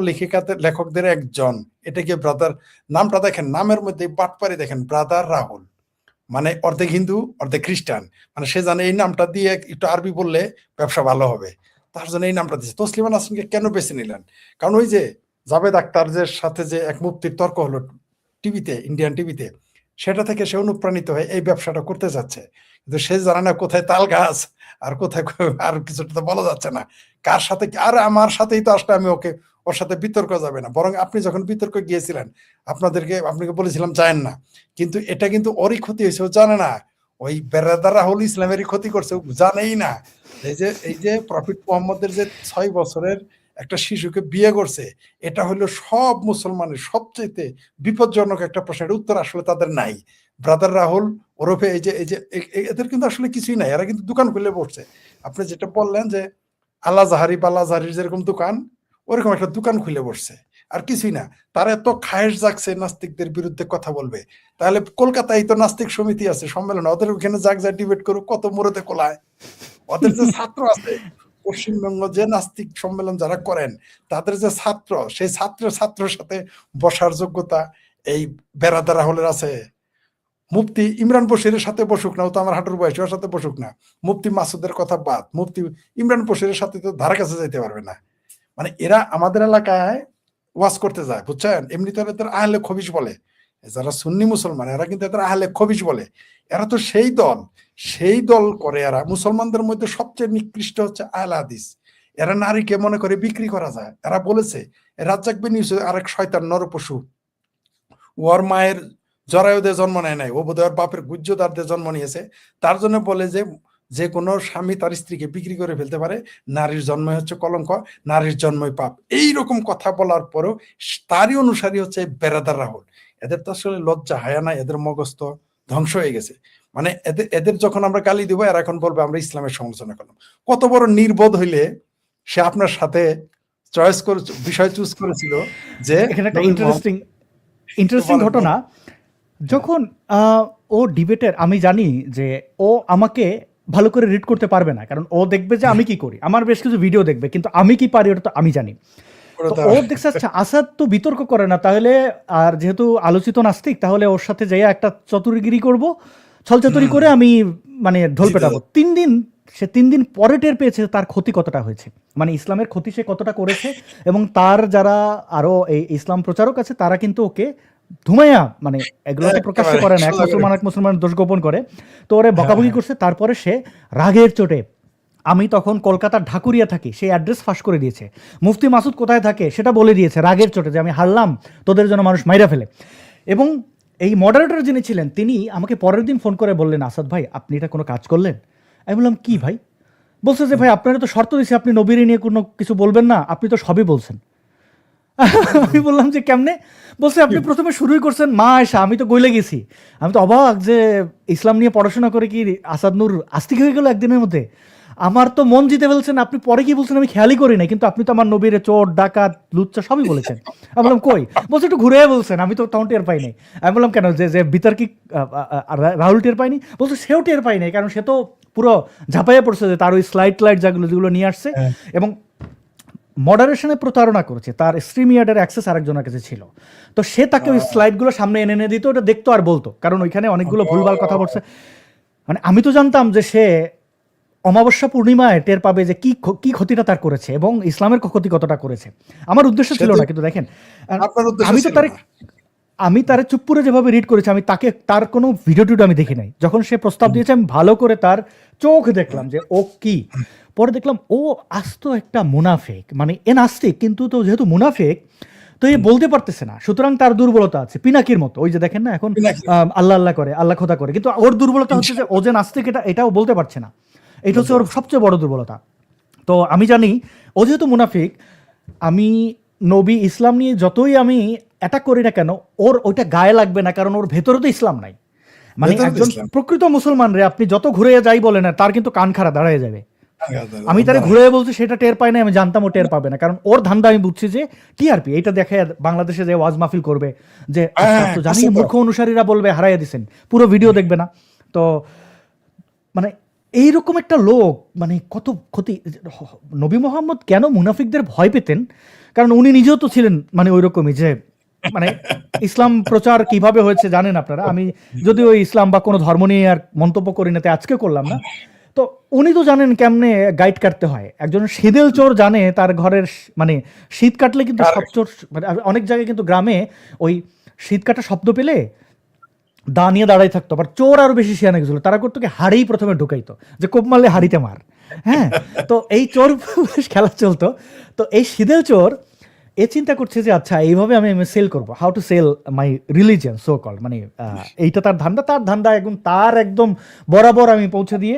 লেখকদের একজন। এটাকে ব্রাদার, নামটা দেখেন, নামের মধ্যে বাটপারি দেখেন, ব্রাদার রাহুল, মানে অর্ধেক হিন্দু অর্ধেক খ্রিস্টান। মানে সে জানে এই নামটা দিয়ে একটু আরবি বললে ব্যবসা ভালো হবে, তার জন্য এই নামটা দিচ্ছে। তসলিমা নাসরিনকে কেন বেছে নিলেন? কারণ ওই যে জাভেদ আখতারের সাথে যে এক মুফতির তর্ক হলো টিভিতে, ইন্ডিয়ান টিভিতে, সেটা থেকে সে অনুপ্রাণিত হয়ে এই ব্যবসাটা করতে যাচ্ছে। কিন্তু সে জানে না কোথায় তাল গাছ আর কোথায় আর কিছুটা তো বলা যাচ্ছে না, কার সাথে। আর আমার সাথেই তো আসলে আমি ওর সাথে বিতর্ক যাবে না। বরং আপনি যখন বিতর্ক গিয়েছিলেন, আপনাকে বলেছিলাম যায়েন না, কিন্তু এটা কিন্তু ওরই ক্ষতি হয়েছে, ও জানে না। ওই বেরাদার রাহুল ইসলামেরই ক্ষতি করছে, ও জানেই না। এই যে প্রফিট মুহাম্মদের যে 6 বছরের একটা শিশুকে বিয়ে করছে, এটা হলো সব মুসলমানের সবচেয়ে বিপজ্জনক একটা প্রশ্নের উত্তর আসলে তাদের নাই। ব্রাদার রাহুল ওরফে এই যে এদের কিন্তু আসলে কিছুই নাই, এরা কিন্তু দোকান খুলে বসছে। আপনি যেটা বললেন যে আল্লাহ জাহারি বাল্লা জাহারির যেরকম দোকান, ওরকম একটা দোকান খুলে বসছে, আর কিছুই না। তারা এত খায়েশ জাগছে নাস্তিকদের বিরুদ্ধে কথা বলবে, তাহলে কলকাতায় তো নাস্তিক সমিতি আছে, সম্মেলন, ওদের ওখানে যা ডিবেট করুক, কত মোড়তে কোলায়। ওদের যে ছাত্র আছে পশ্চিমবঙ্গ, যে নাস্তিক সম্মেলন যারা করেন, তাদের যে ছাত্র, সেই ছাত্রের সাথে বসার যোগ্যতা এই বেরাদার রাহুলের আছে? মুফতি ইমরান বশিরের সাথে বসুক না, ও তো আমার হাঁটুর বয়স, ওর সাথে বসুক না। মুফতি মাসুদের কথা বাদ, মুফতি ইমরান বশিরের সাথে তো ধারা কাছে যাইতে পারবে না। মানে এরা আমাদের এলাকায় ওয়াজ করতে যায়, বুঝছেন? এমনি তো এদের আহলে খবিশ বলে, যারা সুন্নি মুসলমান, এরা কিন্তু এদের আহলে খবিশ বলে। এরা তো সেই দল করে। এরা মুসলমানদের মধ্যে সবচেয়ে নিকৃষ্ট হচ্ছে আহলে হাদিস। এরা নারীকে মনে করে বিক্রি করা যায়। এরা বলেছে, রাজ্জাক বিন ইউসুফ আরেক শয়তান নরপশু, ওর মায়ের জরায়ুদে জন্ম নেয় নাই, ও বোধহয় ওর বাপের গুজ্জদারদের জন্ম নিয়েছে। তার জন্য বলে যে কোনো স্বামী তার স্ত্রীকে বিক্রি করে ফেলতে পারে, নারীর জন্মই হচ্ছে কলঙ্ক, নারীর জন্মই পাপ। এইরকম কথা বলার পরেও তারই অনুসারী হচ্ছে বেরাদার রাহুল। এদের তো আসলে লজ্জা হায়া নাই, এদের মগজ তো ধ্বংস হয়ে গেছে। মানে এদের যখন আমরা গালি দিব, এরা এখন বলবে আমরা ইসলামের সমালোচনা করলাম। কত বড় নির্বোধ হইলে সে আপনার সাথে বিষয় চুজ করেছিল। যে এখানে একটা ইন্টারেস্টিং ঘটনা, যখন ও ডিবেটের, আমি জানি যে ও আমাকে ভালো করে রিড করতে পারবে না, কারণ ও দেখবে যে আমি কি করি, আমার বেশ কিছু ভিডিও দেখবে, কিন্তু আমি কি পারি ওটা তো আমি জানি। তো ও দেখছে আচ্ছা আসাদ তো বিতর্ক করে না, তাহলে আর যেহেতু আলোচিত নাস্তিক, তাহলে ওর সাথে যাইয়া একটা চতুরগিরি করব, ছলচাতুরি করে আমি মানে ঢোল পেটাবো। 3 দিন সে 3 দিন পরে টের পেয়েছে তার ক্ষতি কতটা হয়েছে, মানে ইসলামের ক্ষতি সে কতটা করেছে। এবং তার যারা আরো এই ইসলাম প্রচারক আছে তারা কিন্তু ওকে ধুমাইয়া, মানে এগুলো তো প্রকাশ্য করে না, এক মুসলমান দোষ গোপন করে, তো ওরে বকাবকি করছে। তারপরে সে রাগের চোটে, আমি তখন কলকাতার ঢাকুরিয়া থাকি, সেই অ্যাড্রেস ফাঁস করে দিয়েছে, মুফতি মাসুদ কোথায় থাকে সেটা বলে দিয়েছে রাগের চোটে, যে আমি হারলাম, তোদের জন্য মানুষ মাইরা ফেলে। এবং এই মডারেটর যিনি ছিলেন তিনি আমাকে পরের দিন ফোন করে বললেন, আসাদ ভাই আপনি এটা কোনো কাজ করলেন? আমি বললাম কি ভাই? বলছে যে ভাই আপনারা তো শর্ত দিয়েছে আপনি নবীর নিয়ে কোনো কিছু বলবেন না, আপনি তো সবই বলছেন। আমি বললাম যে কেমনে? বলছে আপনি প্রথমে শুরুই করছেন মা আয়েশা, আমি তো গইলে গেছি। আমি তো অবাক যে ইসলাম নিয়ে পড়াশোনা করে কি আসাদ নূর আস্তিক হয়ে গেল একদিনের মধ্যে। আমার তো মন জিতে ফেলছেন, আপনি পরে কি বলছেন আমি খেয়ালই করি নাই, কিন্তু আপনি তো আমার নবীর চোর ডাকাত লুচ্চা সবই বলেছেন। আমি বললাম কই? বলছে একটু ঘুরে বলছেন, আমি তো তখন টের পাই নাই। আমি বললাম কেন, যে যে বিতর্কিক রাহুল টের পাইনি? বলছে সেও টের পাই নাই, কারণ সে তো পুরো ঝাঁপাইয়া পড়ছে যে তার ওই স্লাইড যেগুলো নিয়ে আসছে, এবং মডারেশনে প্রতারণা করেছে, তার স্ট্রিমিয়ার্ডের অ্যাক্সেস আরেকজনের কাছে ছিল, তো সে তাকে ওই স্লাইডগুলো সামনে এনে এনে দিত, ওটা দেখতো আর বলতো, কারণ ওইখানে অনেকগুলো ভুলভাল কথা বলছে। মানে আমি তো জানতাম যে সে অমাবস্যা পূর্ণিমায় টের পাবে যে কি ক্ষতিটা তার করেছে এবং ইসলামের ক্ষতি কতটা করেছে। আমার উদ্দেশ্য ছিল না, কিন্তু দেখেন আমি তারে চুপ্পুরে যেভাবে রিড করেছি, আমি তাকে তার কোনো ভিডিও টিডিও আমি দেখি নাই। যখন সে প্রস্তাব দিয়েছে আমি ভালো করে তার চোখ দেখলাম যে ও কি, পরে দেখলাম ও আস্ত একটা মুনাফিক, মানে এ নাস্তিক কিন্তু তো যেহেতু মুনাফিক তো এ বলতে পারতেছে না, সুতরাং তার দুর্বলতা আছে পিনাকির মতো। ওই যে দেখেন না এখন আল্লাহ আল্লাহ করে, আল্লাহ খোদা করে, কিন্তু ওর দুর্বলতা হচ্ছে যে ও যে নাস্তিক এটাও বলতে পারছে না, এটা হচ্ছে ওর সবচেয়ে বড় দুর্বলতা। তো আমি জানি ও যেহেতু মুনাফিক, আমি নবী ইসলাম নিয়ে যতই আমি অ্যাটাক করি না কেন ওর ওইটা গায়ে লাগবে না, কারণ ওর ভেতরে তো ইসলাম নাই। মানে একজন প্রকৃত মুসলমান রে আপনি যত ঘুরে যাই বলে না, তার কিন্তু কান খাড়া দাঁড়ায় যাবে। আমি তারে ঘুরে বলছি সেটা টের পাই না, আমি জানতাম ও টের পাবে না, কারণ ওর ধান্দা আমি বুঝছি যে টিআরপি, এটা দেখে বাংলাদেশে যে ওয়াজ মাহফিল করবে যে তো জানি মূর্খ অনুসারীরা বলবে হারাইয়া দিছেন, পুরো ভিডিও দেখবে না। তো মানে এইরকম একটা লোক, মানে কত ক্ষতি। নবী মোহাম্মদ কেন মুনাফিকদের ভয় পেতেন? কারণ উনি নিজেও তো ছিলেন মানে ওই রকমই, যে মানে ইসলাম প্রচার কিভাবে হয়েছে জানেন আপনারা। আমি যদি ওই ইসলাম বা কোনো ধর্ম নিয়ে আর মন্তব্য করি না, আজকে করলাম না, তো উনি তো জানেন কেমনে গাইড কাটতে হয়। একজন শীতেল চোর জানে তার ঘরের মানে শীত কাটলে কিন্তু সব চোর, মানে অনেক জায়গায় কিন্তু গ্রামে ওই শীত কাটা শব্দ পেলে দা নিয়ে দাঁড়াই থাকতো, আবার চোর আরো বেশি শিয়ানা গেছিল, তারা করতো কি হাড়েই প্রথমে ঢুকাইতো, যে কোপ মারলে হাড়িতে মার। হ্যাঁ, তো এই চোর খেলা চলতো। তো এই শীতেল চোর এ চিন্তা করছে যে আচ্ছা এইভাবে আমি সেল করবো, how to sell my religion so called, মানে এইটা তার ধান্দা একদম তার একদম বরাবর আমি পৌঁছে দিয়ে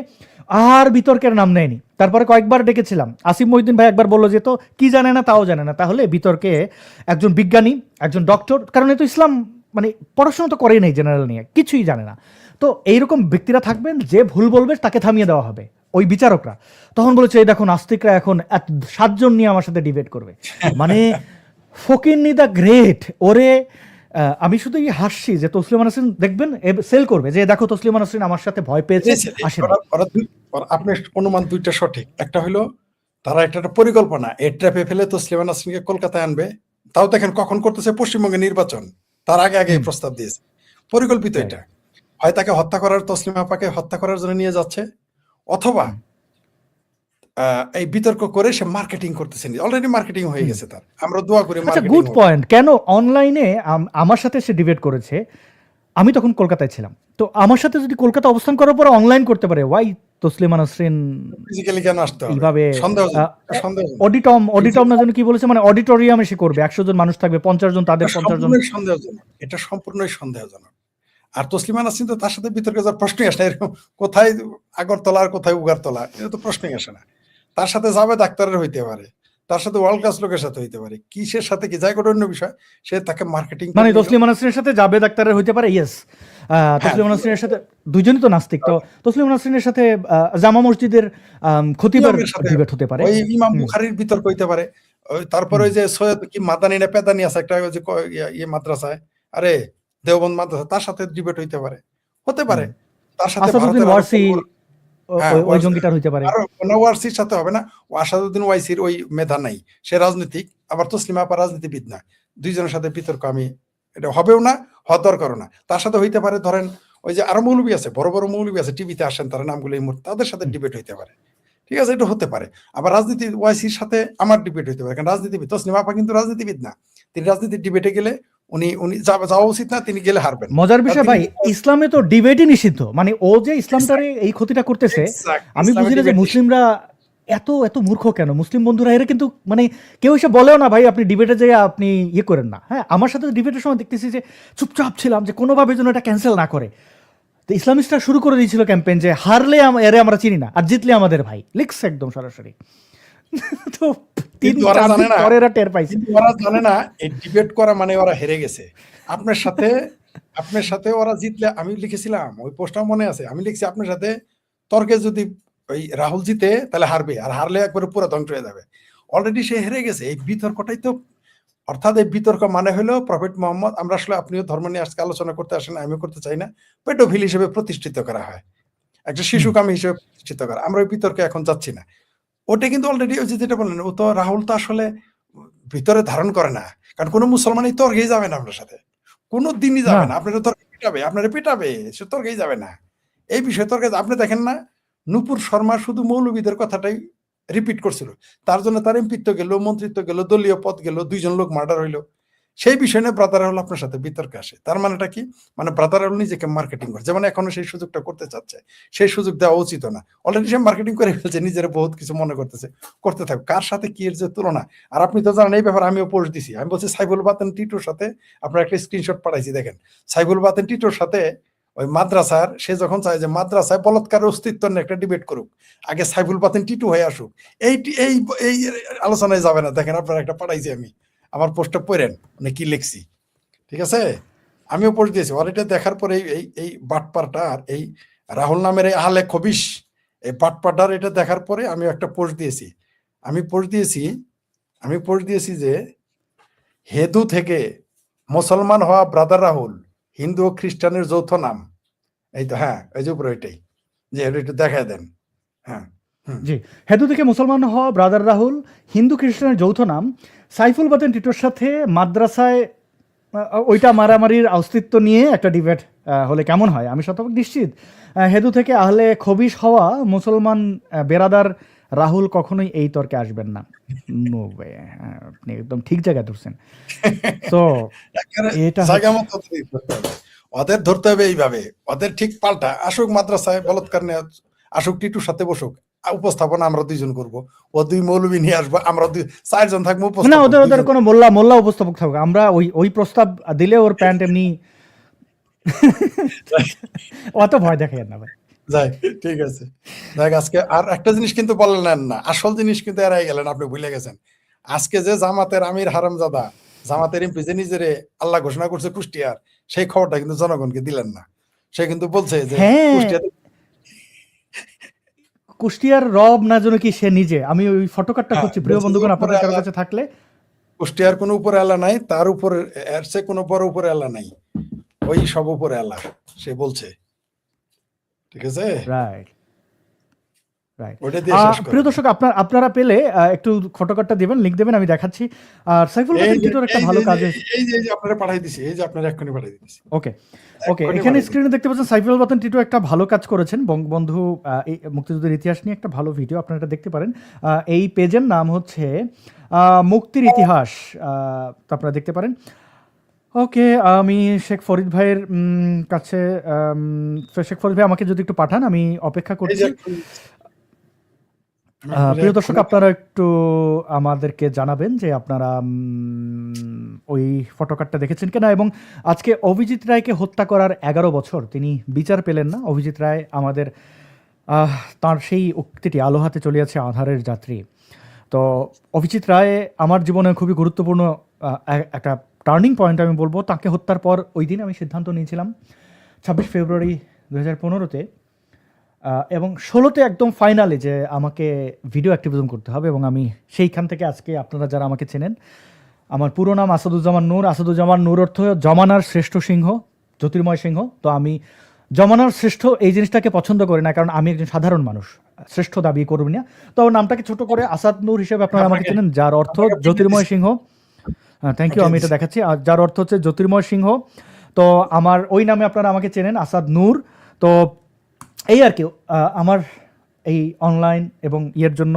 আর বিতর্কের নাম নেয়নি। তারপরে কয়েকবার ডেকেছিলাম, আসিফ মহিউদ্দিন ভাই একবার বললো যে তো কি জানে না তাও জানে না, তাহলে বিতর্কে একজন বিজ্ঞানী একজন ডক্টর, কারণ এ তো ইসলাম মানে পড়াশোনা তো করেই নেই, জেনারেল নিয়ে কিছুই জানে না, তো এইরকম ব্যক্তিরা থাকবেন যে ভুল বলবে তাকে থামিয়ে দেওয়া হবে, ওই বিচারকরা। তখন বলেছে এই দেখুন নাস্তিকরা এখন 7 জন নিয়ে আমার সাথে ডিবেট করবে, মানে ফকিন্নি দ্য গ্রেট। ওরে আমি শুধু হাসছি যে তসলিমা নাসরিন দেখবেন সেল করবে যে দেখো তসলিমা নাসরিন আমার সাথে ভয় পেয়েছে আসে। আপনার অনুমান দুইটা সঠিক, একটা হলো তারা একটা পরিকল্পনা এ ট্র্যাপে ফেলে তসলিমা নাসরিনকে কলকাতায় আনবে, তাও দেখেন কখন করতেছে পশ্চিমবঙ্গে নির্বাচন, তার আগে প্রস্তাব দিয়েছে, পরিকল্পিত। এটা হয় তাকে হত্যা করার, তসলিমা আপাকে হত্যা করার জন্য নিয়ে যাচ্ছে, অথবা এই বিতর্ক করে সে মার্কেটিং করতেছে, অলরেডি মার্কেটিং হয়ে গেছে তার। আমরা দোয়া করি। আচ্ছা গুড পয়েন্ট, কেন অনলাইনে আমার সাথে সে ডিবেট করেছে, আমি তখন কলকাতায় ছিলাম, তো আমার সাথে যদি কলকাতা অবস্থান করার পর অনলাইন করতে পারে, ওয়াই তসলিমা নাসরিন ফিজিক্যালি কেন আসতে হবে? এইভাবে সন্দেহ না জানি কি বলেছে, মানে অডিটোরিয়ামে সে করবে, 100 জন মানুষ থাকবে, 50 জন তাদের 50 জন। সন্দেহজনক, এটা সম্পূর্ণই সন্দেহজনক। আর তসলিমা নাসরিন তো তার সাথে বিতর্কে যাওয়ার প্রশ্নই আসে না, এরকম কোথায় আগরতলা আর কোথায় উগারতলা, এটা তো প্রশ্নই আসে না। তার সাথে যাবে ডাক্তারের হইতে পারে, তার সাথে ওয়ার্ল্ড ক্লাস লোকের সাথে হইতে পারে, কিসের সাথে কি যায় অন্য বিষয়, সে তাকে মার্কেটিং মানে তসলিমা নাসরিনের সাথে যাবে ডাক্তারের হইতে পারে, ইয়েস। তসলিমা নাসরিনের সাথে দুইজনই তো নাস্তিক, তো তসলিমা নাসরিনের সাথে জামা মসজিদের খতিবের ডিবেট হতে পারে, ওই ইমাম বুখারীর বিতর্ক হইতে পারে, তারপরে ওই যে সৈয়দ কি মাদানি না পেদানি আছে একটা, ওই যে ইয়ে মাদ্রাসায়, আরে দেওবন্দ মাদ্রাসা, তার সাথে ডিবেট হইতে পারে, তার সাথে আসাদুদ্দিন ওয়াসি ওই জঙ্গিটার হইতে পারে, আর ওয়াসির সাথে হবে না, ও আসাদুদ্দিন ওয়াইসির ওই মেধা নাই, সে রাজনীতিক, আবার তসলিমা আপা রাজনীতিবিদ না, দুইজনের সাথে বিতর্ক আমি এটা হবেও না, হওয়ার দরকারও না। তার সাথে হইতে পারে ধরেন ওই যে আরো মৌলবী আছে, বড় বড় মৌলবী আছে, টিভিতে আসেন, তারা নামগুলো এই মুহূর্তে, তাদের সাথে ডিবেট হইতে পারে, ঠিক আছে, এটা হতে পারে। আবার রাজনীতি ওয়াইসির সাথে আমার ডিবেট হইতে পারে, কারণ রাজনীতিবিদ তসলিমা আপা কিন্তু রাজনীতিবিদ না, তিনি রাজনীতির ডিবেটে গেলে উনি উনি যাওয়া উচিত না, তিনি গেলে হারবেন। মজার বিষয় ভাই, ইসলামে তো ডিবেটই নিষিদ্ধ, মানে ও যে ইসলামটারে এই ক্ষতিটা করতেছে, আমি বুঝি না যে মুসলিমরা এত এত মূর্খ কেন। মুসলিম বন্ধুরা এরা কিন্তু মানে কেউ এসে বলেও না ভাই আপনি ডিবেটে যেয়ে আপনি ইয়ে করেন না। হ্যাঁ, আমার সাথে ডিবেটের সময় দেখতেছি যে চুপচাপ ছিলাম যে কোনোভাবে যেন এটা ক্যান্সেল না করে। তো ইসলামিস্টরা শুরু করে দিয়েছিল ক্যাম্পেইন যে হারলে এরে আমরা চিনি না, আর জিতলে আমাদের ভাই, লিখছে একদম সরাসরি। তো কিন্তু ওরা জানে না, পরে এরা টের পাইছে। কিন্তু ওরা জানে না এই ডিবেট করা মানে ওরা হেরে গেছে। আপনার সাথে ওরা জিতলে, আমি লিখেছিলাম ওই পোস্টটা মনে আছে, আমি লিখছি আপনার সাথে তর্কে যদি ওই রাহুল জিতে তাহলে হারবে, আর হারলে একবারে পুরো ধ্বংস হয়ে যাবে। অলরেডি সে হেরে গেছে। এই বিতর্কটাই তো, অর্থাৎ এই বিতর্ক মানে হলো প্রফেট মোহাম্মদ, আমরা আসলে আপনিও ধর্ম নিয়ে আজকে আলোচনা করতে আসেন, আমিও করতে চাই না, পেডোফিল হিসেবে প্রতিষ্ঠিত করা হয়, একটা শিশুকামী হিসেবে প্রতিষ্ঠিত করা। আমরা ওই বিতর্কে এখন যাচ্ছি না। ওটা কিন্তু অলরেডি ওই যে যেটা বললেন, ও তো রাহুল তো আসলে ভিতরে ধারণ করে না, কারণ কোনো মুসলমানই তর্কেই যাবে না আপনার সাথে, কোনো দিনই যাবে না। আপনারা তর্কে পিটাবে, আপনারা পিটাবে, সে তর্কেই যাবে না। এই বিষয়ে তর্কে আপনি দেখেন না, নূপুর শর্মা শুধু মৌলবীদের কথাটাই রিপিট করছিল, তার জন্য তার এমপিত্ব গেল, মন্ত্রিত্ব গেল, দলীয় পদ গেল, 2 জন লোক মার্ডার হইলো। সেই বিষয় নিয়ে ব্রাদার রাহুল আপনার সাথে বিতর্কে আসে, তার মানেটা কি? মানে ব্রাদার রাহুল নিজেকে মার্কেটিং করে, যেমন এখনো সেই সুযোগটা করতে চাচ্ছে, সেই সুযোগ দেওয়া উচিত না। অলরেডি সে মার্কেটিং করে ফেলছে, নিজের বহুত কিছু মনে করতেছে, করতে থাকুক, কার সাথে কি এর যে তুলনা। আর আপনি তো জানেন এই ব্যাপারে আমিও পোস্ট দিছি, আমি বলছি সাইফুল বাতেন টিটুর সাথে, আপনার একটা স্ক্রিনশট পাঠাইছি দেখেন, সাইফুল বাতেন টিটুর সাথে ওই মাদ্রাসার, সে যখন চায় যে মাদ্রাসায় বলৎকারের অস্তিত্ব নিয়ে একটা ডিবেট করুক, আগে সাইফুল বাতেন টিটু হয়ে আসুক, এই এই এই আলোচনায় যাবে না। দেখেন আপনার একটা পাঠাইছি আমি, আমার পোস্টটা পড়েন মানে কি লিখছি, ঠিক আছে, আমিও পোস্ট দিয়েছি। আর এটা দেখার পরে এই এই বাটপারটা, আর এই রাহুল নামের এই আহলে খবিশ এই বাটপারটার এটা দেখার পরে আমিও একটা পোস্ট দিয়েছি। আমি পোস্ট দিয়েছি যে হেদু থেকে মুসলমান হওয়া ব্রাদার রাহুল হিন্দু ও খ্রিস্টানের যৌথ নাম। এই তো, হ্যাঁ, এই যে উপরে এটাই, যে একটু দেখায় দেন। হ্যাঁ, জি, হেদু থেকে মুসলমান হওয়া ব্রাদার রাহুল হিন্দু খ্রিস্টানের যৌথ নাম। সাইফুল বাতেন টিটোর সাথে মাদ্রাসায় ওইটা মারামারির অস্তিত্ব নিয়ে একটা ডিবেট হলে কেমন হয়? আমি শতভাগ নিশ্চিত হেদু থেকে আহলে খবিশ হওয়া মুসলমান বেরাদার রাহুল কখনোই এই তর্কে আসবেন না। নো ওয়ে, আপনি একদম ঠিক জায়গায় ধরছেন। তো এটা জায়গা মতো ধরতে হবে। ওদের ধরতে হবে এইভাবে, ওদের ঠিক পাল্টা আসুক, মাদ্রাসায় বলৎকার নিয়ে আসুক, টিটুর সাথে বসুক, উপস্থাপনা আমরা 2 জন করবো, ও 2 মৌলবী নিয়ে আসবো, আমরা 4 জন থাকবো না, ওদের কোনো মোল্লা উপস্থাপক থাকবে, আমরা ওই প্রস্তাব দিলে ওর প্যান্ট এমনি অত ভয় দেখাই না ভাই। যাই, ঠিক আছে, দেখ আজকে আর একটা জিনিস কিন্তু বললেন না, আসল জিনিস কিন্তু এড়াই গেলেন, আপনি ভুলে গেছেন। আজকে যে জামাতের আমির হারামজাদা, জামাতের এমপি যে নিজেরে আল্লাহ ঘোষণা করছে কুষ্টিয়ার, সেই খবরটা কিন্তু জনগণকে দিলেন না। সে কিন্তু বলছে যে কুষ্টিয়ার রব না যেন কি সে নিজে, আমি ওই ফটোকার্ডটা করছি প্রিয় বন্ধুগণ, আপনাদের কারো কাছে থাকলে। কুষ্টিয়ার কোনো উপরে আল্লাহ নাই, তার উপরে এর চেয়ে কোনো বড় উপরে আল্লাহ নাই, ওই সব উপরে আল্লাহ, সে বলছে, ঠিক আছে, রাইট। ওটা দিয়ে শেষ করো। প্রিয় দর্শক, আপনারা পেলে একটু ফটোকার্ডটা দিবেন, লিংক দেবেন, আমি দেখাচ্ছি। আর সাইফুল বাতেন টিটোর একটা ভালো কাজে, এই যে আপনারা পাঠাই দিছি, এই যে আপনারা এক্ষুনি পাঠাই দিছি। ওকে, এখানে স্ক্রিনে দেখতে পাচ্ছেন সাইফুল বাতেন টিটো একটা ভালো কাজ করেছেন, বঙ্গবন্ধু মুক্তিযুদ্ধের ইতিহাস নিয়ে একটা ভালো ভিডিও, আপনারা এটা দেখতে পারেন। এই পেজের নাম হচ্ছে মুক্তির ইতিহাস, তো আপনারা দেখতে পারেন। ওকে, আমি শেখ ফরিদ ভাইয়ের কাছে, শেখ ফরিদ ভাই আমাকে যদি একটু পাঠান, আমি অপেক্ষা করছি। প্রিয় দর্শক, আপনারা একটু আমাদেরকে জানাবেন যে আপনারা ওই ফটোকার্ডটা দেখেছেন কিনা, এবং আজকে অভিজিৎ রায়কে হত্যা করার 11 বছর তিনি বিচার পেলেন না। অভিজিৎ রায় আমাদের তার সেই উক্তিটি, আলো হাতে চলিয়াছে আধারের যাত্রী। তো অভিজিৎ রায় আমার জীবনে খুবই গুরুত্বপূর্ণ একটা টার্নিং পয়েন্ট আমি বলবো। তাকে হত্যার পর ওই দিন আমি সিদ্ধান্ত নিয়েছিলাম 26 ফেব্রুয়ারি 2015-তে এবং 16-তে একদম ফাইনালে যে আমাকে ভিডিও অ্যাক্টিভিজম করতে হবে, এবং আমি সেইখান থেকে আজকে আপনারা যারা আমাকে চেনেন, আমার পুরো নাম আসাদুজ্জামান নূর। আসাদুজ্জামান নূর অর্থ জমানার শ্রেষ্ঠ সিংহ, জ্যোতির্ময় সিংহ। তো আমি জমানার শ্রেষ্ঠ এই জিনিসটাকে পছন্দ করি না, কারণ আমি একজন সাধারণ মানুষ, শ্রেষ্ঠ দাবি করব না। তো নামটাকে ছোট করে আসাদ নূর হিসেবে আপনারা আমাকে চেনেন, যার অর্থ জ্যোতির্ময় সিংহ। থ্যাংক ইউ, আমি এটা দেখাচ্ছি, আর যার অর্থ হচ্ছে জ্যোতির্ময় সিংহ। তো আমার ওই নামে আপনারা আমাকে চেনেন, আসাদ নূর। তো এই আর কি আমার এই অনলাইন এবং ইয়ের জন্য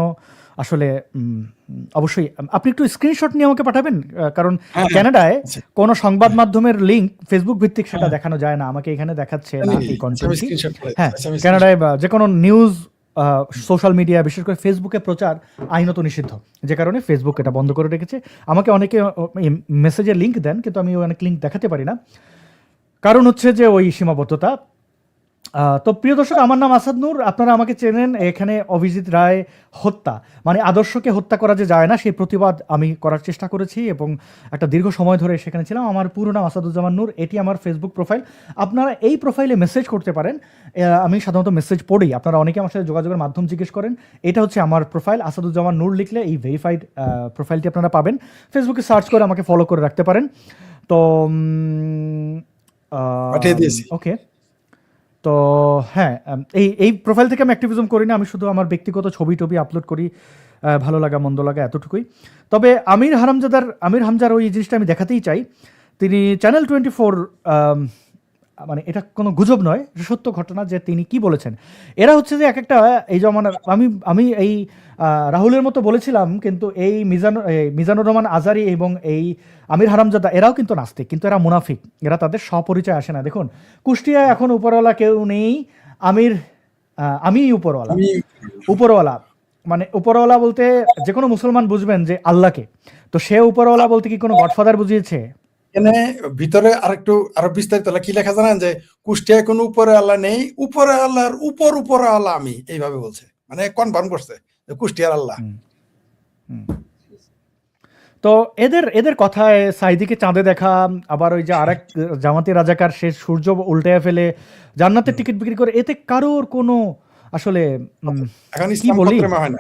আসলে অবশ্যই আপনি একটু স্ক্রিনশট নিয়ে আমাকে পাঠাবেন, কারণ হ্যাঁ, ক্যানাডায় আচ্ছা। কোনো সংবাদ মাধ্যমের লিঙ্ক ফেসবুক ভিত্তিক সেটা দেখানো যায় না, আমাকে এখানে দেখাচ্ছে না এই আমি কন্টেন্টটি। স্ক্রিনশট পাঠাচ্ছি। হ্যাঁ, আচ্ছা, আমি কানাডায় বা যে কোনো নিউজ সোশ্যাল মিডিয়া বিশেষ করে ফেসবুকে প্রচার আইনত নিষিদ্ধ, যে কারণে ফেসবুক এটা বন্ধ করে রেখেছে। আমাকে অনেকে মেসেজের লিঙ্ক দেন, কিন্তু আমি অনেক লিঙ্ক দেখাতে পারি না, কারণ হচ্ছে যে ওই সীমাবদ্ধতা। তো প্রিয় দর্শক, আমার নাম আসাদ নূর, আপনারা আমাকে চেনেন। এখানে অভিজিৎ রায় হত্যা মানে আদর্শকে হত্যা করা যে যায় না, সেই প্রতিবাদ আমি করার চেষ্টা করেছি এবং একটা দীর্ঘ সময় ধরে সেখানে ছিলাম। আমার পুরো নাম আসাদুজ্জামান নূর, এটি আমার ফেসবুক প্রোফাইল। আপনারা এই প্রোফাইলে মেসেজ করতে পারেন, আমি সাধারণত মেসেজ পড়ি, আপনারা অনেকে আমার সাথে যোগাযোগের মাধ্যম জিজ্ঞেস করেন। এটা হচ্ছে আমার প্রোফাইল, আসাদুজ্জামান নূর লিখলে এই ভেরিফাইড প্রোফাইলটি আপনারা পাবেন। ফেসবুকে সার্চ করে আমাকে ফলো করে রাখতে পারেন। তো পাঠিয়ে দিয়েছি। ওকে, তো হ্যাঁ, এই প্রোফাইল থেকে আমি অ্যাক্টিভিজম করি না, আমি শুধু আমার ব্যক্তিগত ছবি টবি আপলোড করি, ভালো লাগা মন্দ লাগা এতটুকুই। তবে আমির হামজার ওই জিনিসটা আমি দেখাতেই চাই। তিনি চ্যানেল 24 মানে এটা কোনো গুজব নয়, এটা সত্য ঘটনা যে তিনি কি বলেছেন। এরা হচ্ছে যে এক একটা এই যেমন আমি এই রাহুলের মতো বলেছিলাম, কিন্তু এই মিজানুর রহমান আজারি এবং এই আমির হারামজাদা এরাও কিন্তু নাস্তিক, কিন্তু এরা মুনাফিক, এরা তাদের স্বপরিচয় আসে না। দেখুন, কুষ্টিয়ায় এখন উপরওয়ালা কেউ নেই, আমি উপরওয়ালা মানে উপরওয়ালা বলতে যে কোনো মুসলমান বুঝবেন যে আল্লাহকে, তো সে উপরওয়ালা বলতে কি কোনো গডফাদার বুঝিয়েছে? এখানে ভিতরে আরো বিস্তারিত কি লেখা জানেন, যে কুষ্টিয়ায় কোনো উপরে আল্লাহ নেই, উপরে আল্লাহর উপরে আল্লাহ আমি, এইভাবে বলছে, মানে কনফার্ম করছে যে কুষ্টিয়ার আল্লাহ। তো এদের কথায় সাইদিকে চাঁদে দেখা, আবার ওই যে আরেক জামাতি রাজাকার সে সূর্য উল্টে ফেলে জান্নাতের টিকিট বিক্রি করে, এতে কারোর কোনো আসলে এখন কি ইসলাম বলি খতরেমে হয় না,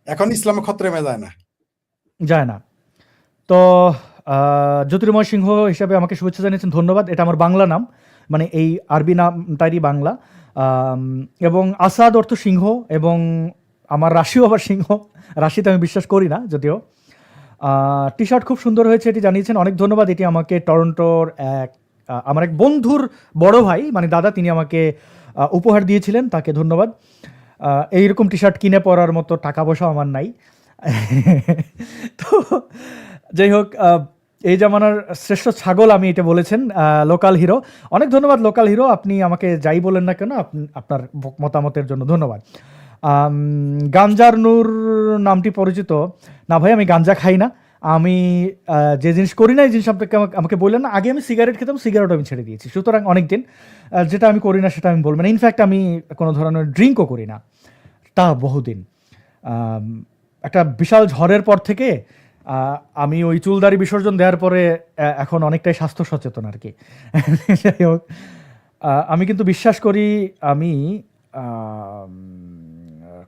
এখন ইসলামে খতরেমে যায় না। যায় না। তো জ্যোতির্ময় সিংহ হিসাবে আমাকে শুভেচ্ছা জানিয়েছেন, ধন্যবাদ। এটা আমার বাংলা নাম, মানে এই আরবি নামটারই বাংলা। এবং আসাদ অর্থ সিংহ, এবং আমার রাশিও আবার সিংহ, রাশিতে আমি বিশ্বাস করি না যদিও। টি শার্ট খুব সুন্দর হয়েছে, এটি জানিয়েছেন, অনেক ধন্যবাদ। এটি আমাকে টরন্টোর আমার এক বন্ধুর বড় ভাই মানে দাদা, তিনি আমাকে উপহার দিয়েছিলেন, তাকে ধন্যবাদ। এইরকম টি শার্ট কিনে পরার মতো টাকা পয়সা আমার নাই। তো যাই হোক, এই জামানার শ্রেষ্ঠ ছাগল আমি এটা বলেছেন লোকাল হিরো, অনেক ধন্যবাদ লোকাল হিরো। আপনি আমাকে যাই বলেন না কেন, আপনার মতামতের জন্য ধন্যবাদ। গাঞ্জার নূর নামটি পরিচিত না ভাই, আমি গাঞ্জা খাই না, আমি যে জিনিস করি না এই জিনিস আমাকে বললেন না। আগে আমি সিগারেট খেতাম, সিগারেট আমি ছেড়ে দিয়েছি, সুতরাং অনেক দিন যেটা আমি করি না সেটা আমি বলবো না। ইনফ্যাক্ট আমি কোনো ধরনের ড্রিঙ্কও করি না, তা বহুদিন। একটা বিশাল ঝড়ের পর থেকে আমি ওই চুলদারি বিসর্জন দেওয়ার পরে এখন অনেকটাই স্বাস্থ্য সচেতন আর কি। যাই হোক, আমি কিন্তু বিশ্বাস করি আমি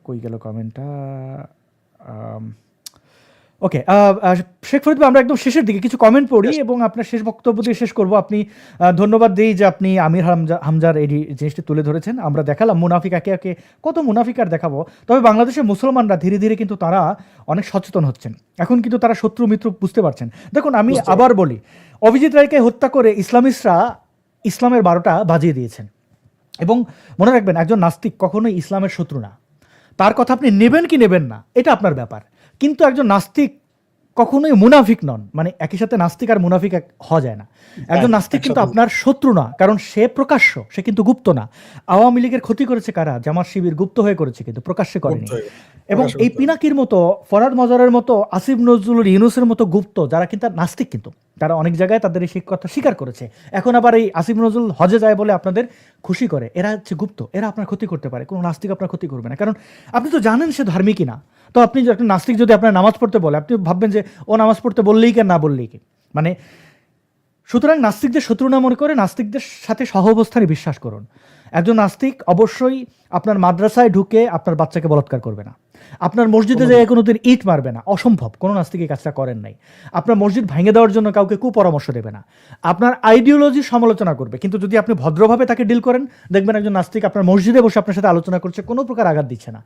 কই গেল কমেন্টটা, ওকে শেখ ফরিদ ভাই, আমরা একদম শেষের দিকে কিছু কমেন্ট পড়ি এবং আপনার শেষ বক্তব্য দিয়ে শেষ করব। আপনি ধন্যবাদ দিই যে আপনি আমির হামজার এই জিনিসটি তুলে ধরেছেন। আমরা দেখালাম মুনাফিক, একে একে কত মুনাফিক আর দেখাবো। তবে বাংলাদেশের মুসলমানরা ধীরে ধীরে কিন্তু তারা অনেক সচেতন হচ্ছেন, এখন কিন্তু তারা শত্রু মিত্র বুঝতে পারছেন। দেখুন, আমি আবার বলি, অভিজিৎ রায়কে হত্যা করে ইসলামিস্টরা ইসলামের 12টা বাজিয়ে দিয়েছেন। এবং মনে রাখবেন, একজন নাস্তিক কখনোই ইসলামের শত্রু না, তার কথা আপনি নেবেন কি নেবেন না এটা আপনার ব্যাপার, কিন্তু একজন নাস্তিক কখনোই মুনাফিক নন, মানে একই সাথে নাস্তিক আর মুনাফিক হওয়া যায় না। একজন নাস্তিক কিন্তু আপনার শত্রু না, কারণ সে প্রকাশ্য, সে কিন্তু গুপ্ত না। আওয়ামী লীগের ক্ষতি করেছে কারা? জামাত শিবির গুপ্ত হয়ে করেছে, কিন্তু প্রকাশ্যে করেনি। এবং এই পিনাকির মতো, ফরহাদ মজারের মতো, আসিফ নজরুল ইউনূসের মতো গুপ্ত যারা কিন্তু নাস্তিক, কিন্তু তারা অনেক জায়গায় তাদের এই কথা স্বীকার করেছে। এখন আবার এই আসিফ নজরুল হজে যায় বলে আপনাদের খুশি করে, এরা হচ্ছে গুপ্ত, এরা আপনার ক্ষতি করতে পারে, কোনো নাস্তিক আপনার ক্ষতি করবে না, কারণ আপনি তো জানেন সে ধার্মিকই না। তো আপনি যে একটা নাস্তিক যদি আপনার নামাজ পড়তে বলে, আপনি ভাববেন যে ও নামাজ পড়তে বললেই কি না বললেই কি, মানে সুতরাং নাস্তিকদের শত্রু না মনে করে নাস্তিকদের সাথে সহাবস্থানে বিশ্বাস করুন। একজন নাস্তিক অবশ্যই আপনার মাদ্রাসায় ঢুকে আপনার বাচ্চাকে বলাৎকার করবে না, আপনার মসজিদে যেয়ে কোনোদিন ইট মারবে না, অসম্ভব, কোনো নাস্তিক এই কাজটা করেন নাই। আপনার মসজিদ ভেঙে দেওয়ার জন্য কাউকে কুপরামর্শ দেবে না, আপনার আইডিওলজির সমালোচনা করবে, কিন্তু যদি আপনি ভদ্রভাবে তাকে ডিল করেন, দেখবেন একজন নাস্তিক আপনার মসজিদে বসে আপনার সাথে আলোচনা করছে, কোনো প্রকার আঘাত দিচ্ছে না।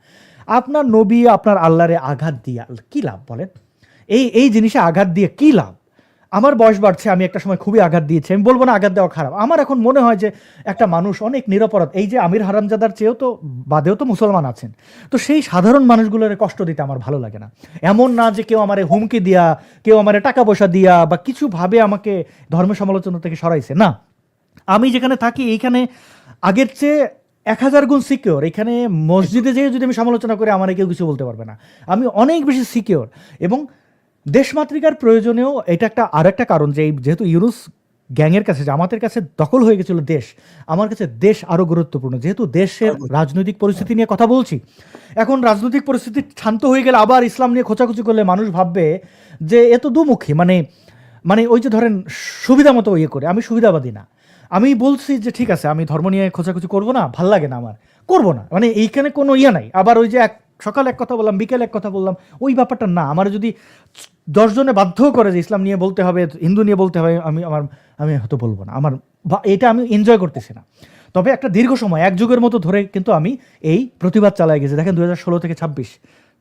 আপনার নবী আপনার আল্লাহরে আঘাত দিয়ে কি লাভ বলেন? এই জিনিসে আঘাত দিয়ে কি লাভ? আমার বয়স বাড়ছে, আমি একটা সময় খুবই আঘাত দিয়েছি, আমি বলবো না আঘাত দেওয়া খারাপ, আমার এখন মনে হয় যে একটা মানুষ অনেক নিরপরাধ, এই যে আমির হারামজাদার চেয়েও তো বাদেও তো মুসলমান আছেন, তো সেই সাধারণ মানুষগুলোর কষ্ট দিতে আমার ভালো লাগে না। এমন না যে কেউ আমারে হুমকি দিয়া, কেউ আমারে টাকা পয়সা দিয়া বা কিছু ভাবে আমাকে ধর্ম সমালোচনা থেকে সরাইছে, না। আমি যেখানে থাকি এইখানে আগের চেয়ে 1000 গুণ সিকিওর। এখানে মসজিদে যেয়ে যদি আমি সমালোচনা করি আমার কেউ কিছু বলতে পারবে না, আমি অনেক বেশি সিকিওর। এবং দেশমাতৃকার প্রয়োজনেও এটা একটা আর একটা কারণ যে যেহেতু ইউনুস গ্যাংয়ের কাছে, জামাতের কাছে দখল হয়ে গেছিল দেশ, আমার কাছে দেশ আরও গুরুত্বপূর্ণ, যেহেতু দেশের রাজনৈতিক পরিস্থিতি নিয়ে কথা বলছি। এখন রাজনৈতিক পরিস্থিতি শান্ত হয়ে গেলে আবার ইসলাম নিয়ে খোঁচাখুচি করলে মানুষ ভাববে যে এ তো দুমুখী, মানে মানে ওই যে ধরেন সুবিধা মতো ইয়ে করে। আমি সুবিধাবাদী না, আমি বলছি যে ঠিক আছে আমি ধর্ম নিয়ে খোঁচাখুচি করবো না, ভাল লাগে না আমার, করবো না, মানে এইখানে কোনো ইয়ে নাই। আবার ওই যে সকালে এক কথা বললাম বিকেলে এক কথা বললাম, ওই ব্যাপারটা না। আমার যদি 10 জনে বাধ্য করে যে ইসলাম নিয়ে বলতে হবে, হিন্দু নিয়ে বলতে হবে, আমি হয়তো বলবো না, এটা আমি এনজয় করতেছি না। তবে একটা দীর্ঘ সময় 1 যুগের মতো ধরে কিন্তু আমি এই প্রতিবাদ চালাই গেছি। দেখেন 2016 থেকে 26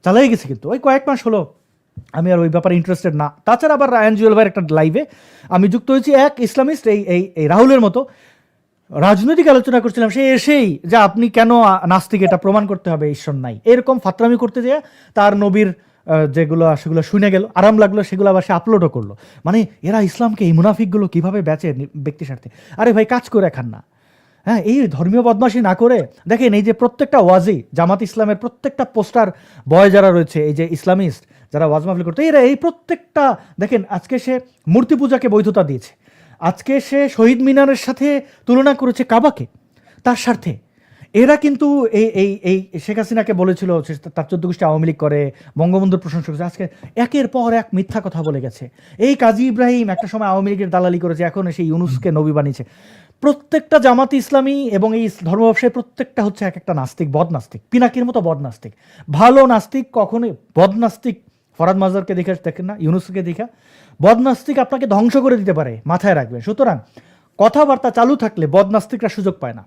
চালাই গেছি, কিন্তু ওই কয়েক মাস হলো আমি আর ওই ব্যাপারে ইন্টারেস্টেড না। তাছাড়া আবার রায়ান জুয়েল ভাইয়ের একটা লাইভে আমি যুক্ত হয়েছি, এক ইসলামিস্ট এই রাহুলের মতো রাজনৈতিক আলোচনা করছিলাম, সে এসেই যে আপনি কেন নাস্তিক, এটা প্রমাণ করতে হবে ঈশ্বর নাই, এরকম ফাতরামি করতে যেয়ে তার নবীর যেগুলো সেগুলো শুনে গেল, আরাম লাগলো, সেগুলো আবার সে আপলোডও করলো। মানে এরা ইসলামকে, এই মুনাফিকগুলো কিভাবে বেচে ব্যক্তি স্বার্থে। আরে ভাই কাজ করে খান না, হ্যাঁ, এই ধর্মীয় বদমাশি না করে। দেখেন এই যে প্রত্যেকটা ওয়াজি, জামাত ইসলামের প্রত্যেকটা পোস্টার বয় যারা রয়েছে, এই যে ইসলামিস্ট যারা ওয়াজ মাহফিল করতে, এরা এই প্রত্যেকটা দেখেন আজকে সে মূর্তি পূজাকে বৈধতা দিয়েছে, আজকে সে শহীদ মিনারের সাথে তুলনা করেছে কাবাকে তার স্বার্থে। এরা কিন্তু এই এই এই শেখ হাসিনাকে বলেছিল তার 14 গোষ্ঠী আওয়ামী লীগ করে, বঙ্গবন্ধুর প্রশংসা করেছে, আজকে একের পর এক মিথ্যা কথা বলে গেছে। এই কাজী ইব্রাহিম একটা সময় আওয়ামী লীগের দালালি করেছে, এখন এসে ইউনুসকে নবী বানিয়েছে। প্রত্যেকটা জামাত ইসলামী এবং এই ধর্ম ব্যবসায়ী প্রত্যেকটা হচ্ছে এক একটা নাস্তিক, বদনাস্তিক, পিনাকির মতো বদনাস্তিক। ভালো নাস্তিক কখনোই বদনাস্তিক, ফরাদ মাজারকে দেখে দেখেন না, ইউনুসকে দেখা, বদনাস্তিক আপনাকে ধ্বংস করে দিতে পারে, মাথায় রাখবেন। সুতরাং কথাবার্তা চালু থাকলে বদনাস্তিকরা সুযোগ পায় না।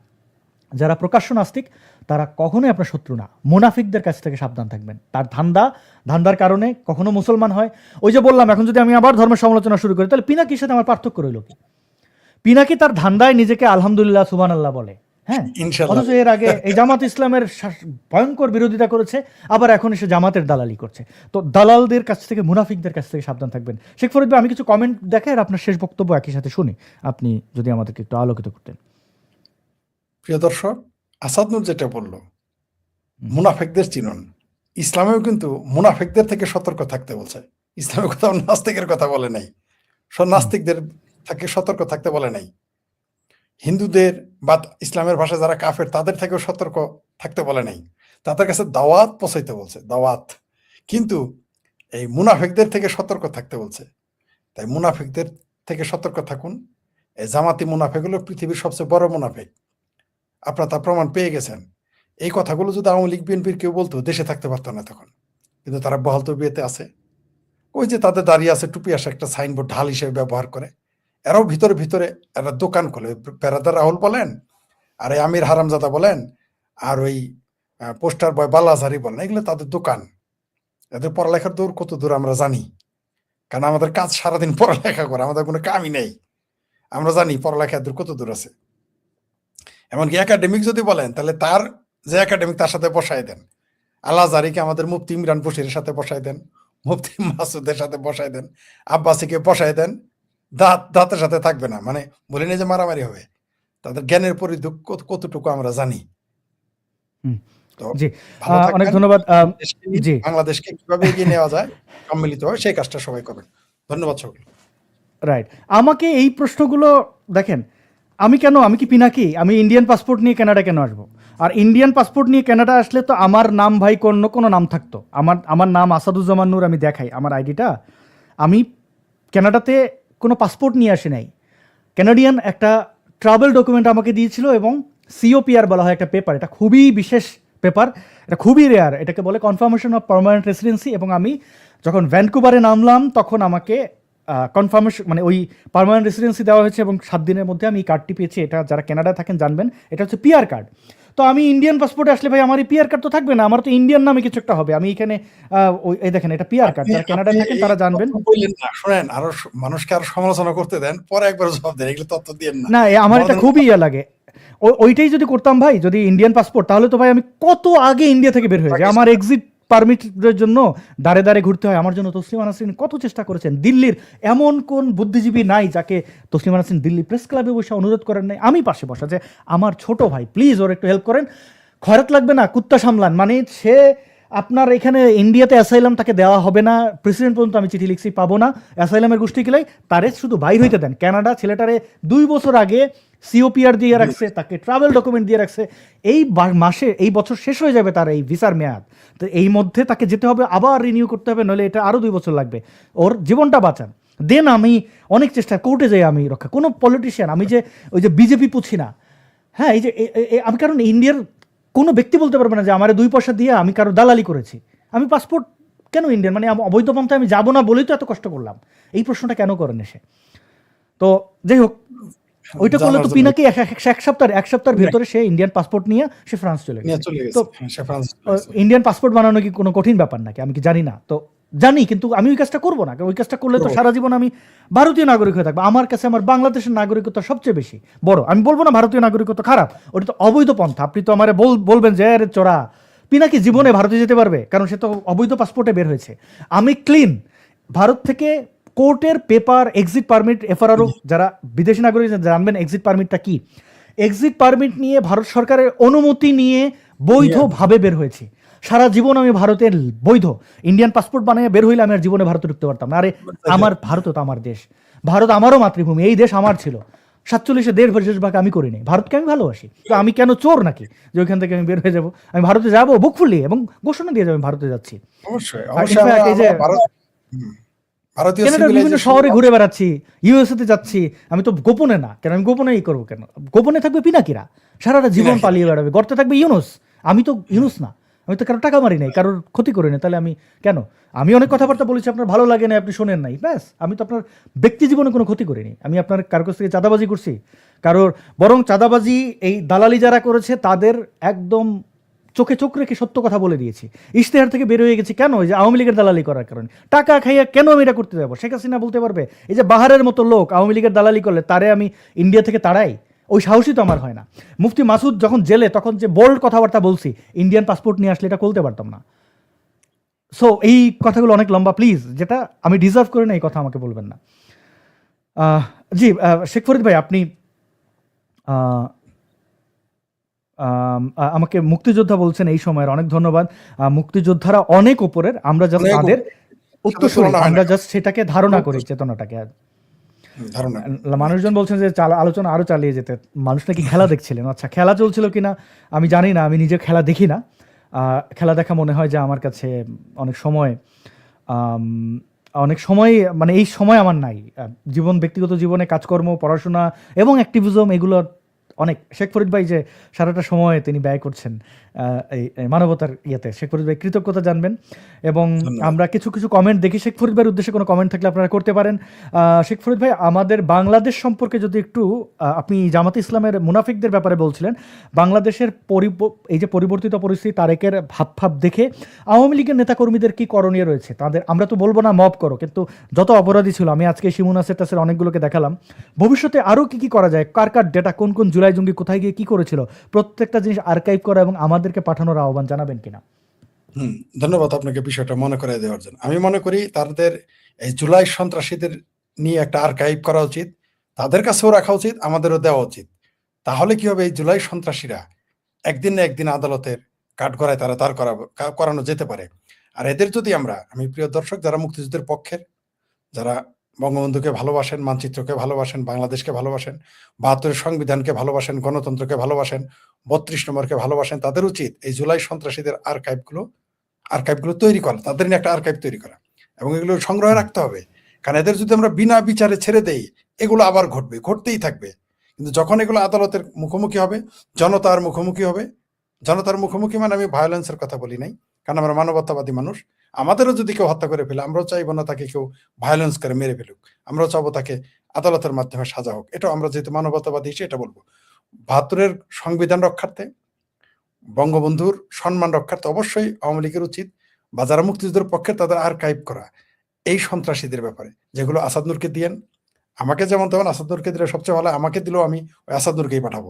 যারা প্রকাশ্য নাস্তিক তারা কখনোই আপনার শত্রু না, মুনাফিকদের কাছ থেকে সাবধান থাকবেন। তার ধান্দার কারণে কখনো মুসলমান হয়। ওই যে বললাম, এখন যদি আমি আবার ধর্মের সমালোচনা শুরু করি তাহলে পিনাকির সাথে আমার পার্থক্য রইল কি? পিনাকি তার ধান্দায় নিজেকে আলহামদুলিল্লাহ সুবহানাল্লাহ বলে, হ্যাঁ, ইনশাল্লাহ। অথচ এর আগে এই জামাত ইসলামের ভয়ঙ্কর বিরোধিতা করেছে, আবার এখন এসে জামাতের দালালি করছে। তো দালালদের কাছ থেকে, মুনাফিকদের কাছ থেকে সাবধান থাকবেন। শেখ ফরিদ ভাই, আমি কিছু কমেন্ট দেখাই আর আপনার শেষ বক্তব্য একই সাথে শুনি, আপনি যদি আমাদেরকে একটু আলোকিত করতেন। প্রিয় দর্শক, আসাদ নূর যেটা বলল, মুনাফিকদের চিনুন। ইসলামেও কিন্তু মুনাফিকদের থেকে সতর্ক থাকতে বলছে। ইসলামের কোথাও নাস্তিকের কথা বলে নাই, নাস্তিকদের থেকে সতর্ক থাকতে বলে নাই। হিন্দুদের বা ইসলামের ভাষায় যারা কাফের তাদের থেকেও সতর্ক থাকতে বলে নাই, তাদের কাছে দাওয়াত পৌঁছাইতে বলছে, দাওয়াত। কিন্তু এই মুনাফিকদের থেকে সতর্ক থাকতে বলছে। তাই মুনাফিকদের থেকে সতর্ক থাকুন। এই জামাতি মুনাফিক হলো পৃথিবীর সবচেয়ে বড় মুনাফিক, আপনারা তার প্রমাণ পেয়ে গেছেন। এই কথাগুলো যদি আওয়ামী লীগ বিএনপির কেউ বলতো, দেশে থাকতে পারতো না তখন। কিন্তু তারা বহাল তবিয়তে আছে, ওই যে তাদের দাঁড়িয়ে আছে, টুপি আসে, একটা সাইনবোর্ড ঢাল হিসেবে ব্যবহার করে। এরাও ভিতরে ভিতরে একটা দোকান খোলে, পেরাদার রাহুল বলেন, আর এই আমির হারামজাদা বলেন, আর ওই পোস্টার বয় বালাজারি বলেন, এগুলো তাদের দোকান। এদের পড়ালেখার দূর কত দূর আমরা জানি, কারণ আমাদের কাজ সারাদিন পড়ালেখা করা, আমাদের কোনো কামই নেই। আমরা জানি পড়ালেখার দূর কত দূর আছে। এমনকি একাডেমিক যদি বলেন, তাহলে তার যে একাডেমিক তার সাথে বসায় দেন। আল্লাহ জারিকে আমাদের মুফতি ইমরান বশিরের সাথে বসায় দেন, মুফতি মাসুদের সাথে বসায় দেন, আব্বাসীকে বসায় দেন। দাঁতের সাথে থাকবে না, মানে বলি না যে মারামারি হবে। তাদের জ্ঞানের পরিধি কতটুকু আমরা জানি। তো জি, ভালো থাকবেন। অনেক ধন্যবাদ। জি, বাংলাদেশকে কিভাবে এগিয়ে নেওয়া যায় সম্মিলিতভাবে, সেই কাজটা সবাই করবেন। ধন্যবাদ সকলকে। রাইট। আমাকে এই প্রশ্নগুলো দেখেন, আমি কি পিনাকি? আমি ইন্ডিয়ান পাসপোর্ট নিয়ে কানাডা কেন আসবো? আর ইন্ডিয়ান পাসপোর্ট নিয়ে কানাডা আসলে তো আমার নাম ভাই কোনো নাম থাকতো। আমার নাম আসাদুজ্জামান নূর, আমি দেখাই আমার আইডিটা। আমি কানাডাতে কোনো পাসপোর্ট নিয়ে আসি নাই। কানাডিয়ান একটা ট্রাভেল ডকুমেন্ট আমাকে দিয়েছিল, এবং সিওপিআর বলা হয় একটা পেপার, এটা খুবই বিশেষ পেপার, এটা খুবই রেয়ার, এটাকে বলে কনফার্মেশন অফ পার্মানেন্ট রেসিডেন্সি। এবং আমি যখন ভ্যানকুভারে নামলাম তখন আমাকে কনফার্মেশন, মানে ওই পার্মানেন্ট রেসিডেন্সি দেওয়া হয়েছে, এবং 7 দিনের মধ্যে আমি এই কার্ডটি পেয়েছি। এটা যারা কানাডায় থাকেন জানবেন, এটা হচ্ছে পিআর কার্ড। তো আমি ইন্ডিয়ান পাসপোর্টে আসলে ভাই আমার পিআর কার্ড তো থাকবে না, আমার তো ইন্ডিয়ান নামে কিছু একটা হবে। আমি এখানে এই দেখেন এটা পিআর কার্ড, আপনি যারা কানাডায় আপনি থাকেন এই তারা জানবেন। তথ্য বললেন না, শোনেন, আরো মানুষকে আরো সমালোচনা করতে দেন, পরে একবার জবাব দেন, এগুলো তথ্য দিয়েন না। না আমার এটা বড়দের খুবই ইয়া লাগে। ওইটাই যদি করতাম ভাই, যদি ইন্ডিয়ান পাসপোর্ট, তাহলে তো ভাই আমি কত আগে ইন্ডিয়া থেকে বের হয়ে যাই। আমার এক্সিট পারমিটের জন্য দাঁড়ে দাঁড়ে ঘুরতে হয়। আমার জন্য তসলিমা নাসরিন কত চেষ্টা করেছেন। দিল্লির এমন কোন বুদ্ধিজীবী নাই যাকে তসলিমা নাসরিন দিল্লি প্রেস ক্লাবে বসে অনুরোধ করেন নাই, আমি পাশে বসা যে আমার ছোট ভাই প্লিজ ওর একটু হেল্প করেন, খয়রাত লাগবে না, কুত্তা সামলান। মানে সে আপনার এখানে ইন্ডিয়াতে অ্যাসাইলাম তাকে দেওয়া হবে না, প্রেসিডেন্ট পর্যন্ত আমি চিঠি লিখছি পাবো না, অ্যাসাইলামের গোষ্ঠী কিলাই তারে শুধু বাইর হইতে দেন। কানাডা ছেলেটারে 2 বছর আগে সিওপিআর দিয়ে রাখছে, তাকে ট্রাভেল ডকুমেন্ট দিয়ে রাখছে। এই বছর শেষ হয়ে যাবে তার এই ভিসার মেয়াদ, তো এই মধ্যে তাকে যেতে হবে, আবার রিনিউ করতে হবে, নইলে এটা আরও 2 বছর লাগবে। ওর জীবনটা বাঁচান দেন। আমি অনেক চেষ্টা কোর্টে যাই আমি রক্ষা, কোনো পলিটিশিয়ান, আমি যে ওই যে বিজেপি পুছি না, হ্যাঁ এই যে আমি, কারণ ইন্ডিয়ার কোনো ব্যক্তি বলতে পারবে না যে আমার 2 পয়সা দিয়ে আমি কারো দালালি করেছি। আমি পাসপোর্ট কেন ইন্ডিয়ান, মানে অবৈধ পন্থায় আমি যাবো না বলেই তো এত কষ্ট করলাম, এই প্রশ্নটা কেন করেন এসে? তো যাই হোক, ওইটা করলে জানার তো জন্য পিনাকি এক সপ্তাহের ভেতরে সে ইন্ডিয়ান পাসপোর্ট নিয়ে সে ফ্রান্স চলে নিয়ে গেছে। চলে তো গেছে, হ্যাঁ, সে ফ্রান্স চলে গেছে। ইন্ডিয়ান পাসপোর্ট বানানো কি কোনো কঠিন ব্যাপার নাকি? আমি কি জানি না? তো জানি, কিন্তু আমি ওই কাজটা করবো না, কারণ ওই কাজটা করলে তো করবো। সারা জীবন আমি ভারতীয় নাগরিক হয়ে থাকবো। আমার কাছে আমার বাংলাদেশের নাগরিকত্ব সবচেয়ে বেশি বড়। আমি বলবো না ভারতীয় নাগরিকত্ব খারাপ, ওটা তো অবৈধ পন্থা। আপনি তো আমার বলবেন যে আরে চোরা, পিনাকি জীবনে ভারতে যেতে পারবে, কারণ সে তো অবৈধ পাসপোর্টে বের হয়েছে। আমি ক্লিন, ভারত থেকে কোর্টের পেপার, এক্সিট পারমিট, এফআরআরও, যারা বিদেশি নাগরিক জানবেন এক্সিট পারমিটটা কি। এক্সিট পারমিট নিয়ে ভারত সরকারের অনুমতি নিয়ে বৈধভাবে বের হয়েছি। সারা জীবন আমি ভারতের বৈধ ইন্ডিয়ান পাসপোর্ট বানিয়ে বের হইলে আমি আর জীবনে ভারতে ঢুকতে পারতাম না। আরে আমার ভারত তো আমার দেশ, ভারত আমারও মাতৃভূমি, এই দেশ আমার ছিল। 47-এ দেশ ভাগ আমি করিনি, ভারতকে আমি ভালোবাসি। তো আমি কেন চোর নাকি যে ওইখান থেকে আমি বের হয়ে যাবো? আমি ভারতে যাবো বুক ফুলি এবং ঘোষণা দিয়ে যাবো আমি ভারতে যাচ্ছি। অবশ্যই আর অবশ্যই in fact এই যে ভারতীয় কানাডার বিভিন্ন civilization শহরে ঘুরে বেড়াচ্ছি, ইউএসএ তে যাচ্ছি, আমি তো গোপনে না, কেন আমি গোপনেই করবো কেন? গোপনে থাকবে পিনাকিরা, সারাটা জীবন পিনাকিরা। পালিয়ে বেড়াবে, গর্তে থাকবে ইউনুস। আমি তো ইউনুস না, আমি তো কারো টাকা মারি নাই, কারোর ক্ষতি করি না, তাহলে আমি কেন? আমি অনেক কথাবার্তা বলেছি, আপনার ভালো লাগে না, আপনি শোনেন নাই, ব্যাস। আমি তো আপনার ব্যক্তি জীবনে কোনো ক্ষতি করিনি। আমি আপনার কারোর কাছ থেকে চাঁদাবাজি করছি? কারোর, বরং চাঁদাবাজি এই দালালি যারা করেছে তাদের একদম চোখে চোখ রেখে সত্য কথা বলে দিয়েছি। ইশতেহার থেকে বের হয়ে গেছি কেন? ওই যে আওয়ামী লীগের দালালি করার কারণে। টাকা খাইয়া কেন আমি এটা করতে যাবো? শেখ হাসিনা বলতে পারবে এই যে বাহারের মতো লোক আওয়ামী লীগের দালালি করলে তারে আমি ইন্ডিয়া থেকে তাড়াই? ওই সাহসই তো আমার হয় না। মুফতি মাসুদ যখন জেলে, তখন যে বোল্ড কথাবার্তা বলছি, ইন্ডিয়ান পাসপোর্ট নিয়ে আসলে এটা বলতে পারতাম না। সো এই কথাগুলো অনেক লম্বা, প্লিজ, যেটা আমি ডিজার্ভ করি না এই কথা আমাকে বলবেন না। জি, শেখ ফরিদ ভাই, আপনি আমাকে মুক্তিযোদ্ধা বলছেন, এই সময়ের অনেক ধন্যবাদ। মুক্তিযোদ্ধারা অনেক উপরের, আমরা জাস্ট অনেক তাদের উত্তরসূরি, তুলনা হয় না। আমরা জাস্ট সেটাকে ধারণা করি, চেতনাটাকে। ধারণা মানুষজন বলছেন যে আলোচনা আরো চালিয়ে যেতে। মানুষ নাকি খেলা দেখছিলেন। আচ্ছা, খেলা চলছিল কিনা আমি জানি না, আমি নিজে খেলা দেখি না। খেলা দেখা মনে হয় যে আমার কাছে অনেক সময় মানে এই সময় আমার নাই। ব্যক্তিগত জীবনে কাজকর্ম, পড়াশোনা এবং অ্যাক্টিভিজম, এগুলো অনেক। শেখ ফরিদ ভাই যে সারাটা সময় তিনি ব্যয় করছেন এই মানবতার ইয়েতে, শেখ ফরিদ ভাই কৃতজ্ঞতা জানবেন। এবং ধন্যবাদ। আমরা কিছু কমেন্ট দেখি, শেখ ফরিদ ভাইয়ের উদ্দেশ্যে কোনো কমেন্ট থাকলে আপনারা করতে পারেন। শেখ ফরিদ ভাই, আমাদের বাংলাদেশ সম্পর্কে যদি একটু, আপনি জামাতে ইসলামের মুনাফিকদের ব্যাপারে বলছিলেন, বাংলাদেশের এই যে পরিবর্তিত পরিস্থিতি, তারেকের ভাব দেখে আওয়ামী লীগের নেতাকর্মীদের কি করণীয় রয়েছে তাদের? আমরা তো বলবো না মব করো, কিন্তু যত অপরাধী ছিল, আমি আজকে শিমুনা সেটাসের অনেকগুলোকে দেখালাম, ভবিষ্যতে আরও কি করা যায়, কার ডেটা, কোন জুলাই জঙ্গি কোথায় গিয়ে কি করেছিল, প্রত্যেকটা জিনিস আর্কাইভ করা এবং আমাদেরকে পাঠানোর আহ্বান জানাবেন কিনা? ধন্যবাদ আপনাকে বিষয়টা মনে করাই দেওয়ার জন্য। আমি মনে করি তাদের এই জুলাই সন্ত্রাসীদের নিয়ে একটা আর্কাইভ করা উচিত, তাদের কাছেও রাখা উচিত, আমাদেরও দেওয়া উচিত। তাহলে কি হবে, এই জুলাই সন্ত্রাসীরা একদিন না একদিন আদালতের কাঠগড়ায় তারা দাঁড় করানো যেতে পারে। আর এদের যদি আমি প্রিয় দর্শক, যারা মুক্তিযুদ্ধের পক্ষের, যারা বঙ্গবন্ধুকে ভালোবাসেন, মানচিত্রকে ভালোবাসেন, বাংলাদেশকে ভালোবাসেন, ৭২ সংবিধানকে ভালোবাসেন, গণতন্ত্রকে ভালোবাসেন, ৩২ নম্বরকে ভালোবাসেন, তাদের উচিত এই জুলাই সন্ত্রাসীদের আর্কাইভগুলো তৈরি করা, তাদের নিয়ে একটা আর্কাইভ তৈরি করা এবং এগুলো সংগ্রহে রাখতে হবে। কারণ এদের যদি আমরা বিনা বিচারে ছেড়ে দেই, এগুলো আবার ঘটতেই থাকবে। কিন্তু যখন এগুলো আদালতের মুখোমুখি হবে, জনতার মুখোমুখি মানে আমি ভায়োলেন্সের কথা বলি নাই, কারণ আমরা মানবতাবাদী মানুষ। আমাদেরও যদি কেউ হত্যা করে ফেলে, আমরাও চাইবো না তাকে কেউ ভায়োলেন্স করে মেরে ফেলুক, আমরাও চাবো তাকে আদালতের মাধ্যমে সাজা হোক। এটাও আমরা যেহেতু মানবতাবাদী হিসেবে এটা বলবো। ৭২ সংবিধান রক্ষার্থে বঙ্গবন্ধুর সম্মান রক্ষার্থে অবশ্যই আওয়ামী লীগের উচিত বা যারা মুক্তিযুদ্ধের পক্ষে তাদের আর্কাইভ করা এই সন্ত্রাসীদের ব্যাপারে, যেগুলো আসাদ নূরকে দিয়েন, আমাকে যেমন তেমন আসাদ নূরকে দিলে সবচেয়ে ভালো, আমাকে দিলেও আমি ওই আসাদ নূরকেই পাঠাবো।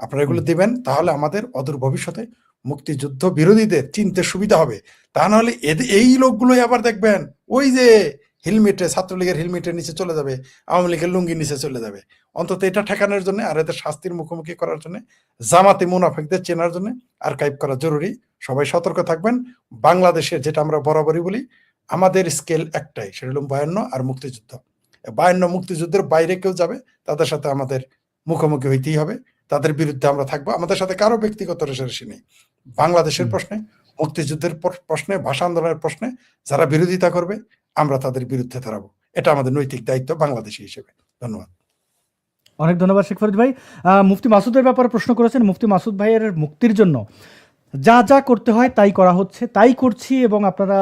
আপনারা এগুলো দিবেন, তাহলে আমাদের অদূর ভবিষ্যতে মুক্তিযুদ্ধ বিরোধীদের চিনতে সুবিধা হবে। তা নাহলে এই লোকগুলোই আবার দেখবেন ওই যে হেলমেটে, ছাত্রলীগের হেলমেটের নিচে চলে যাবে, আওয়ামী লীগের লুঙ্গির নিচে চলে যাবে। অন্তত এটা ঠেকানোর জন্য আর এদের শাস্তির মুখোমুখি করার জন্য, জামাতে মুনাফিকদের চেনার জন্য আর্কাইভ করা জরুরি। সবাই সতর্ক থাকবেন। বাংলাদেশের, যেটা আমরা বরাবরই বলি, আমাদের স্কেল একটাই, সেটা হলো 52 আর মুক্তিযুদ্ধ। 52 মুক্তিযুদ্ধের বাইরে কেউ যাবে, তাদের সাথে আমাদের মুখোমুখি হইতেই হবে, তাদের বিরুদ্ধে আমরা থাকবো। আমাদের সাথে কারো ব্যক্তিগত রেশারেশি নেই। বাংলাদেশের প্রশ্নে, মুক্তিযুদ্ধের প্রশ্নে, ভাষা আন্দোলনের প্রশ্নে যারা বিরোধিতা করবে, আমরা তাদের বিরুদ্ধে দাঁড়াবো। এটা আমাদের নৈতিক দায়িত্ব বাংলাদেশী হিসেবে। ধন্যবাদ। অনেক ধন্যবাদ শেখ ফরিদ ভাই। মুফতি মাসুদের ব্যাপারে প্রশ্ন করেছেন। মুফতি মাসুদ ভাইয়ের মুক্তির জন্য যা যা করতে হয় তাই করা হচ্ছে, তাই করছি, এবং আপনারা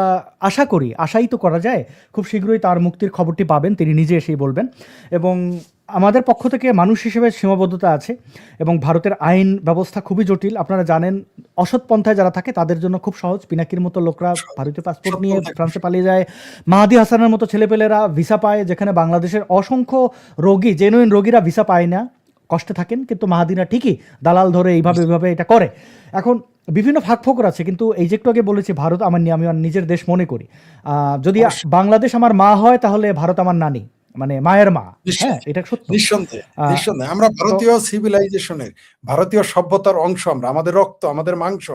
আশা করি, আশাই তো করা যায়, খুব শীঘ্রই তার মুক্তির খবরটি পাবেন, তিনি নিজে এসেই বলবেন। এবং আমাদের পক্ষ থেকে মানুষ হিসেবে সীমাবদ্ধতা আছে, এবং ভারতের আইন ব্যবস্থা খুবই জটিল। আপনারা জানেন, অসৎ পন্থায় যারা থাকে তাদের জন্য খুব সহজ। পিনাকির মতো লোকরা ভারতীয় পাসপোর্ট নিয়ে ফ্রান্সে পালিয়ে যায়, মাহাদি হাসানের মতো ছেলেপেলেরা ভিসা পায়, যেখানে বাংলাদেশের অসংখ্য রোগী, জেনুইন রোগীরা ভিসা পায় না, কষ্টে থাকেন, কিন্তু মাহাদিরা ঠিকই দালাল ধরে এইভাবে এটা করে। এখন বিভিন্ন ফাঁকফোকর আছে, কিন্তু এই যে একটু আগে বলেছি, ভারত আমি আমার নিজের দেশ মনে করি। যদি বাংলাদেশ আমার মা হয়, তাহলে ভারত আমার নানি, মানে মায়ের মা। হ্যাঁ, এটা সত্য, নিঃসন্দেহে আমরা ভারতীয় সিভিলাইজেশনের, ভারতীয় সভ্যতার অংশ। আমরা, আমাদের রক্ত, আমাদের মাংস,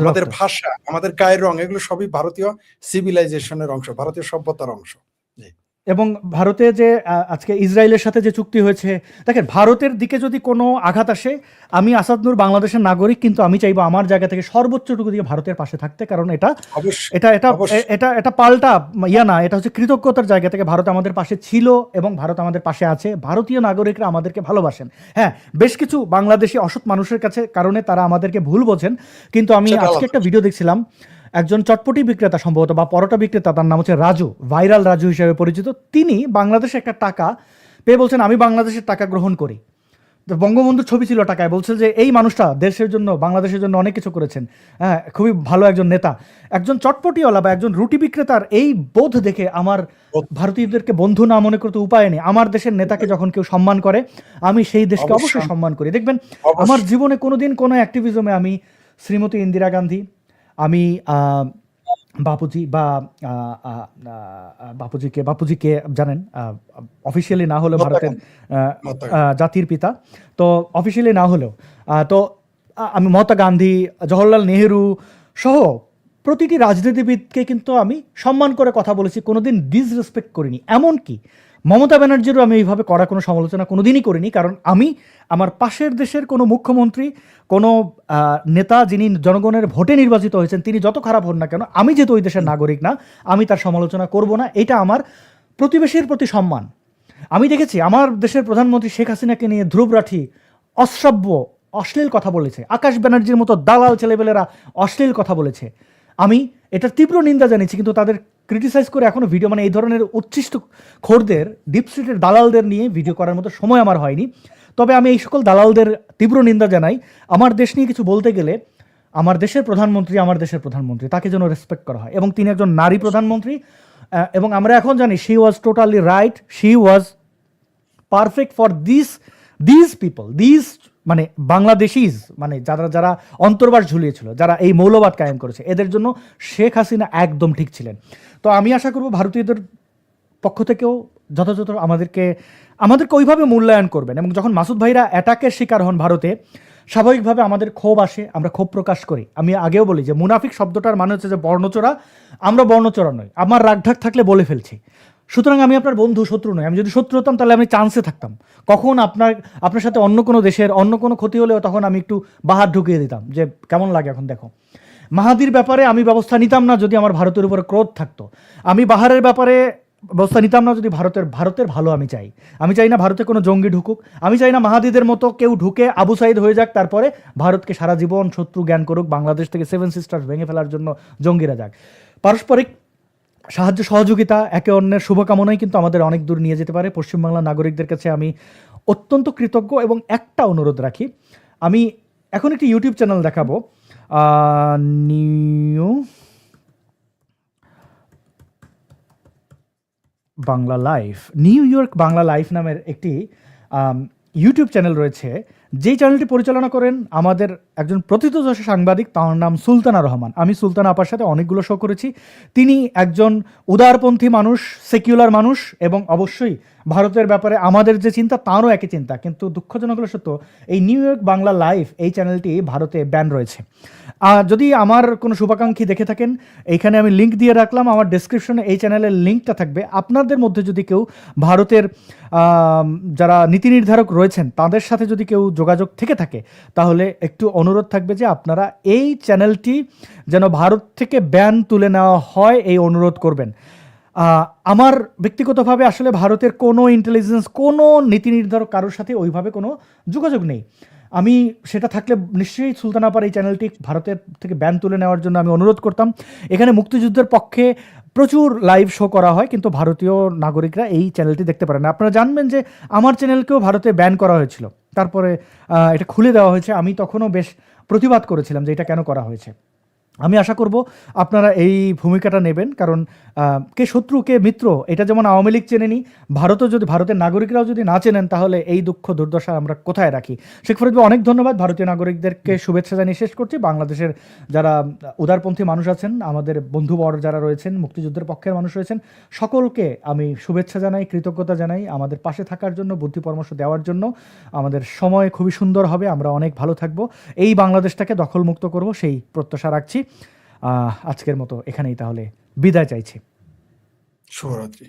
আমাদের ভাষা, আমাদের গায়ের রং, এগুলো সবই ভারতীয় সিভিলাইজেশনের অংশ, ভারতীয় সভ্যতার অংশ। এবং ভারতে যে আজকে ইসরায়েলের সাথে যে চুক্তি হয়েছে, দেখেন, ভারতের দিকে যদি কোনো আঘাত আসে, আমি আসাদ নূর বাংলাদেশের নাগরিক, কিন্তু আমি চাইবো আমার জায়গা থেকে সর্বোচ্চটুকু দিয়ে ভারতের পাশে থাকতে, কারণ এটা এটা এটা এটা এটা পাল্টা না, এটা হচ্ছে কৃতজ্ঞতার জায়গা থেকে ভারত আমাদের পাশে ছিল এবং ভারত আমাদের পাশে আছে। ভারতীয় নাগরিকরা আমাদেরকে ভালোবাসেন। হ্যাঁ, বেশ কিছু বাংলাদেশি অসৎ মানুষের কাছে কারণে তারা আমাদেরকে ভুল বোঝেন, কিন্তু আমি আজকে একটা ভিডিও দেখছিলাম, একজন চটপটি বিক্রেতা সম্ভবত বা পরোটা বিক্রেতা, তার নাম হচ্ছে রাজু, ভাইরাল রাজু হিসেবে পরিচিত। তিনি বাংলাদেশে একটা টাকা পেয়ে বলছেন, আমি বাংলাদেশের টাকা গ্রহণ করি। বঙ্গবন্ধুর ছবি ছিল টাকায়, বলছে যে এই মানুষটা দেশের জন্য, বাংলাদেশের জন্য অনেক কিছু করেছেন, হ্যাঁ, খুবই ভালো একজন নেতা। একজন চটপটিওয়ালা বা একজন রুটি বিক্রেতার এই বোধ দেখে আমার ভারতীয়দেরকে বন্ধু না মনে করতে উপায় নেই। আমার দেশের নেতাকে যখন কেউ সম্মান করে, আমি সেই দেশকে অবশ্যই সম্মান করি। দেখবেন, আমার জীবনে কোনোদিন কোনো অ্যাক্টিভিজমে আমি শ্রীমতী ইন্দিরা গান্ধী, আমি বাপুজি বা বাপুজিকে জানেন, অফিসিয়ালি না হলেও ভারতের জাতির পিতা, তো অফিসিয়ালি না হলেও তো আমি মহাত্মা গান্ধী, জওহরলাল নেহেরু সহ প্রতিটি রাজনীতিবিদকে কিন্তু আমি সম্মান করে কথা বলেছি, কোনোদিন ডিসরেসপেক্ট করিনি। এমনকি মমতা ব্যানার্জিরও আমি এইভাবে করা কোনো সমালোচনা কোনোদিনই করিনি, কারণ আমি আমার পাশের দেশের কোনো মুখ্যমন্ত্রী, কোনো নেতা যিনি জনগণের ভোটে নির্বাচিত হয়েছেন, তিনি যত খারাপ হন না কেন, আমি যেহেতু ওই দেশের নাগরিক না, আমি তার সমালোচনা করব না। এটা আমার প্রতিবেশীর প্রতি সম্মান। আমি দেখেছি আমার দেশের প্রধানমন্ত্রী শেখ হাসিনাকে নিয়ে ধ্রুব রাঠি অশ্রাব্য অশ্লীল কথা বলেছে, আকাশ ব্যানার্জির মতো দালাল ছেলেবেলেরা অশ্লীল কথা বলেছে। আমি এটার তীব্র নিন্দা জানিয়েছি, কিন্তু তাদের ক্রিটিসাইজ করে এখনো ভিডিও, মানে এই ধরনের উচ্ছিষ্ট খোরদের, ডিপ স্ট্রিটের দালালদের নিয়ে ভিডিও করার মতো সময় আমার হয়নি। তবে আমি এই সকল দালালদের তীব্র নিন্দা জানাই। আমার দেশ নিয়ে কিছু বলতে গেলে আমার দেশের প্রধানমন্ত্রী, তাকে যেন রেসপেক্ট করা হয়, এবং তিনি একজন নারী প্রধানমন্ত্রী। এবং আমরা এখন জানি she was totally right, she was perfect for this people, মানে বাংলাদেশিজ, মানে যারা অন্তর্বাস ঝুলিয়েছিল, যারা এই মৌলবাদ কায়েম করেছে, এদের জন্য শেখ হাসিনা একদম ঠিক ছিলেন। তো আমি আশা করব ভারতীয়দের পক্ষ থেকেও যথাযথ আমাদেরকে ওইভাবে মূল্যায়ন করবেন। এবং যখন মাসুদ ভাইরা অ্যাটাকের শিকার হন ভারতে, স্বাভাবিকভাবে আমাদের ক্ষোভ আসে, আমরা ক্ষোভ প্রকাশ করি। আমি আগেও বলি যে মুনাফিক শব্দটার মানে হচ্ছে যে বর্ণচোরা। আমরা বর্ণচোরা নই, আমার রাগঢাক থাকলে বলে ফেলছি। সুতরাং আমি আপনার বন্ধু, শত্রু নই। আমি যদি শত্রু হতাম তাহলে আমি চান্সে থাকতাম, কখন আপনার সাথে অন্য কোনো দেশের অন্য কোনো ক্ষতি হলেও তখন আমি একটু বাহার ঢুকিয়ে দিতাম যে কেমন লাগে এখন দেখো। মাহাদির ব্যাপারে আমি ব্যবস্থা নিতাম না যদি আমার ভারতের উপরে ক্রোধ থাকতো। আমি বাহারের ব্যাপারে ব্যবস্থা নিতাম না যদি ভারতের ভালো আমি চাই। আমি চাই না ভারতে কোনো জঙ্গি ঢুকুক। আমি চাই না মাহাদিদের মতো কেউ ঢুকে আবু সাইদ হয়ে যাক, তারপরে ভারতকে সারা জীবন শত্রু জ্ঞান করুক, বাংলাদেশ থেকে 7 সিস্টার্স ভেঙে ফেলার জন্য জঙ্গিরা যাক। পারস্পরিক সাহায্য সহযোগিতা, একে অন্যের শুভকামনাই কিন্তু আমাদের অনেক দূর নিয়ে যেতে পারে। পশ্চিমবাংলার নাগরিকদের কাছে আমি অত্যন্ত কৃতজ্ঞ এবং একটা অনুরোধ রাখি। আমি এখন একটি ইউটিউব চ্যানেল দেখাবো, new Bangla life, new York Bangla life নামের একটি ইউটিউব চ্যানেল রয়েছে, যেই চ্যানেলটি পরিচালনা করেন আমাদের একজন প্রথিতযশা সাংবাদিক, তার নাম সুলতানা রহমান। আমি সুলতানা আপার সাথে অনেকগুলো শো করেছি। তিনি একজন উদারপন্থী মানুষ, সেকুলার মানুষ, এবং অবশ্যই ভারতের ব্যাপারে আমাদের যে চিন্তা তারও একই চিন্তা। কিন্তু দুঃখজনক হলো সত্য, এই নিউ ইয়র্ক বাংলা লাইভ এই চ্যানেলটি ভারতে ব্যান রয়েছে। যদি আমার কোনো শুভাকাঙ্ক্ষী দেখে থাকেন, এইখানে আমি লিঙ্ক দিয়ে রাখলাম, আমার ডেসক্রিপশনে এই চ্যানেলের লিঙ্কটা থাকবে। আপনাদের মধ্যে যদি কেউ ভারতের যারা নীতি নির্ধারক রয়েছেন তাদের সাথে যদি কেউ যোগাযোগ থেকে থাকে, তাহলে একটু অনুরোধ থাকবে যে আপনারা এই চ্যানেলটি যেন ভারত থেকে ব্যান তুলে নেওয়া হয়, এই অনুরোধ করবেন। আমার ব্যক্তিগতভাবে আসলে ভারতের কোনো ইন্টেলিজেন্স, কোনো নীতি নির্ধারক কারোর সাথে ওইভাবে কোনো যোগাযোগ নেই। আমি সেটা থাকলে নিশ্চয়ই সুলতান আপার এই চ্যানেলটি ভারতের থেকে ব্যান তুলে নেওয়ার জন্য আমি অনুরোধ করতাম। এখানে মুক্তিযুদ্ধের পক্ষে প্রচুর লাইভ শো করা হয়, কিন্তু ভারতীয় নাগরিকরা এই চ্যানেলটি দেখতে পারে না। আপনারা জানবেন যে আমার চ্যানেলকেও ভারতে ব্যান করা হয়েছিল, তারপরে এটা খুলে দেওয়া হয়েছে। আমি তখনও বেশ প্রতিবাদ করেছিলাম যে এটা কেন করা হয়েছে। আমি আশা করব আপনারা এই ভূমিকাটা নেবেন, কারণ কে শত্রু কে মিত্র এটা যেমন আওয়ামী লীগ চেনেনি, ভারতের নাগরিকরাও যদি না চেনেন, তাহলে এই দুঃখ দুর্দশা আমরা কোথায় রাখি। শেখ ফরিদ ভাই, অনেক ধন্যবাদ। ভারতীয় নাগরিকদেরকে শুভেচ্ছা জানিয়ে শেষ করছি। বাংলাদেশের যারা উদারপন্থী মানুষ আছেন, আমাদের বন্ধুবর যারা রয়েছেন, মুক্তিযুদ্ধের পক্ষের মানুষ রয়েছেন, সকলকে আমি শুভেচ্ছা জানাই, কৃতজ্ঞতা জানাই আমাদের পাশে থাকার জন্য, বুদ্ধি পরামর্শ দেওয়ার জন্য। আমাদের সময় খুবই সুন্দর হবে, আমরা অনেক ভালো থাকবো, এই বাংলাদেশটাকে দখলমুক্ত করব, সেই প্রত্যাশা রাখছি। আজকের মতো এখানেই তাহলে বিদায় চাইছি। শুভরাত্রি।